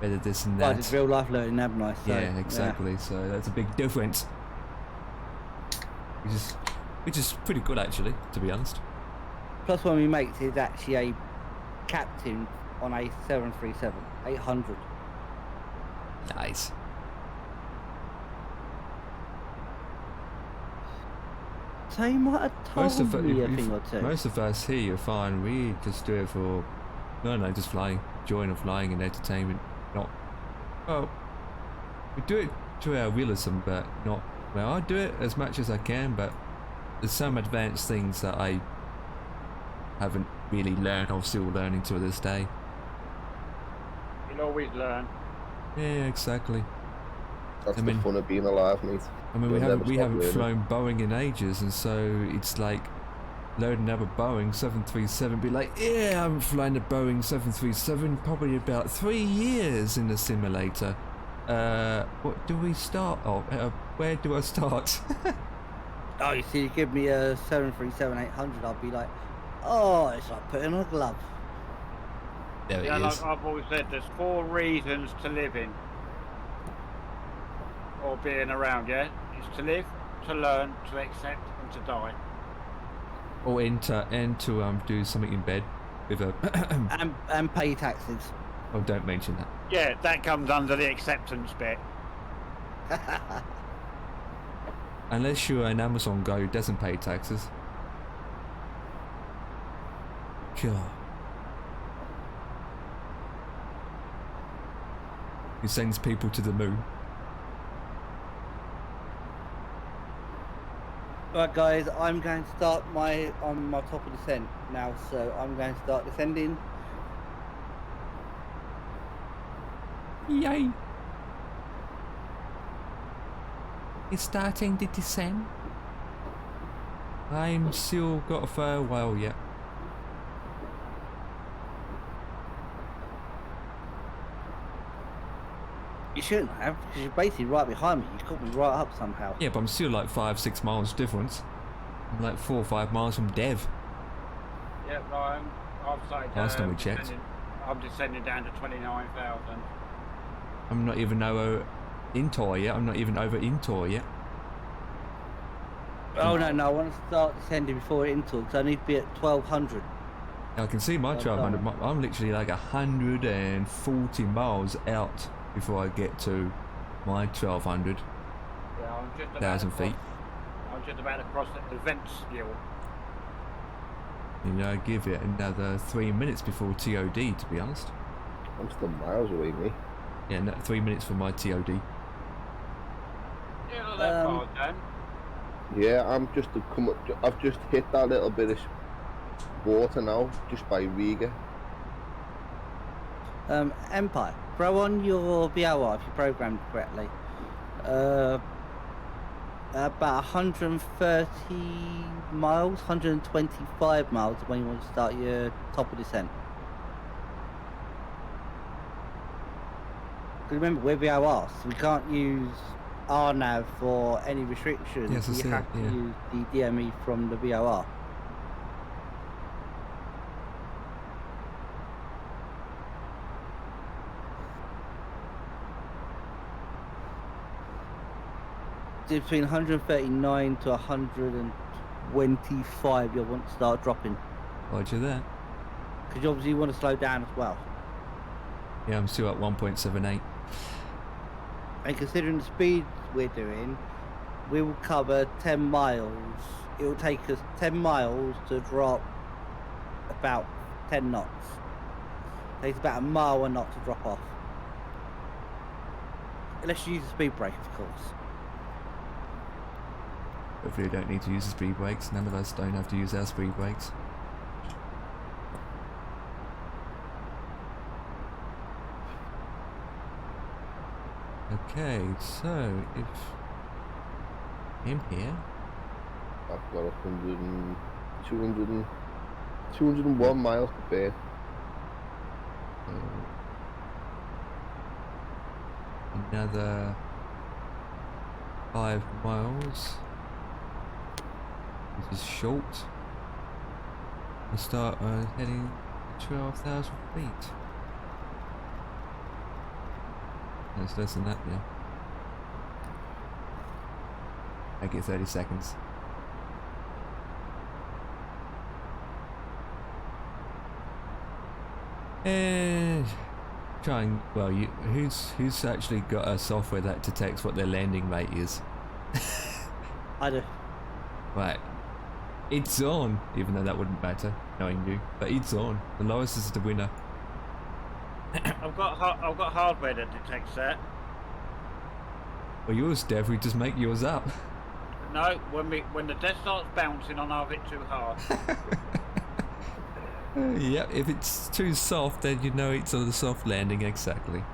better this and Well, that. it's real life learning, haven't I? So, Yeah, exactly. So that's a big difference. Which is pretty good actually, to be honest. Plus, one of my mates is actually a captain on a 737, 800. Nice. So you might have told me a thing or two. Most of us here are fine. We just do it for no, just flying, joy of flying and entertainment. Not well. We do it to our realism, but not. Well, I do it as much as I can, but there's some advanced things that I haven't really learned. I'm still learning to this day. You'll always learn. Yeah, exactly. That's I mean- the fun of being alive, mate. I mean, We'll never we stop haven't learning. flown Boeing in ages, and so it's like loading up a Boeing 737. Be like, yeah, I haven't flown a Boeing 737 probably about 3 years in the simulator. What do we start? Oh, where do I start? Oh, you see, you give me a 737-800, I'll be like, oh, it's like putting on a glove. There Yeah, it like is. I've always said, there's 4 reasons to live in. Or being around, yeah? It's to live, to learn, to accept, and to die. Or enter and to do something in bed with a. And pay taxes. Oh, don't mention that. Yeah, that comes under the acceptance bit. Unless you're an Amazon guy who doesn't pay taxes. God. He sends people to the moon. Right, guys, I'm going to start on my top of descent now, so I'm going to start descending. Yay! It's starting to descend. I'm still got a fair while yet. You shouldn't have, because you're basically right behind me. You caught me right up somehow. Yeah, but I'm still like 5-6 miles difference. I'm like 4 or 5 miles from Dev. Yeah, Ryan, I've started. Last time we checked. I'm descending down to 29,000. I'm not even over Intor yet. I'm not even over Intor yet. Oh, no, I want to start descending before it into, because I need to be at 1,200. I can see my Well 1200. done. I'm literally like 140 miles out before I get to my 1200. Yeah, I'm just about 1,000 to feet. I'm just about to cross the event skill. You know, give it another 3 minutes before TOD, to be honest. I'm still miles away, mate. Yeah, no, 3 minutes for my TOD. Yeah, not that far, Dan. Yeah, I'm just I've just hit that little bit of water now, just by Riga. Empire, throw on your VOR if you programmed correctly. About 130 miles, 125 miles when you want to start your top of descent. Remember, we're VOR, so we can't use RNAV for any restrictions. Yes, I see you it, have to yeah. use the DME from the VOR. Between 139 to 125 you'll want to start dropping, Roger that. because you obviously want to slow down as well. Yeah, I'm still at 1.78. And considering the speeds we're doing, we will cover 10 miles. It will take us 10 miles to drop about 10 knots. It takes about a mile a knot to drop off. Unless you use a speed brake, of course. Hopefully we don't need to use the speed brakes. None of us don't have to use our speed brakes. Okay, so if I'm here, I've got 201 miles to burn. another 5 miles, which is short. I start heading 12,000 feet. That's less than that, yeah. Make it 30 seconds. And try and, well, who's actually got a software that detects what their landing rate is? I do. Right. It's on, even though that wouldn't matter, knowing you. But it's on. The lowest is the winner. I've got hardware that detects that. Well, yours, Dev, we just make yours up. No, when the death starts bouncing, I'll have it too hard. Yep, if it's too soft, then you know it's on the soft landing, exactly.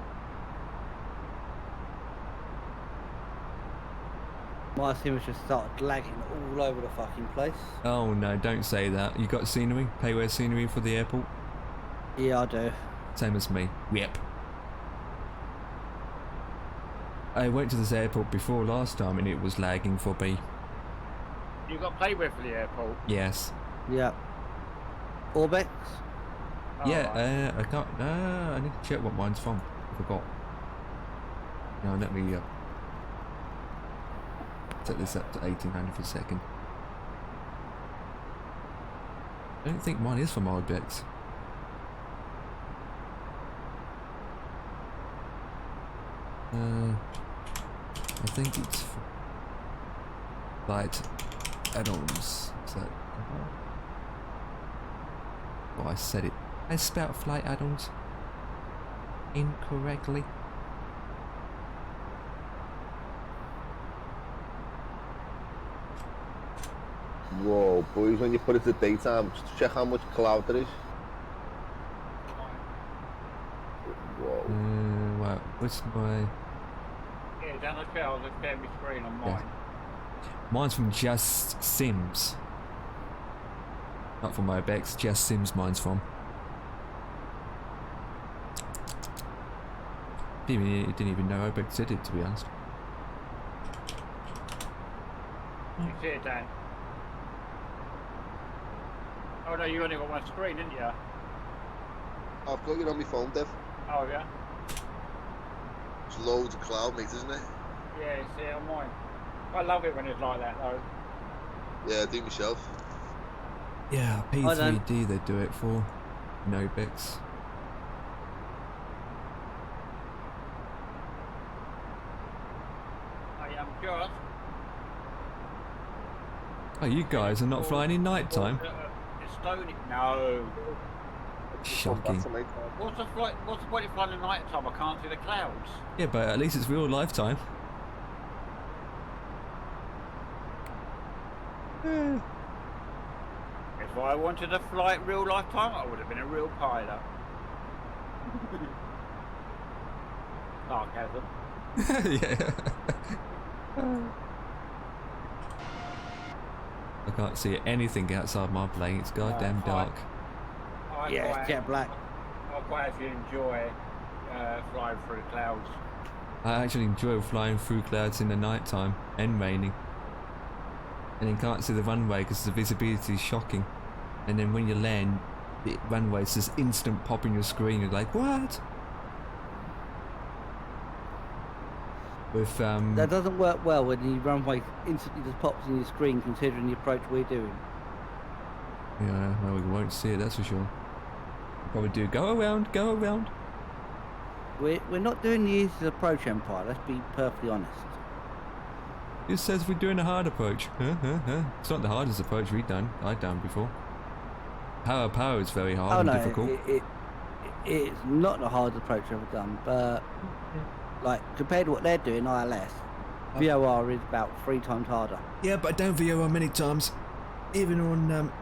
My sim just started lagging all over the fucking place. Oh no, don't say that. You got scenery? Payware scenery for the airport? Yeah, I do. Same as me. Yep. I went to this airport before last time and it was lagging for me. You got played for the airport? Yes. Yeah. Orbex? Oh, Yeah, right. I can't. I need to check what mine's from. I forgot. Now let me set this up to 1800 for a second. I don't think mine is from Orbex. I think it's flight add-ons. Is that? Oh, I said it. I spelled flight add-ons incorrectly. Whoa, boys, when you put it to daytime, just check how much cloud there is. Whoa. Well, what's my... Yeah, down the trail, I'll just get my screen on mine. Mine's from Just Sims. Not from Obex, Just Sims mine's from. Didn't even know Obex did it, to be honest. You see it, Dan? Oh no, you only got one screen, didn't you? I've got you on my phone, Dev. Oh yeah? It's loads of cloud, mate, isn't it? Yeah, see it on mine. I love it when it's like that though. Yeah, I do myself. Yeah, P3D they do it for. No Obex. I am just... Oh, you guys are not flying in night time? It's stony. No. Shocking. What's the point of flying in night time? I can't see the clouds. Yeah, but at least it's real lifetime. If I wanted to fly it real lifetime, I would have been a real pilot. Sarcasm. Yeah. I can't see anything outside my plane. It's goddamn dark. Yeah, it's jet black. I quite actually enjoy flying through the clouds. I actually enjoy flying through clouds in the night time and raining. And then can't see the runway because the visibility is shocking. And then when you land, the runway's this instant pop in your screen. You're like, what? With That doesn't work well when the runway instantly just pops in your screen considering the approach we're doing. yeah, well, we won't see it. That's for sure. We'll probably do go around, go around. We're not doing the easiest approach, Empire, let's be perfectly honest. It says we're doing a hard approach. It's not the hardest approach I've done before. Power is very hard and difficult. It's not the hardest approach I've ever done, but like compared to what they're doing, ILS, VOR is about 3 times harder. Yeah, but I done VOR many times. Even on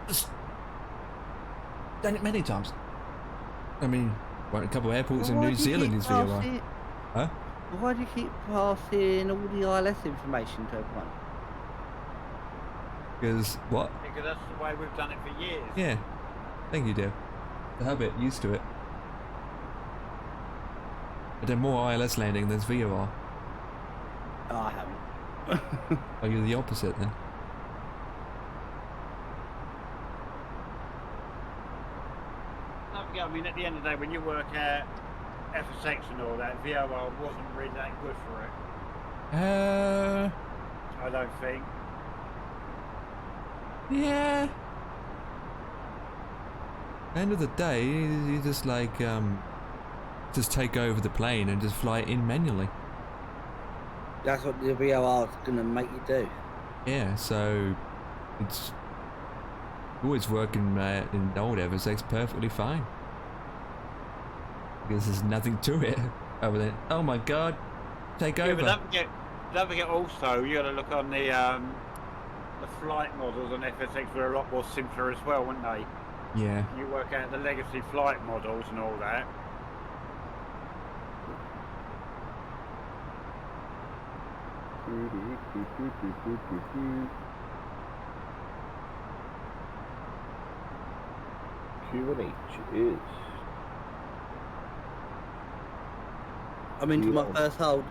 just done it many times. I mean, a couple of airports in New Zealand is VOR. Huh? Why do you keep passing all the ILS information to everyone? Because what? Because that's the way we've done it for years. Yeah. Thank you, dear. The habit, used to it. But then more ILS landing than VOR. Oh, I haven't. Oh, you're the opposite then. I mean, at the end of the day, when you work at FSX and all that, VOR wasn't really that good for it. I don't think. Yeah. End of the day, you just like just take over the plane and just fly it in manually. That's what the VOR is going to make you do. Yeah, so it's always working in old FSX perfectly fine. Because there's nothing to it other than, oh my god, take over. But don't forget also, you got to look on the flight models on FSX were a lot more simpler as well, weren't they? Yeah. You work out the legacy flight models and all that. Q&H is I'm into my Zero. first hold.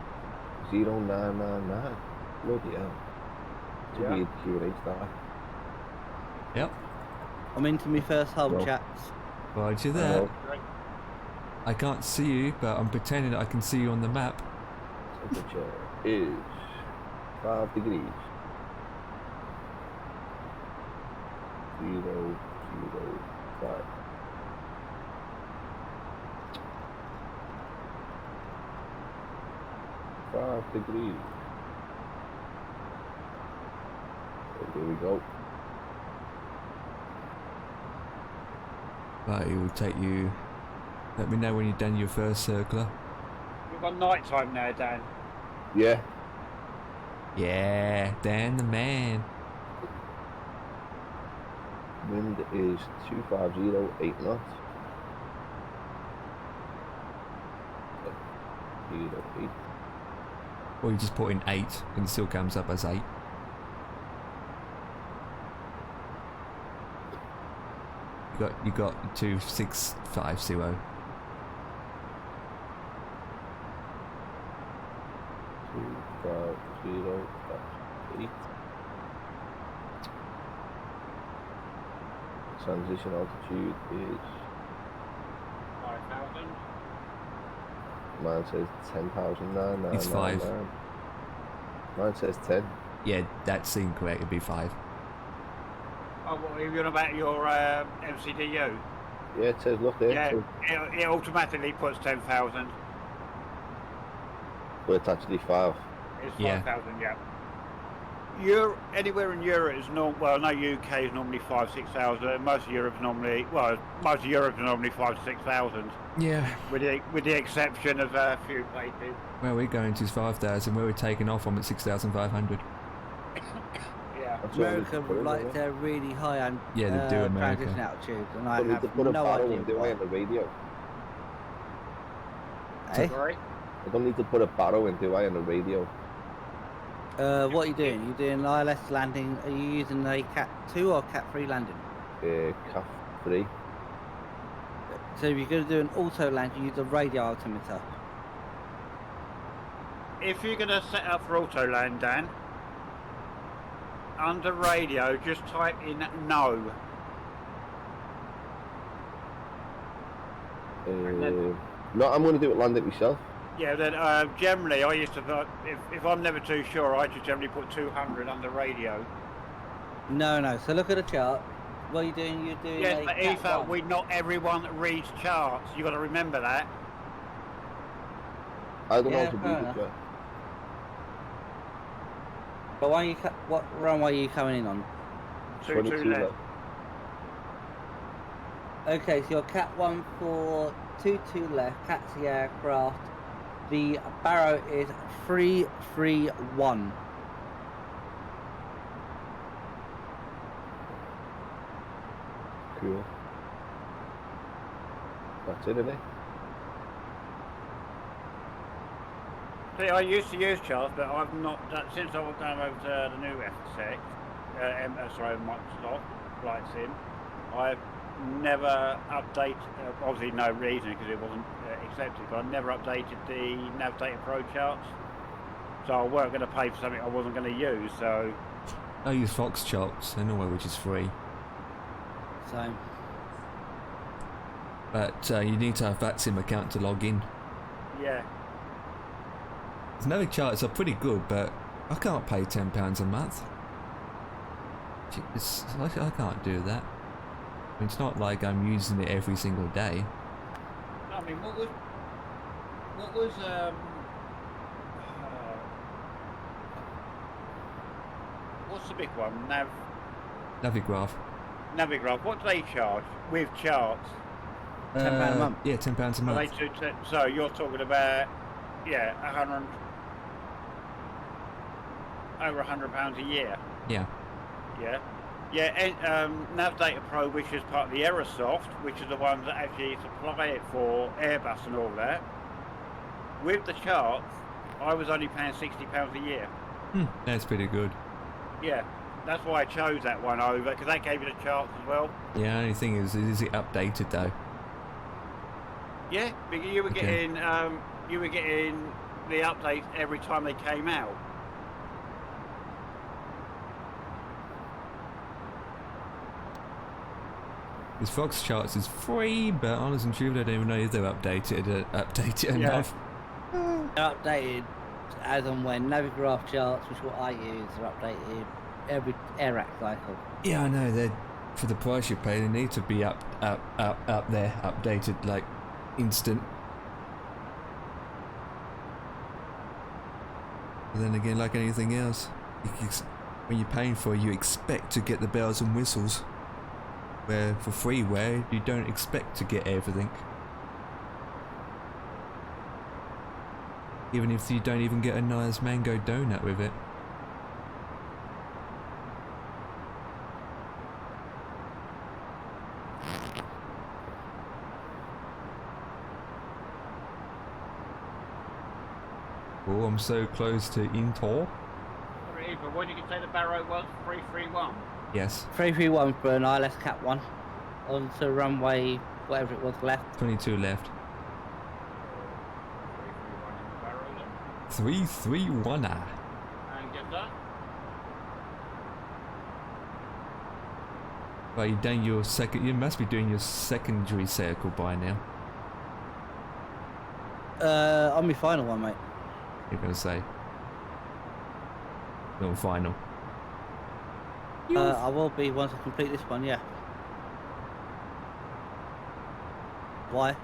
0999. Bloody hell. It's a Yeah. weird QH that. Yep. I'm into my first hold, No. chaps. Roger I that. know. I can't see you, but I'm pretending that I can see you on the map. Temperature is 5 degrees. 005. Five degrees. So here we go. Right, it will take you. Let me know when you've done your first circular. We've got night time now, Dan. Yeah. Yeah, Dan the man. Wind is 250, 8 knots. 8. Or you just put in 8 and it still comes up as 8. You got 2650. 250, 8. Transition altitude is, 5,000. mine says 10,999. It's 5. Mine says 10. Yeah, that's incorrect. It'd be 5. Oh, what are you on about your MCDU? Yeah, it says, look there. Yeah, It says, it automatically puts 10,000. but it's actually 5. It's Yeah. 5,000, yeah. Anywhere in Europe is normal. Well, no, UK is normally 5,000-6,000. Most of Europe is normally 5,000 to 6,000, Yeah. with the exception of a few places. Where we're going to is 5,000. Where we're taking off from at 6,500. Yeah. That's all America we put in like there. they're really high and Yeah, they do, America. transition altitudes, and I But we have could put a no barrel idea in, do I, why. on the radio? Eh? Sorry? I don't need to put a barrow in, do I, on the radio? What are you doing? You doing ILS landing? Are you using a Cat 2 or Cat 3 landing? CAF 3. So if you're going to do an auto land, you use a radio altimeter. If you're going to set up for auto land, Dan, under radio, just type in no. No, I'm going to do it, land it myself. Yeah, then generally I used to, if I'm never too sure, I just generally put 200 under radio. No. So look at the chart. What are you doing? You're doing Yes, a but Cat 1. not everyone reads charts. You got to remember that. I don't know Yeah, how to fair do enough. it yet. But why are you what runway are you coming in on? 2 left. Okay, so your Cat 1 for 22 left, taxi aircraft. The barrow is 331. Cool. That's it, isn't it? See, I used to use charts, but I've not done, since I've gone over to the new EFHK, Microsoft Flight Sim, I've never updated, obviously no reason because it wasn't accepted, but I never updated the Navigator Pro charts. So I weren't going to pay for something I wasn't going to use, so... I use Fox charts anyway, which is free. So, But you need to have that sim account to log in. Yeah. His Navi charts are pretty good, but I can't pay £10 a month. I can't do that. I mean, it's not like I'm using it every single day. I mean, what was what's the big one? Navigraph. Navigraph. What do they charge with charts? £10 a month. Yeah, £10 a Are they month. so you're talking about, yeah, over £100 a year. Yeah. Yeah. Yeah, and Navigator Pro, which is part of the Aerosoft, which are the ones that actually supply it for Airbus and all that. With the charts, I was only paying £60 a year. That's pretty good. Yeah, that's why I chose that one over, because that gave you the charts as well. Yeah, only thing is it updated though? Yeah, because you were Okay. getting, you were getting the updates every time they came out. His Fox charts is free, but honest and true, I don't even know if they're updated enough. They're updated as and when Navigraph charts, which is what I use, are updated every air cycle. Yeah, I know. They're for the price you pay. They need to be up there, updated like instant. But then again, like anything else, when you're paying for it, you expect to get the bells and whistles. Where for freeware, you don't expect to get everything. Even if you don't even get a nice mango donut with it. Oh, I'm so close to Intor. But what did you say the barrow was? 331? Yes. 331 for an ILS Cat 1 onto runway, whatever it was left. 22 left. 331 in the barrow then. 331. And get that? Well, you done your second. You must be doing your secondary circle by now. On my final one, mate. You're gonna say. No final. I will be once I complete this one, yeah. Why?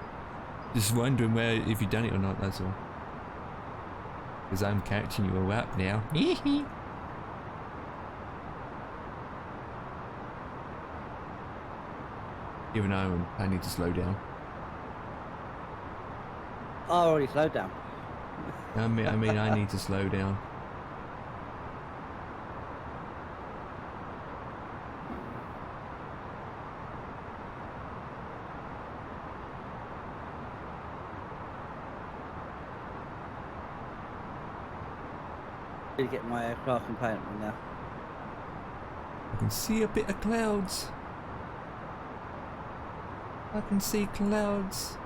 Just wondering if you've done it or not. That's all. Because I'm catching you all up now. Even though I need to slow down. I already slowed down. I mean, I need to slow down. Need to get my aircraft component one now. I can see a bit of clouds. I can see clouds.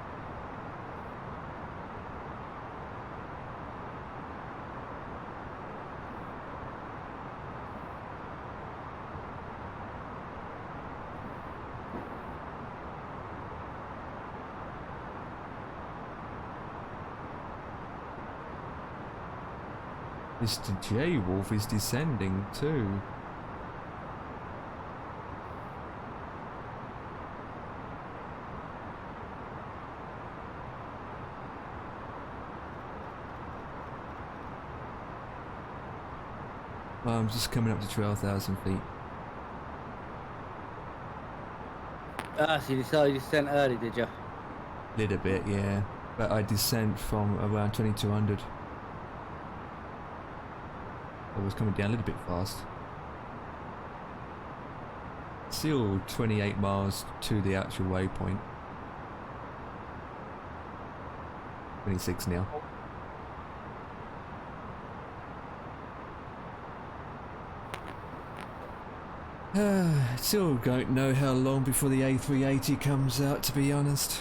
Mr. J Wolf is descending too. Well, I'm just coming up to 12,000 feet. Ah, so you decided to descend early, did you? Little bit, yeah. But I descent from around 2200. I was coming down a little bit fast. Still 28 miles to the actual waypoint. 26 now. Still don't know how long before the A380 comes out, to be honest.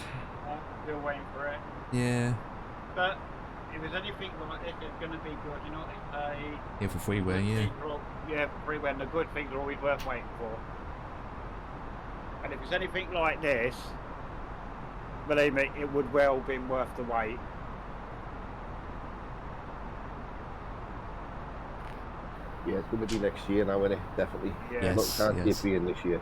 Still waiting for it. Yeah. But if there's anything like this, it's going to be good. You know what they say? Yeah, for freeware, yeah. Yeah, for freeware, and the good things are always worth waiting for. And if it's anything like this, believe me, it would well been worth the wait. Yeah, it's going to be next year now, isn't it? Definitely. Yeah. Yes, can't see it being this year.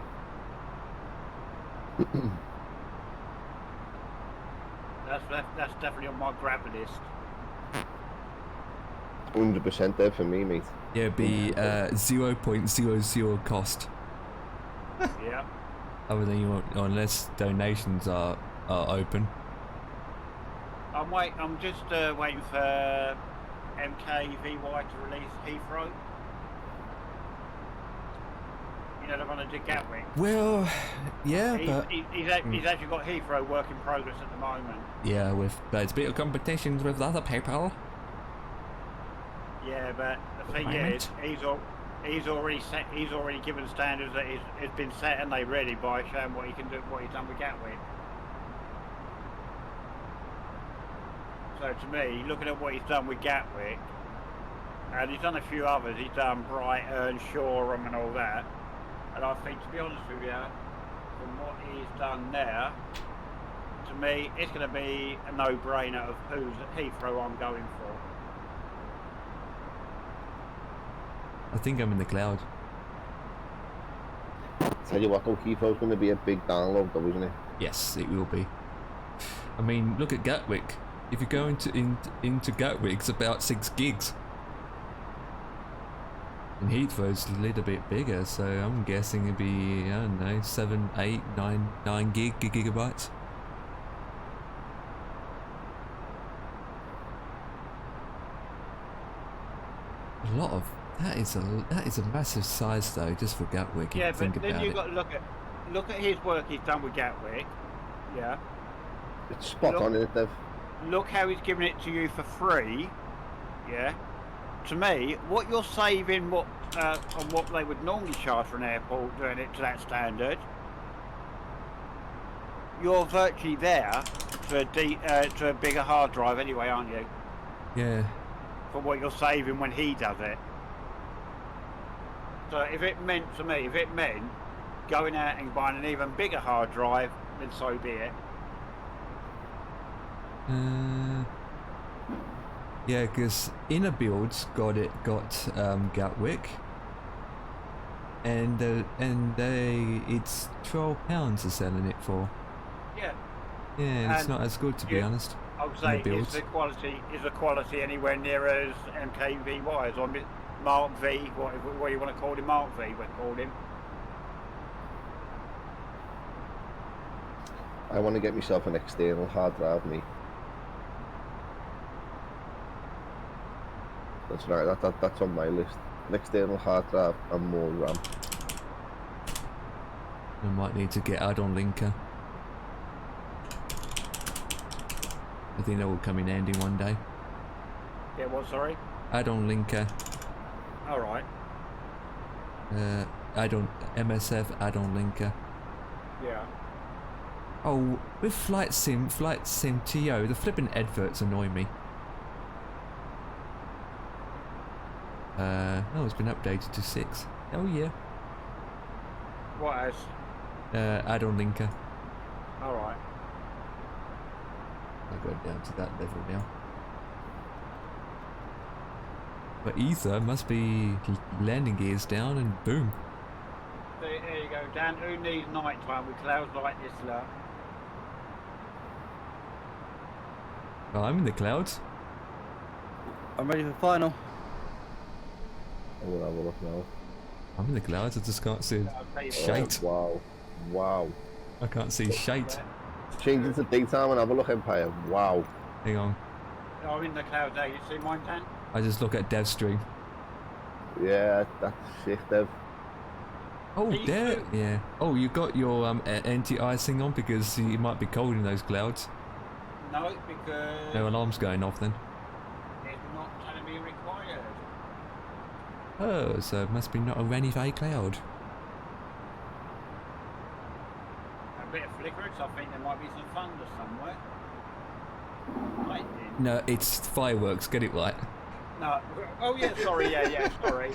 That's definitely on my grab list. 100% there for me, mate. Yeah, it'd be 0.00 cost. Yeah. Other than you want, unless donations are open. I'm just waiting for MKVY to release Heathrow. You know, the one that did Gatwick. Well, yeah, but He's actually got Heathrow work in progress at the moment. yeah, but it's a bit of competitions with other people. Yeah, but the thing is, he's already given standards that it's been set and they ready by showing what he can do, what he's done with Gatwick. So to me, looking at what he's done with Gatwick, and he's done a few others, he's done Brighton, Shoreham and all that, and I think, to be honest with you, from what he's done there, to me, it's going to be a no-brainer of who's at Heathrow I'm going for. I think I'm in the cloud. Tell you what, though, Heathrow's going to be a big download, though, isn't it? Yes, it will be. I mean, look at Gatwick. If you go into Gatwick, it's about 6 gigs. And Heathrow's a little bit bigger, so I'm guessing it'd be, I don't know, 7, 8, 9 gigabytes. A lot of that is a massive size though, just for Gatwick. Yeah, if you think but then about you've it. got to look at his work he's done with Gatwick. Yeah. It's spot Look- on, isn't it, Dev? Look how he's giving it to you for free. Yeah. To me, what you're saving, on what they would normally charge for an airport, doing it to that standard, you're virtually there to a bigger hard drive anyway, aren't you? Yeah. For what you're saving when he does it. So if it meant going out and buying an even bigger hard drive, then so be it. Yeah, because Inner Builds got Gatwick, and it's £12 they're selling it for. Yeah. Yeah, it's And not as good to be you- honest. I would say, Inner Builds. is the quality anywhere near as MKVY as on Mark V? What do you want to call him? Mark V, we called him. I want to get myself an external hard drive, mate. That's right, that's on my list. An external hard drive and more RAM. I might need to get add-on linker. I think that will come in handy one day. Yeah, what? Sorry. Add-on linker. All right. Add-on MSF add-on linker. Yeah. Oh, with Flight Sim TO, the flipping adverts annoy me. Oh, it's been updated to 6. Oh yeah. What as? Add-on linker. All right. I'll go down to that level now. But Ether must be landing gears down and boom. There you go, Dan. Who needs nighttime with clouds like this, look? Oh, I'm in the clouds. I'm ready for final. I will have a look now. I'm in the clouds, I just can't see I'll tell you what. shite. Oh, wow. I can't see shite. Change it to daytime and have a look, Empire. Wow. Hang on. I'm in the clouds there. You see mine, Dan? I just look at Dev stream. Yeah, that's shit, Dev. Oh, Are you there. too? Yeah. Oh, you got your anti-icing on because it might be cold in those clouds. No, because No alarm's going off then. it's not going to be required. Oh, so it must be not a rainy day cloud. A bit of flickerage. I think there might be some thunder somewhere. Lightning. No, it's fireworks. Get it right. No. Oh yeah. Sorry. Yeah. Sorry.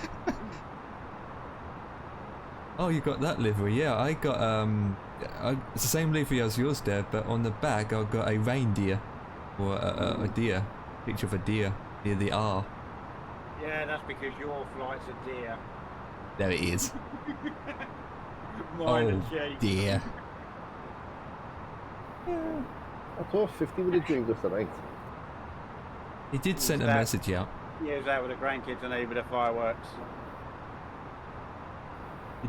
Oh, you got that livery. Yeah, I got it's the same livery as yours, Dev, but on the back I've got a reindeer or a deer. Picture of a deer near the R. Yeah, that's because your flight's a deer. There it is. Mine Oh a sheep. dear. I thought 50 would have joined us tonight. He did send a That- message out. Yeah, it was out with the grandkids and even the fireworks. He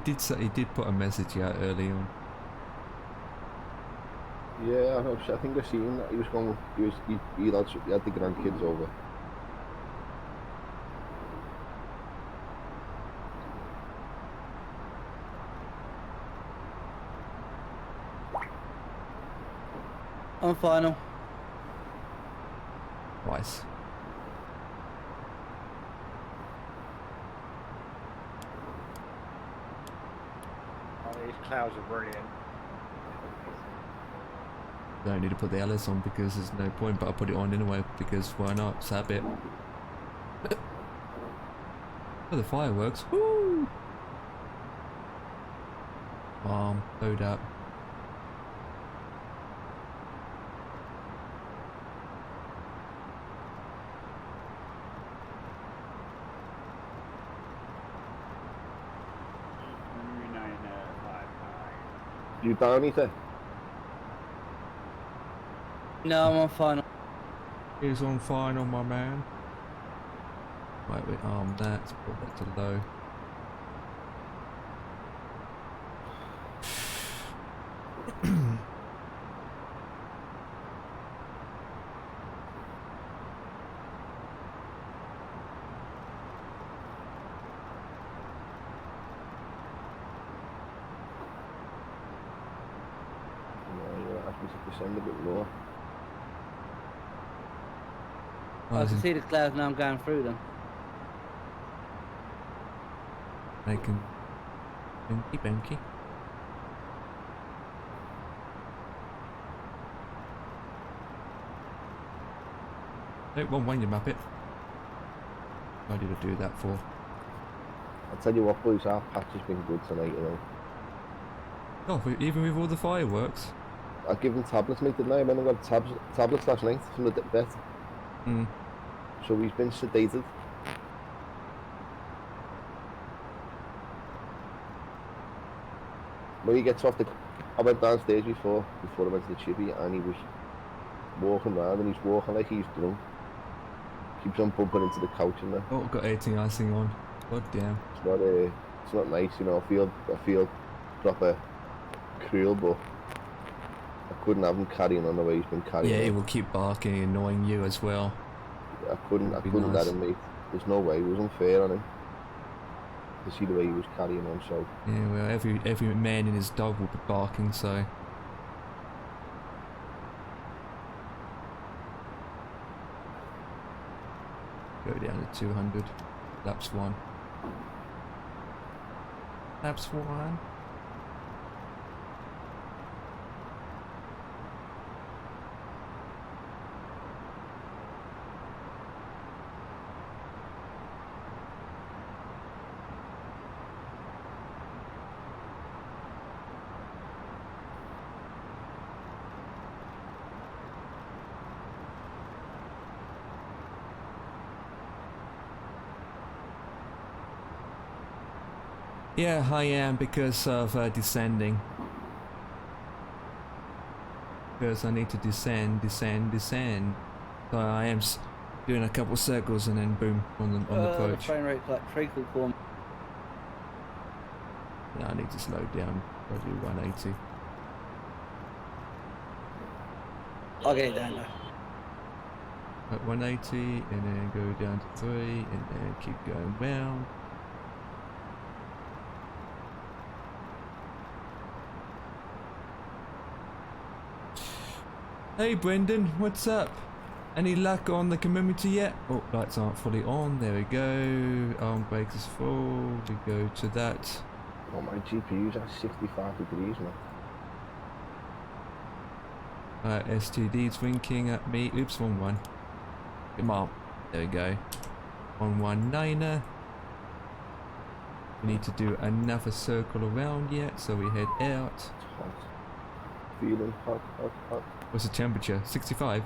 did put a message out early on. Yeah, I think I've seen that. He had the grandkids over. On final. Twice. Oh, these clouds are brilliant. don't need to put the LS on because there's no point, but I'll put it on anyway because why not? It's habit. Oh, the fireworks. Woo! Load up. You down, Ethan? No, I'm on final. He's on final, my man. Right, we arm that, put that to low. Descend a bit more. I can see the clouds now. I'm going through them. Making binky binky. Don't one when you map it. Why did I do that for? I'll tell you what, boys, our patch has been good tonight, you know. Oh, even with all the fireworks. I give them tablets, mate, didn't I? I went and got tablets last night from the vet. So he's been sedated. When he gets off the... I went downstairs before I went to the chippy, and he was walking around, and he's walking like he's drunk. Keeps on bumping into the couch and that. Oh, got 18 icing on. God damn. It's not nice, you know. I feel proper cruel, but I couldn't have him carrying on the way he's been carrying on. Yeah, he will keep barking and annoying you as well. I couldn't nice. let him, mate. There's no way. It was unfair on him to see the way he was carrying on. So yeah, well, every man and his dog will be barking. So go down to 200. Laps 1. Laps 1. Yeah, I am because of descending. Because I need to descend. So I am doing a couple circles and then boom on the The approach. frame rate's like treacle form. Yeah, I need to slow down. I'll do 180. I'll get it down now. At 180 and then go down to 3 and then keep going round. Hey Brendan, what's up? Any luck on the community yet? Oh, lights aren't fully on. There we go. Arm brakes is full. We go to that. oh, my GPU's at 65 degrees now. STD's winking at me. Oops, wrong one. Come on. There we go. 119er. We need to do another circle around yet, so we head out. It's hot. Feeling hot. What's the temperature? 65?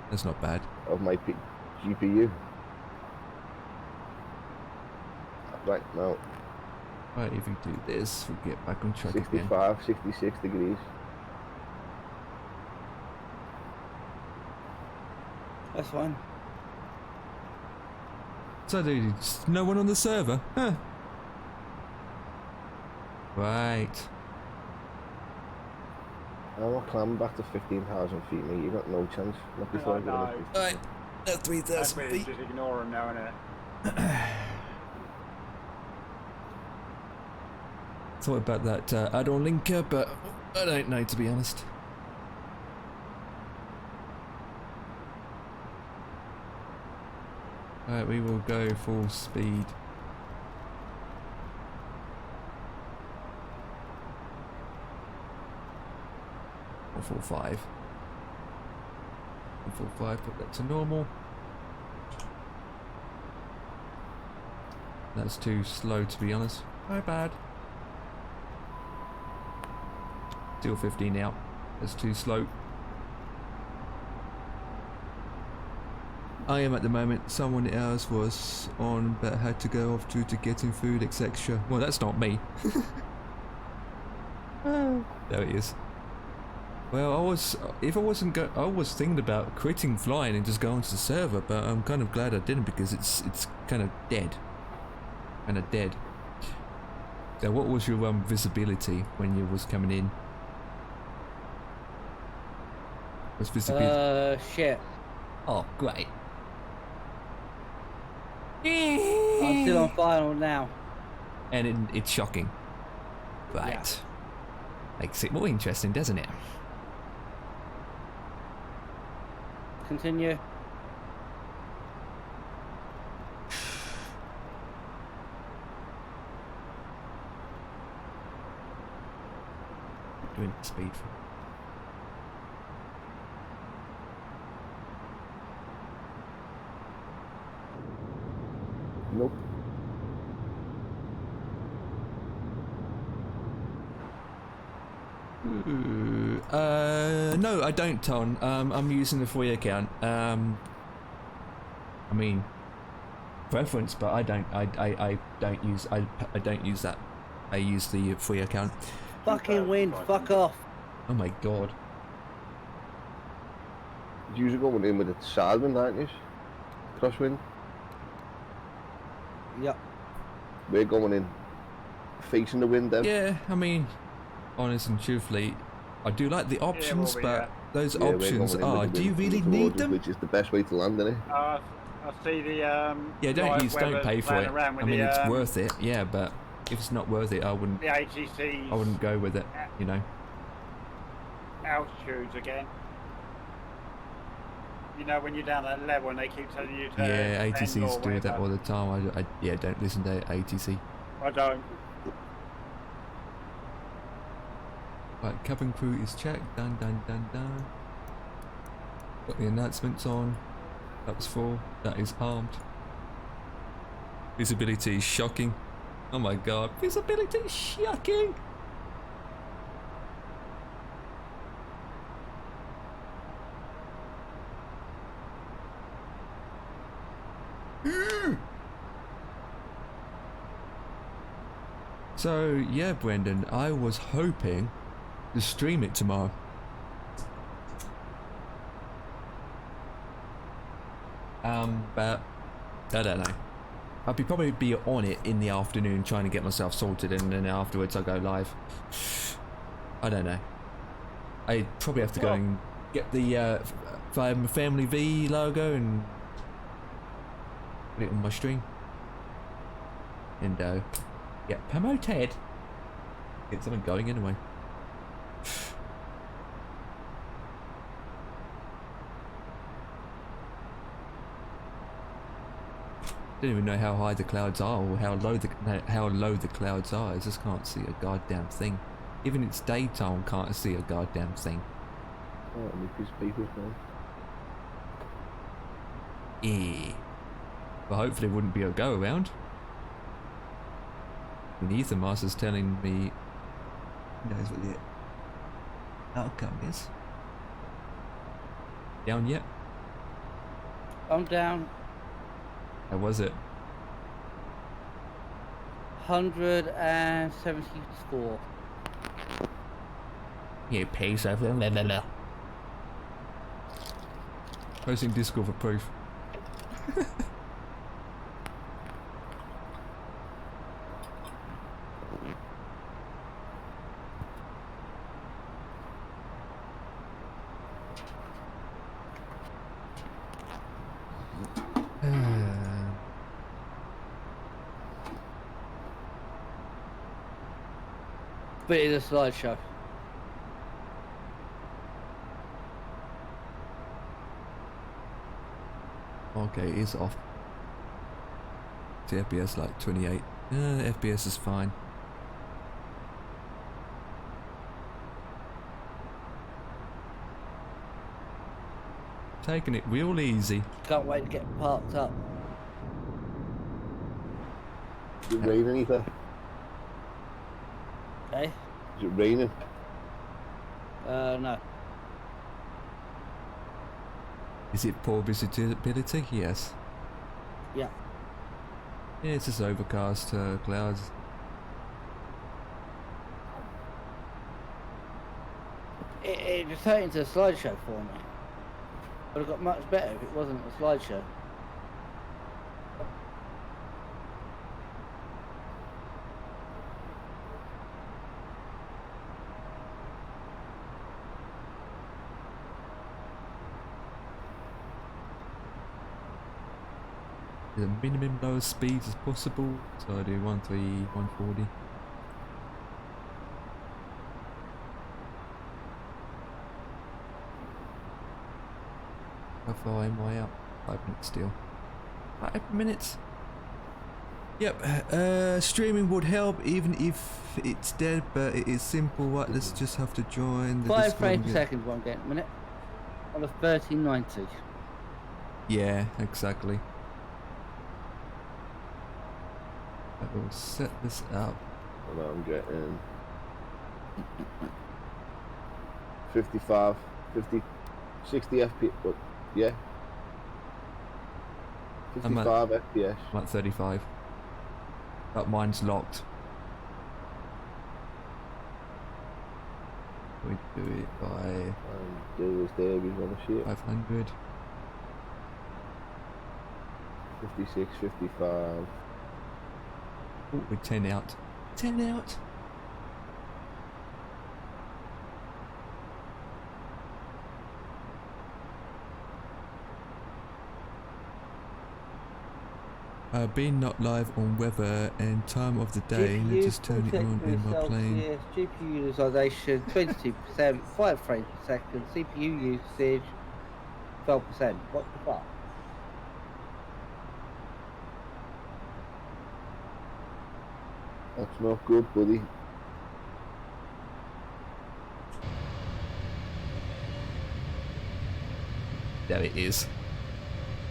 That's not bad. Of my GPU. Right now. Right, if we do this, we get back on track again. 65, 66 degrees. That's fine. So there's no one on the server? Huh. Right. I'm not climbing back to 15,000 feet, mate. You got no chance. Not before I get no. up. Right. At 3,000 That's me, feet. just ignore them now, innit? Thought about that add-on linker, but I don't know, to be honest. Alright, we will go full speed. Or full 5. 145, put that to normal. That's too slow to be honest. My bad. Still 15 out. That's too slow. I am at the moment. Someone else was on but had to go off due to getting food, etc. Well, that's not me. There it is. Well, I was thinking about quitting flying and just going to the server, but I'm kind of glad I didn't because it's kind of dead. Kind of dead. So, what was your visibility when you was coming in? What's visibility? Shit. Oh, great. I'm still on final now. And it's shocking. Right. Yeah. Makes it more interesting, doesn't it? Continue. Doing speed. Nope. No, I don't, Ton. I'm using the free account. I mean, preference, but I don't use that. I use the free account. Fucking wind, fuck off. Oh my god. You're usually going in with a side wind, aren't you? Crosswind. Yep. We're going in facing the wind then. Yeah, I mean, honest and truthfully, I do like the options, but those options are. Do you really need them? Which is the best way to land, isn't it? I see the Yeah, don't pay for it. I mean, it's worth it. Yeah, but if it's not worth it, I wouldn't. The ATC. I wouldn't go with it. You know. Altitudes again. You know when you're down that level and they keep telling you to. Yeah, bend ATCs or do that whatever. all the time. I don't listen to ATC. I don't. Right, cabin crew is checked. Done. Got the announcements on. That was full. That is armed. Visibility is shocking. Oh my god, visibility is shocking. So yeah, Brendan, I was hoping to stream it tomorrow. But I don't know. I'll probably be on it in the afternoon trying to get myself sorted, and then afterwards I'll go live. I don't know. I probably have to go and get the Family V logo and put it on my stream. And get promoted. Get something going anyway. I don't even know how high the clouds are or how low the clouds are. I just can't see a goddamn thing. Even it's daytime, can't see a goddamn thing. Oh, I need these papers, man. Yeah. But hopefully it wouldn't be a go around. And Ethan Master's telling me he knows what the outcome is. Down yet? I'm down. How was it? 174. Yeah, pace over. Posting Discord for proof. But it's a slideshow. Okay, it is off. The FPS like 28. FPS is fine. Taking it real easy. Can't wait to get parked up. Is it raining either? Okay? Is it raining? No. Is it poor visibility? Yes. Yeah. Yeah, it's just overcast clouds. It just turned into a slideshow for me. Would have got much better if it wasn't a slideshow. The minimum lowest speeds as possible, so I do 140. How far am I up? 5 minutes still. 5 minutes? Yep, streaming would help even if it's dead, but it is simple. Right, let's just have to join the 5 Discord frames and per get- second, what I'm getting a minute. On a 1390. Yeah, exactly. I will set this up. And I'm getting 55, 50, 60 FPS. But yeah, I'm at- 55 FPS. I'm at 35. But mine's locked. We do it by And do as Davies want to see it. 500. 56, 55. Oh, we're 10 out. 10 out. Being not live on weather and time of the day, and GPU just turn it on in my plane. Celsius, GPU utilization 22%, 5 frames per second, CPU usage 12%. What the fuck? That's not good, buddy. There it is.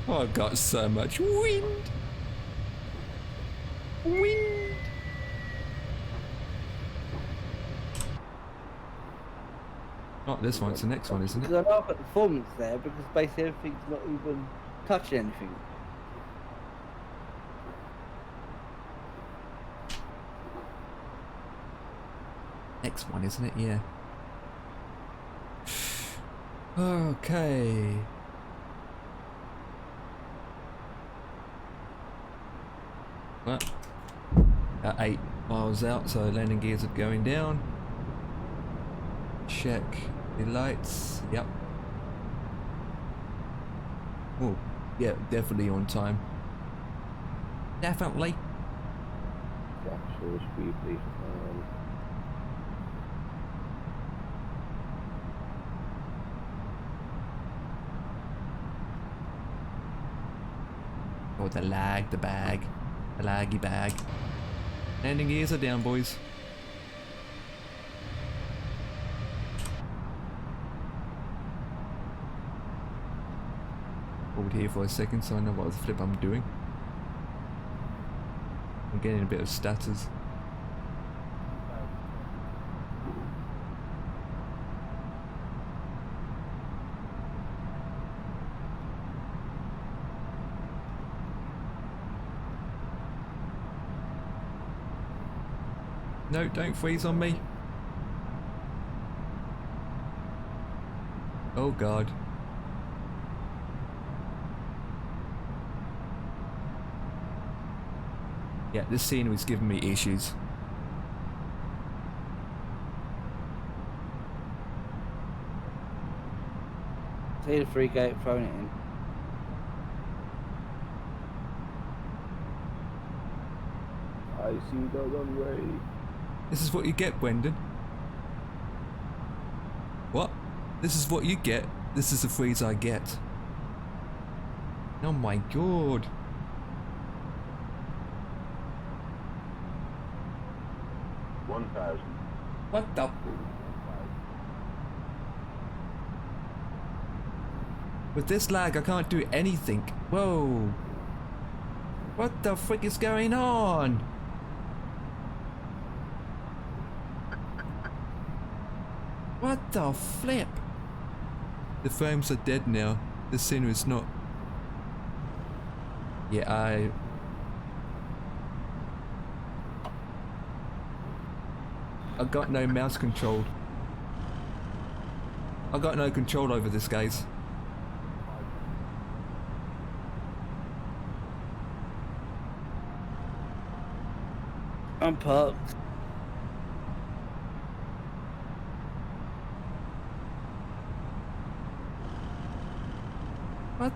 Oh, I've got so much wind. Wind. Not this one, it's the next one, isn't it? Because I laugh at the performance there because basically everything's not even touching anything. Next one, isn't it? Yeah. Okay. Well, at 8 miles out, so landing gears are going down. Check the lights. Yep. Oh, yeah, definitely on time. Definitely. Yeah, so speed, please. Oh, the lag, the bag. The laggy bag. Landing gears are down, boys. Hold here for a second so I know what the flip I'm doing. I'm getting a bit of stutters. No, don't freeze on me. Oh God. Yeah, this scenery's giving me issues. See the free gate, throwing it in. I see the runway. This is what you get, Brendan. What? This is what you get? This is the freeze I get. Oh my God. What the? With this lag, I can't do anything. Whoa. What the frick is going on? What the flip? The frames are dead now. The scenery's not. Yeah, I got no mouse control. I got no control over this, guys. I'm parked. What?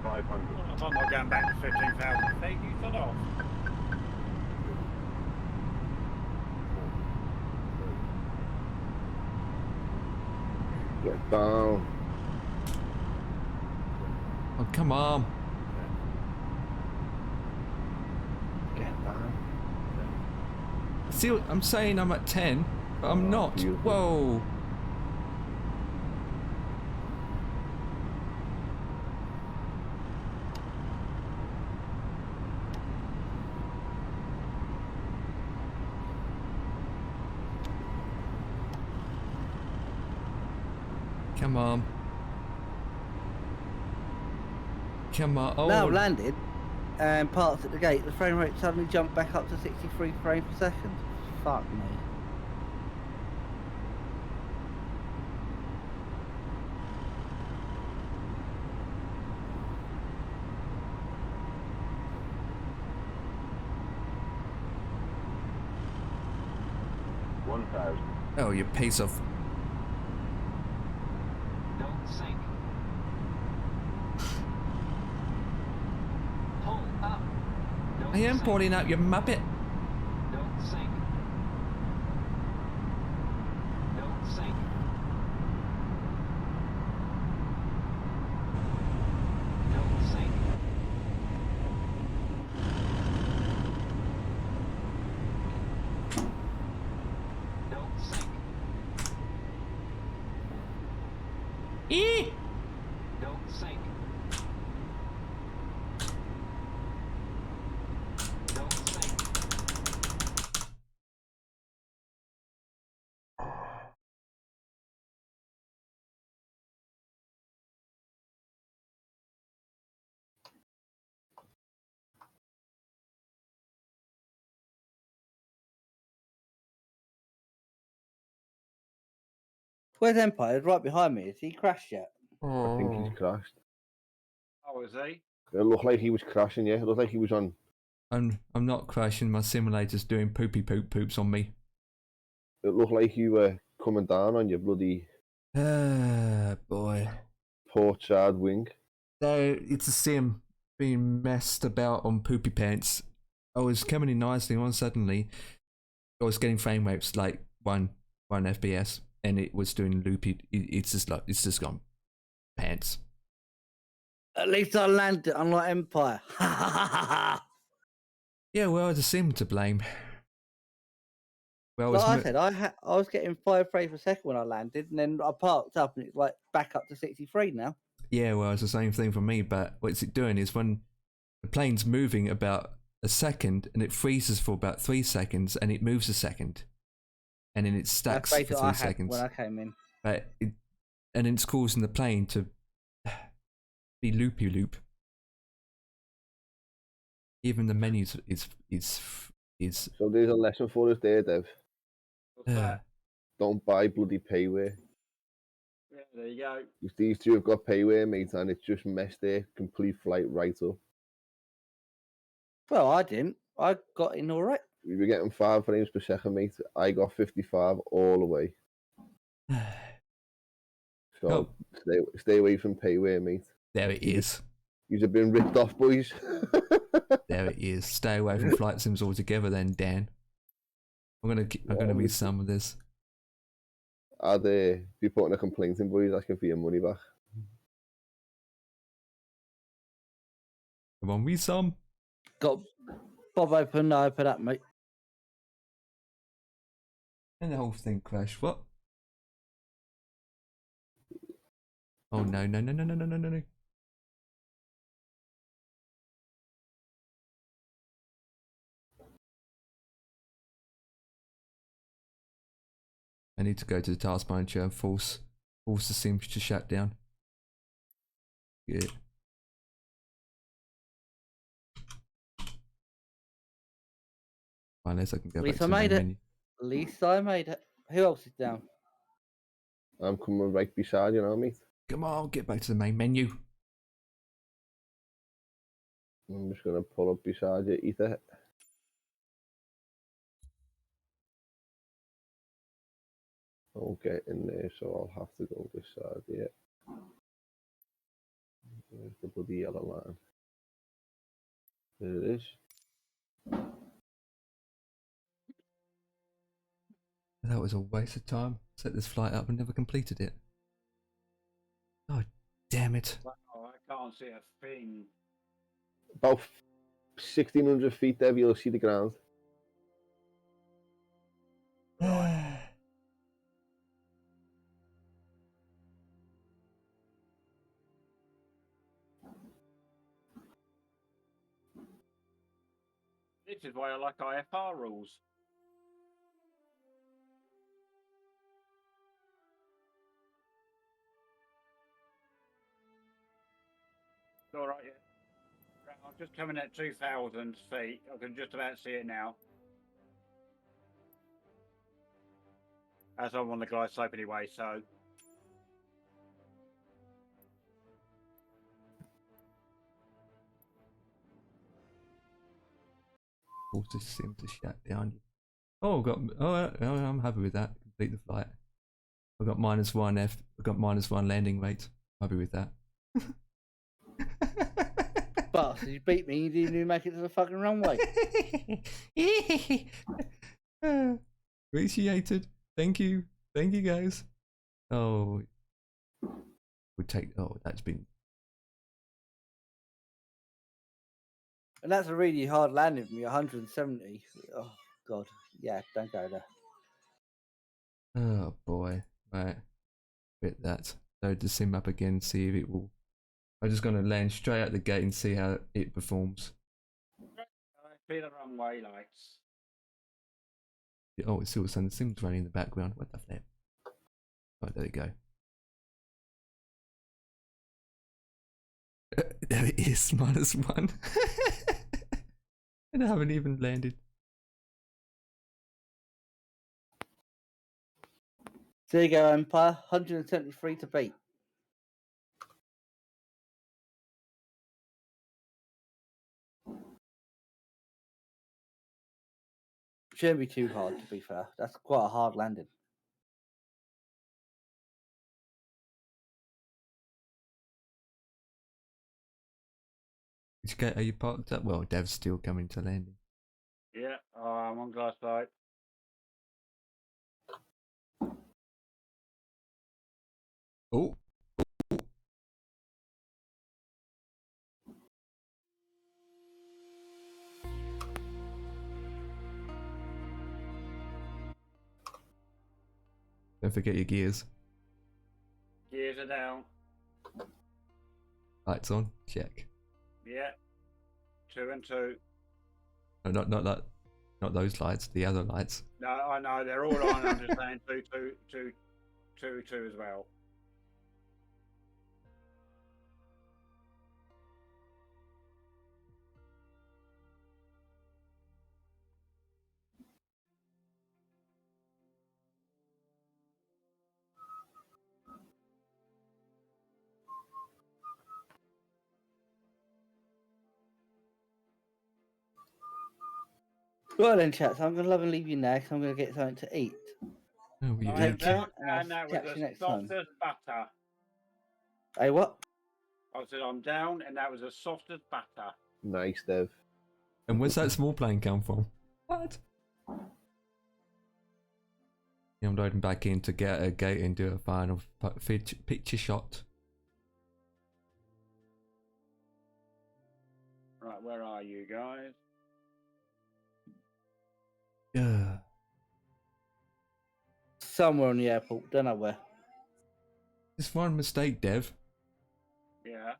I'm not going back to 15,000 feet. You shut off. Get down. Oh, come on. Get down. See what I'm saying? I'm at 10, but I'm not. beautiful. Whoa. Come on. Come on. Oh, Now landed and parked at the gate. The frame rate suddenly jumped back up to 63 frames per second. Fuck me. oh, you piece of. Don't sink. Pull up. Don't I am sink. pulling out, you muppet. Don't sink. Don't sink. Don't sink. Don't sink. Eh? Don't sink. Don't sink. Where's Empire? He's right behind me. Has he crashed yet? I think Oh. he's crashed. Oh, is he? It looked like he was crashing, yeah. It looked like he was on. I'm not crashing. My simulator's doing poopy poops on me. It looked like you were coming down on your bloody Ah, boy. port side wing. So it's a sim being messed about on poopy pants. I was coming in nicely, and suddenly I was getting frame rates like one FPS, and it was doing loopy. It's just gone pants. At least I landed, unlike Empire. Yeah, well, it's a sim to blame. Well, Like I it's said, I was getting 5 frames per second when I landed, and then I parked up, and it's like back up to 63 now. yeah, well, it's the same thing for me. But what's it doing is when the plane's moving about a second, and it freezes for about 3 seconds, and it moves a second, and then it stacks That's for basically 3 what I had seconds. when I came in. But and it's causing the plane to be loopy loop. Even the menus is So there's a lesson for us there, Dev. What's that? Don't buy bloody payware. Yeah, there you go. If these two have got payware, mate, and it's just messed their complete flight right up. Well, I didn't. I got in all right. We were getting 5 frames per second, mate. I got 55 all the way. So Oh. stay away from payware, mate. There it is. You've been ripped off, boys. There it is. Stay away from flight sims altogether then, Dan. I'm gonna be some of this. I'd be putting a complaint in, boys, asking for your money back. Come on, we some. Got Bob open up, mate. And the whole thing crashed. What? Oh no, no, no, no, no, no, no, no. I need to go to the task manager and force the sim to shut down. Good. Unless I can go At back least to I the main made it. menu. At least I made it. Who else is down? I'm coming right beside you now, mate. Come on, get back to the main menu. I'm just going to pull up beside you, Ether. I'll get in there, so I'll have to go this side here. Where's the bloody yellow line? There it is. That was a waste of time. Set this flight up and never completed it. Oh, damn it. Oh, I can't see a thing. About 1,600 feet there, you'll see the ground. This is why I like IFR rules. All right, yeah. I'm just coming at 2,000 feet. I can just about see it now. As I'm on the glide slope anyway, so. Also seems to shut down. Oh, I'm happy with that. Complete the flight. I got -1 F. I got -1 landing rate. Happy with that. Bastard, you beat me. You didn't even make it to the fucking runway. Appreciated. Thank you. Thank you, guys. Oh, would take. Oh, that's been. And that's a really hard landing for me, 170. Oh, God. Yeah, don't go there. Oh boy. Right. Bit that. Load the sim up again. See if it will. I'm just gonna land straight out the gate and see how it performs. I see the runway lights. Oh, it's still the sim's running in the background. What the flip? Right, there we go. There it is, -1. And I haven't even landed. There you go, Empire. 173 to beat. Shouldn't be too hard, to be fair. That's quite a hard landing. Which gate are you parked at? Well, Dev's still coming to landing. Yeah, I'm on glass light. Oh. Don't forget your gears. Gears are down. Lights on. Check. Yeah. 2 and 2. No, not that. Not those lights. The other lights. No, I know they're all on. I'm just saying 2, 2, 2, 2, 2 as well. Well then, chaps, I'm going to love and leave you now because I'm going to get something to eat. Oh, we Take eat. care, And that was catch you as next time. soft as butter. Hey, what? I said I'm down, and that was as soft as butter. Nice, Dev. And where's that small plane come from? What? Yeah, I'm loading back in to get a gate and do a final picture shot. Right, where are you guys? Yeah. Somewhere on the airport, don't know where. Just one mistake, Dev. Yeah.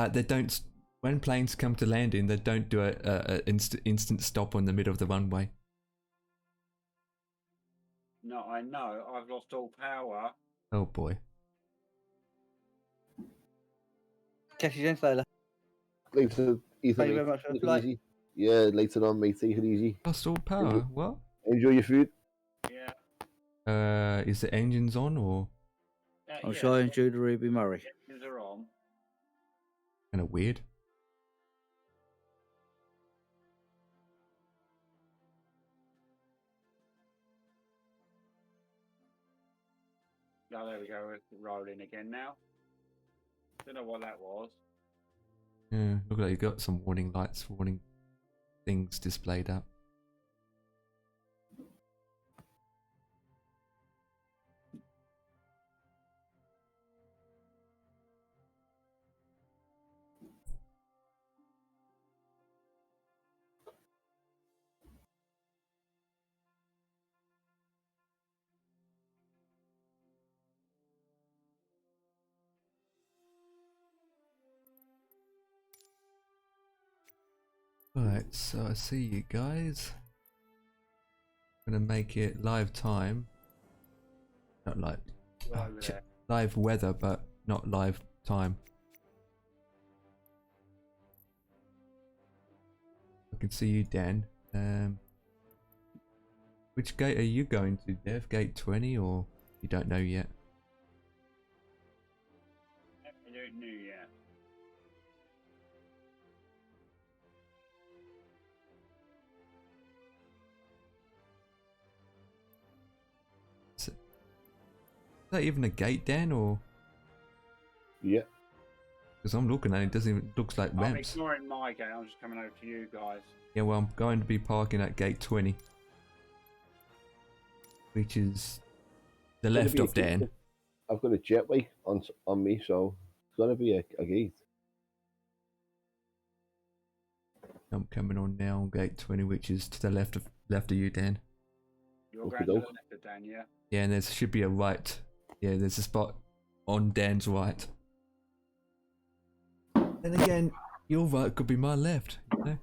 They don't. When planes come to landing, they don't do a instant stop on the middle of the runway. No, I know. I've lost all power. Oh boy. Catch you again later. Later, Ethan. Thank you very much for the Take it flight. easy. Yeah, later on, mate. Take it easy. Lost all power. What? Enjoy your food. Yeah. Is the engines on or I'm sure I enjoyed the Ruby Murray. Engines are on. kind of weird? Oh, there we go. It's rolling again now. Don't know what that was. Yeah, look like you got some warning lights, warning things displayed up. Alright, so I see you guys. I'm gonna make it live time. Not like Over there. live weather, but not live time. I can see you, Dan. Which gate are you going to, Dev? Gate 20 or you don't know yet? I don't know yet. Is that even a gate, Dan, or? Yeah. Because I'm looking at it, doesn't even looks like I'm ramps. ignoring my gate. I'm just coming over to you guys. Yeah, well, I'm going to be parking at gate 20, which is the Gonna left be a of Dan. I've got a jetway on me, so it's gonna be a gate. I'm coming on now on gate 20, which is to the left of you, Dan. You're Okay, going to the doke. left of Dan, yeah? Yeah, and there should be a right. Yeah, there's a spot on Dan's right. Then again, your right could be my left, you know?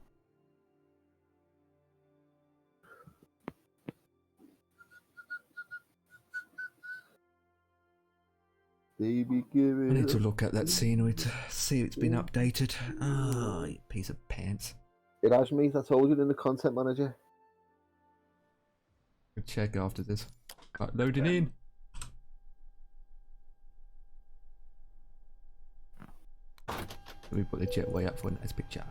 Baby, give it I need to up. look at that scenery to see it's been updated. Ah, you piece of pants. It has, mate. I told you in the content manager. Good check after this. Right, loading in. Let me put the jetway up for a nice picture.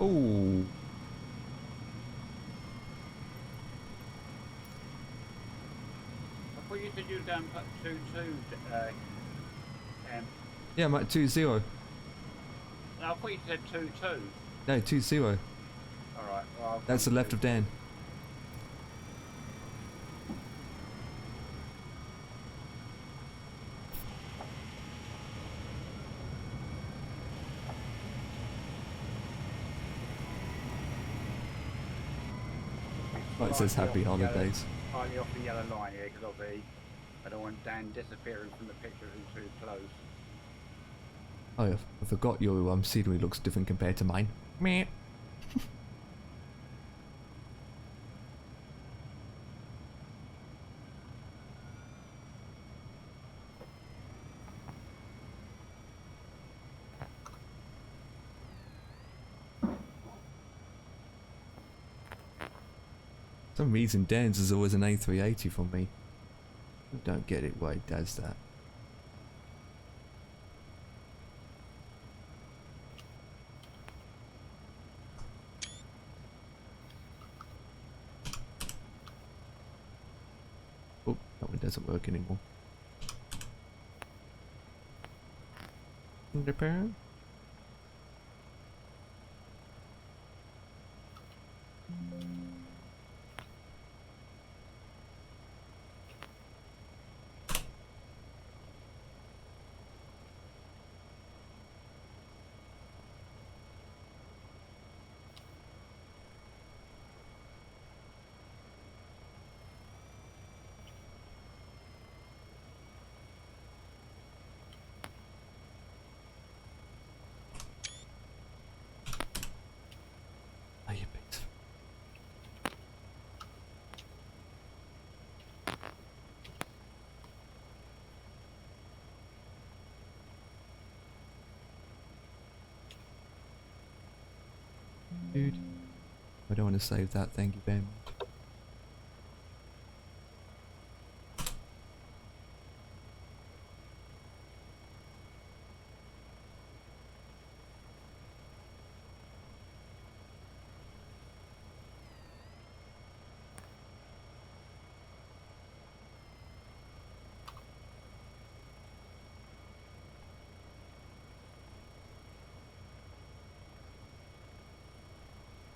Oh, I thought you said you were going to put 2-2, yeah, I'm at 2-0. no, I thought you said 2-2. No, 2-0. Alright, well, That's the left of Dan. Oh, it says happy holidays. Slightly off the yellow line here, because obviously I don't want Dan disappearing from the picture if he's too close. Oh, yeah, I forgot your scenery looks different compared to mine. Meh. For some reason, Dan's is always an A380 for me. I don't get it why he does that. Oh, That one doesn't work anymore. Repair. Oh, you piece. Dude, I don't want to save that. Thank you very much.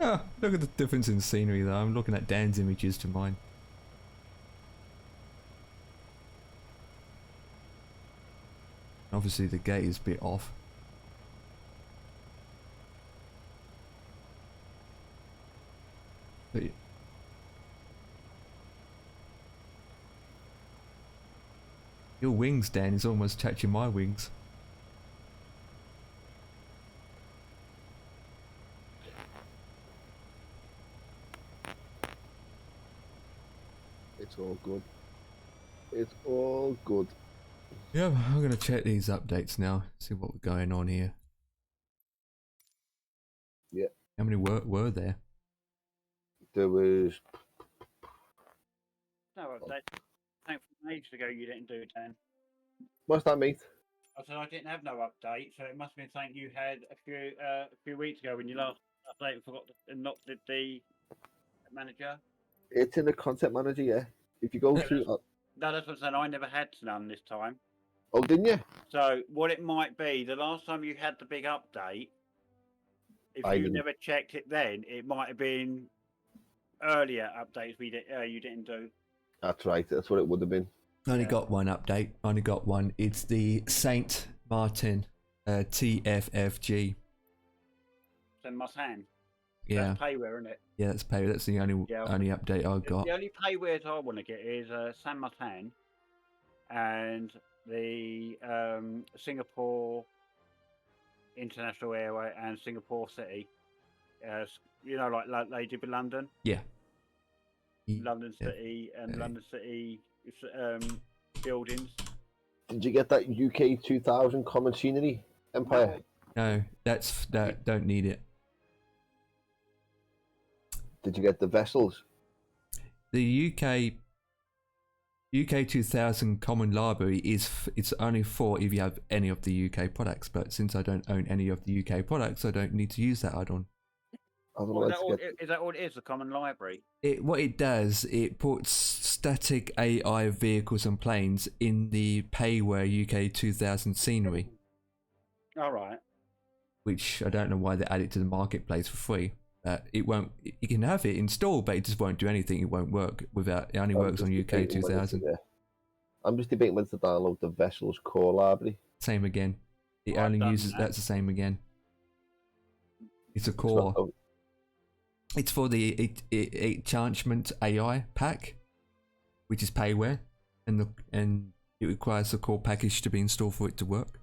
Oh, look at the difference in scenery though. I'm looking at Dan's images to mine. Obviously the gate is a bit off. But your wings, Dan, is almost touching my wings. It's all good. It's all good. Yeah, I'm gonna check these updates now, see what's going on here. Yeah. How many were there? There was. No update. Thanks from ages ago you didn't do it, Dan. What's that, mate? I said I didn't have no update, so it must have been something you had a few weeks ago when you last updated and forgot and not did the manager. It's in the content manager, yeah. If you go Yeah, to. No, that's what I'm saying. I never had none this time. Oh, didn't you? So what it might be, the last time you had the big update, if I you didn't. never checked it then, it might have been earlier updates you didn't do. That's right. That's what it would have been. Only Yeah. got one update. Only got one. It's the Saint Martin TFFG. Then must hand. Yeah, That's payware, isn't it? yeah, that's pay. That's the only Yeah. only update I got. The only paywares I want to get is San Martin and the Singapore International Airway and Singapore City. You know, like they did with London. Yeah. London Yeah. City and Okay. London City buildings. Did you get that UK 2000 common scenery empire? No, that don't need it. Did you get the vessels? The UK 2000 Common Library it's only for if you have any of the UK products. But since I don't own any of the UK products, I don't need to use that add-on. I don't know Well, where to get. is that all it is? The common library. What it does, it puts static AI vehicles and planes in the payware UK 2000 scenery, All right. which I don't know why they add it to the marketplace for free. It won't. You can have it installed, but it just won't do anything. It won't work without. It only I'm works just on UK debating whether to 2000. I'm just debating whether to download the vessels core library. Same again. It I've only done uses. that. That's the same again. It's a It's core. not- It's for the enchantment AI pack, which is payware, and it requires the core package to be installed for it to work.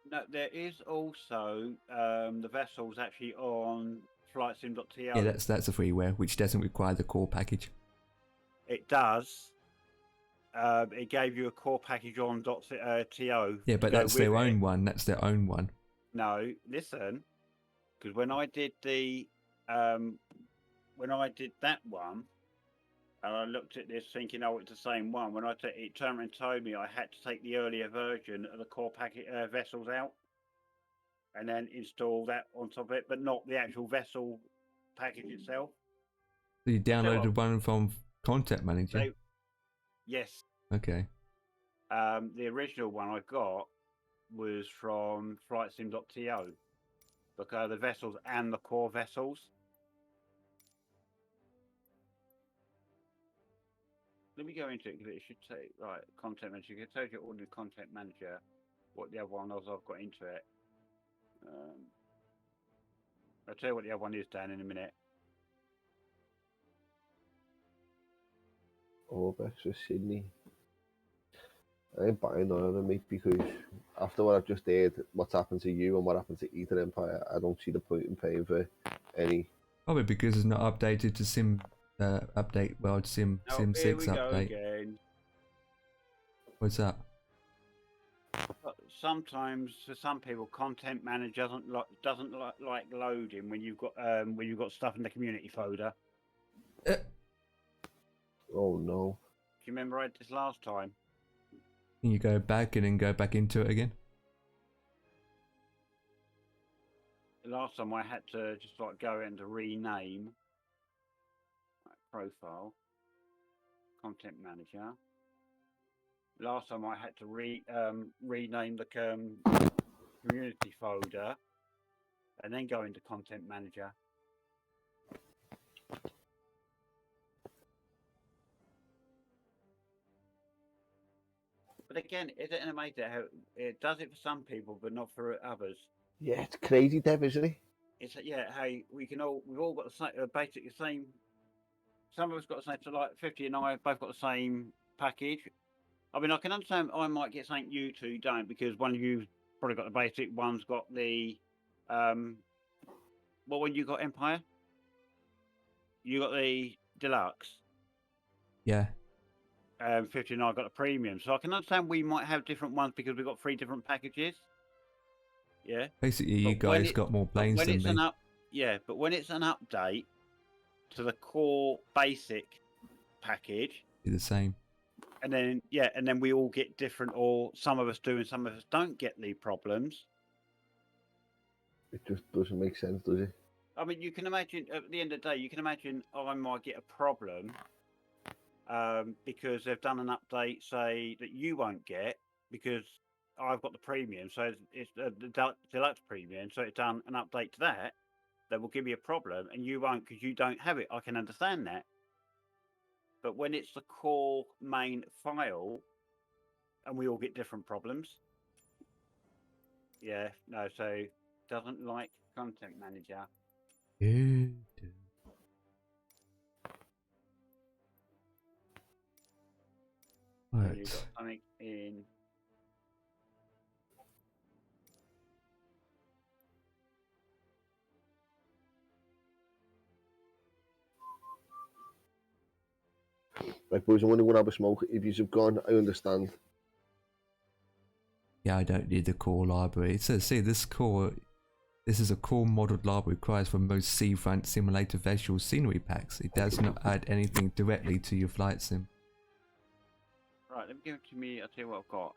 No, there is also the vessels actually on flightsim.to. Yeah, that's a freeware, which doesn't require the core package. It does. It gave you a core package on .to. Yeah, but go that's their with own it. one. That's their own one. No, listen, because when I did that one, and I looked at this thinking, oh, it's the same one. When it turned and told me I had to take the earlier version of the core packet vessels out, and then install that on top of it, but not the actual vessel package itself. So you tell you downloaded one from Content Manager. Yes, Okay. The original one I got was from flightsim.to, because the vessels and the core vessels. Let me go into it because it should say, right, content manager. You can tell you all the content manager what the other one was. I've got into it. I'll tell you what the other one is, Dan, in a minute. Orbex for Sydney. I ain't buying none of them, mate, because after what I've just heard, what's happened to you and what happened to Ether Empire, I don't see the point in paying for any. Probably because it's not updated to Sim update. Well, Sim Oh, Sim here 6 we go update. again. What's that? Sometimes for some people, content manager doesn't like loading when you've got stuff in the community folder. Oh no. Do you remember I did this last time? Can you go back and then go back into it again? Last time I had to just like go in to rename profile, content manager. Last time I had to rename the community folder and then go into content manager. But again, isn't it amazing how it does it for some people, but not for others? Yeah, it's crazy, Dev, isn't it? It's how we've all got the same, basically the same. Some of us got the same. So like 50 and I have both got the same package. I mean, I can understand I might get something you two don't, because one of you've probably got the basic, one's got the well, when you got Empire, you got the deluxe. Yeah. 50 and I got the premium, so I can understand we might have different ones because we've got 3 different packages. Yeah. Basically, you guys got more planes than me. But when it's an update to the core basic package, Be the same. and then we all get different, or some of us do and some of us don't get the problems. It just doesn't make sense, does it? I mean, you can imagine at the end of the day, you can imagine I might get a problem because they've done an update, say, that you won't get because I've got the premium, so it's the deluxe premium, so it's done an update to that will give me a problem, and you won't because you don't have it. I can understand that. But when it's the core main file, and we all get different problems. Yeah, no, so doesn't like content manager. Good. You've Right. got something in. Like, boys, I'm only going to have a smoke. If you've gone, I understand. Yeah, I don't need the core library. It says, see, this is a core modeled library required for most seafront simulator visual scenery packs. It does not add anything directly to your flight sim. Right, let me give it to me. I'll tell you what I've got.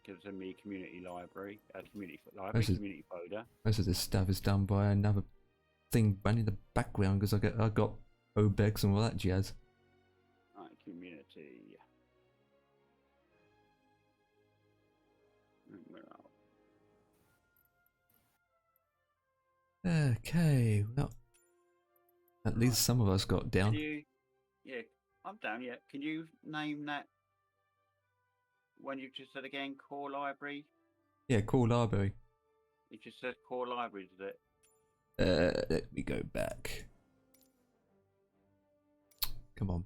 Give it to me community library, community folder. Most of this stuff is done by another thing running in the background because I got OBEX and all that jazz. Right, community. Where are Okay, well, at least some of us got down. Yeah, I'm down. Yeah, can you name that when you just said again? Core library. Yeah, core library. You just said core library, did it? Let me go back. Come on.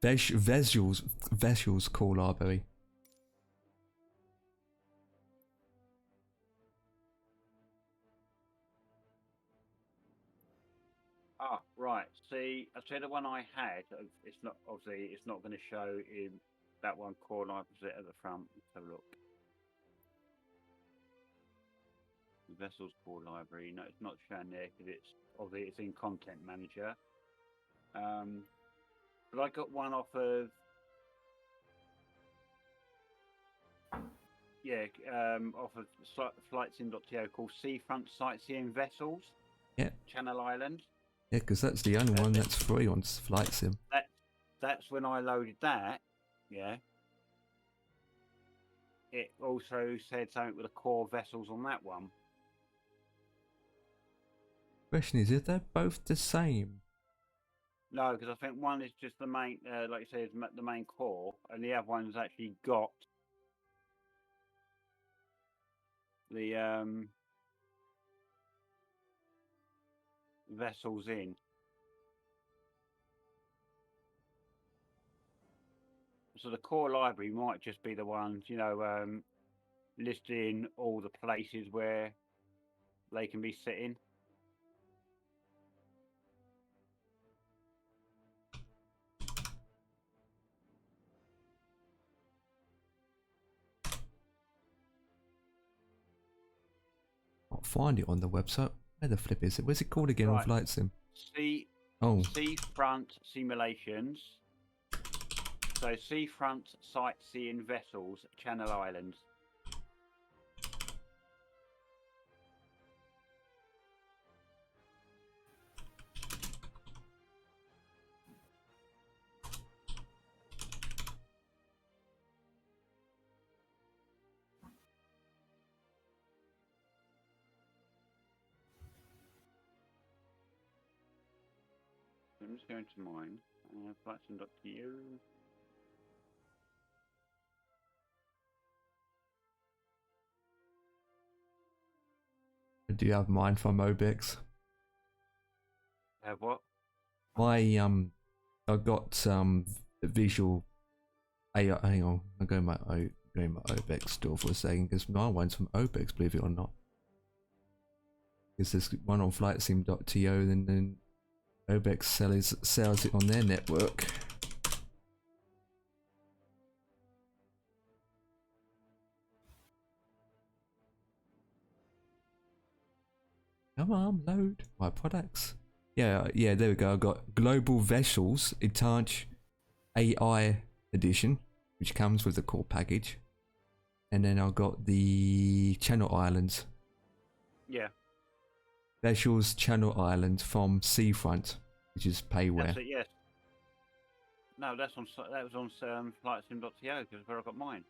Visuals core library. Ah, right. See, I tell you the one I had. It's not obviously. It's not going to show in that one core library at the front. Let's have a look. Vessels core library. No, it's not shown there because it's obviously it's in content manager. But I got one off of off of flightsim.to called Seafront Sightseeing Vessels. Yeah. Channel Island. Yeah, because that's the only one that's free on Flight Sim. that's when I loaded that. Yeah. It also said something with the core vessels on that one. Question is they both the same? No, because I think one is just the main, like you said, is the main core, and the other one's actually got the vessels in. So the core library might just be the ones, you know, listing all the places where they can be sitting. Can't find it on the website. Where the flip is it? Where's it called again on Right. Flight Sim? Oh. Seafront simulations. So seafront sightseeing vessels, Channel Islands. I'm just going to mine. Flightsim.eu. Do you have mine from Obex? Have what? I got visual AI. Hang on, I'm going my Obex store for a second because my one's from Obex, believe it or not. Because there's one on flightsim.to, and then Obex sells it on their network. Come on, load my products. Yeah, there we go. I got Global Vessels Etage AI Edition, which comes with the core package. And then I got the Channel Islands. Yeah. Vessels Channel Islands from Seafront, which is payware. That's it, yes. No, that was on flightsim.to because where I got mine.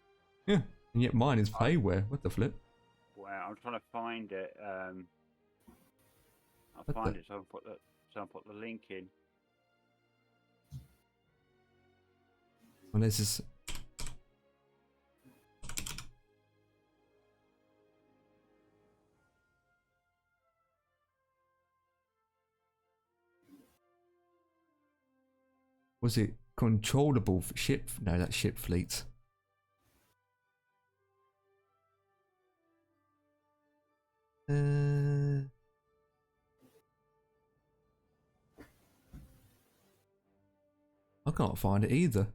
Yeah, and yet mine is payware. What the flip? Wow, I'm trying to find it. I'll What find the- it so I'll put the link in. Well, this is. Was it controllable ship? No, that's ship fleets. I can't find it either.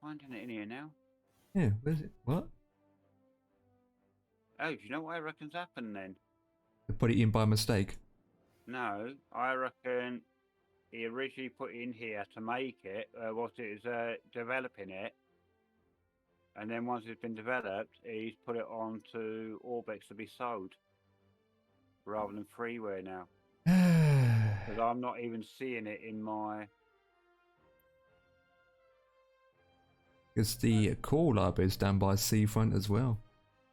Finding it in here now. Yeah, where's it? What? Oh, do you know what I reckon's happened then? I put it in by mistake. No, I reckon he originally put it in here to make it, whilst it was developing it. And then once it's been developed, he's put it onto Orbex to be sold. Rather than freeware now. Because I'm not even seeing it in my... Because the core library is done by Seafront as well.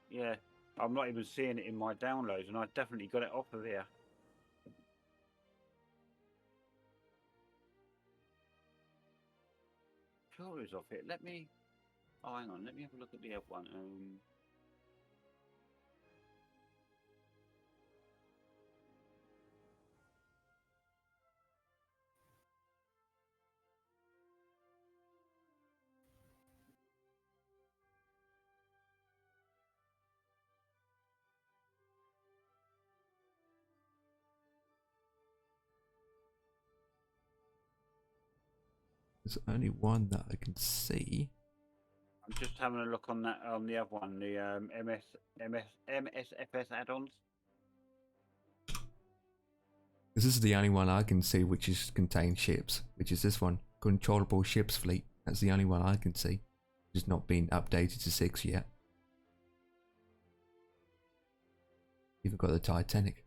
Yeah, I'm not even seeing it in my downloads, and I definitely got it off of there. Sure it's off it. Let me... Oh, hang on. Let me have a look at the other one. There's only one that I can see. I'm just having a look on that on the other one, the MSFS add-ons. This is the only one I can see which is contains ships, which is this one, controllable ships fleet. That's the only one I can see. It's not been updated to 6 yet. Even got the Titanic.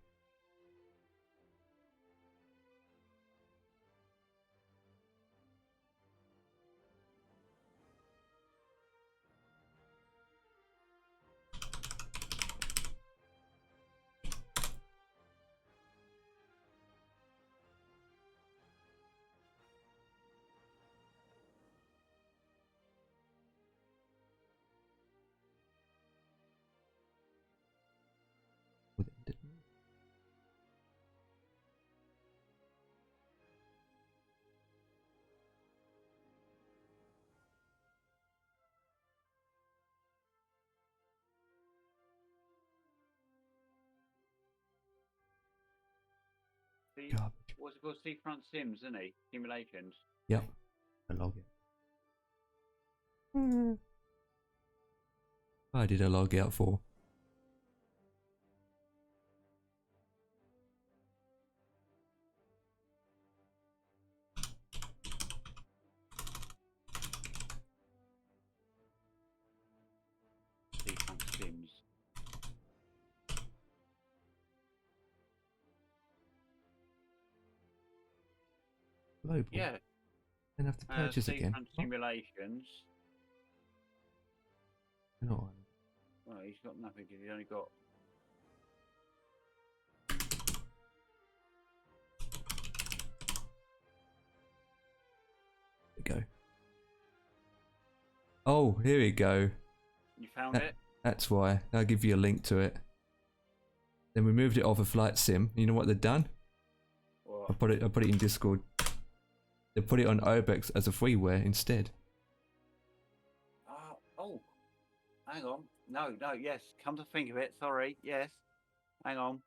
Garbage. What's it called? Seafront Sims, isn't he? Simulations. Yep. I log it. Why did I log out for? Seafront Sims. Global. Yeah. Then have to purchase again. Seafront Simulations. No. Well, he's got nothing. He's only got. There we go. Oh, here we go. You found it? That's why. I'll give you a link to it. Then we moved it off a flight sim. You know what they've done? What? I put it in Discord. They put it on Obex as a freeware instead. Oh, hang on. No, yes. Come to think of it, sorry. Yes. Hang on.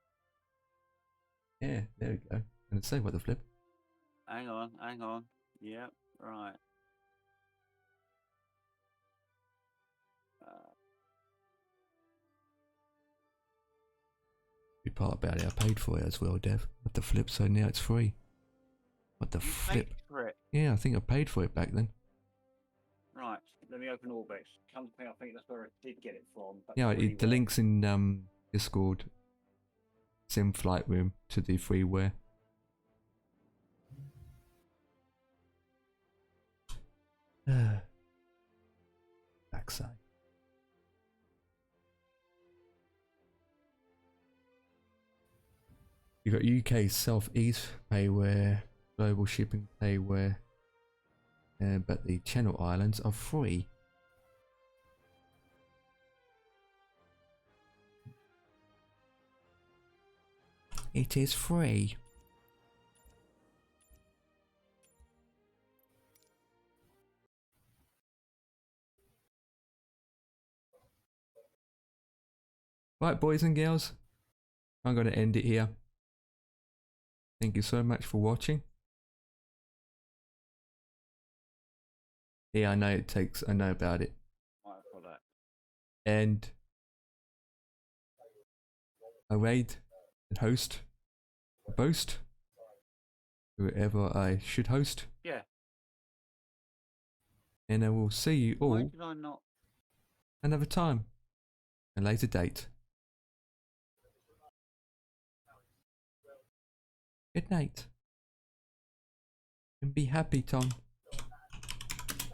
Yeah, there we go. And say what the flip. Hang on. Yep, right. Good part about it, I paid for it as well, Dev. What the flip? So now it's free. What the You flip? paid for it. Yeah, I think I paid for it back then. Right, let me open Orbex. Come to think, I think that's where I did get it from. But Yeah, not really the well. link's in Discord. Sim flight room to the freeware. Backside. You got UK Southeast payware, global shipping payware, but the Channel Islands are free. It is free. Right, boys and girls, I'm going to end it here. Thank you so much for watching. Yeah, I know it takes, I know about it. Right, I've got that. And I raid and host, boast, whoever I should host. Yeah. And I will see you all Why did I not? another time, a later date. Good night. And be happy, Tom.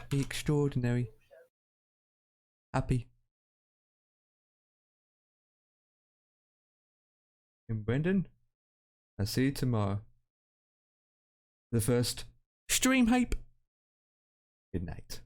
Be extraordinary. Happy. And Brendan, I'll see you tomorrow. The first stream hype. Good night.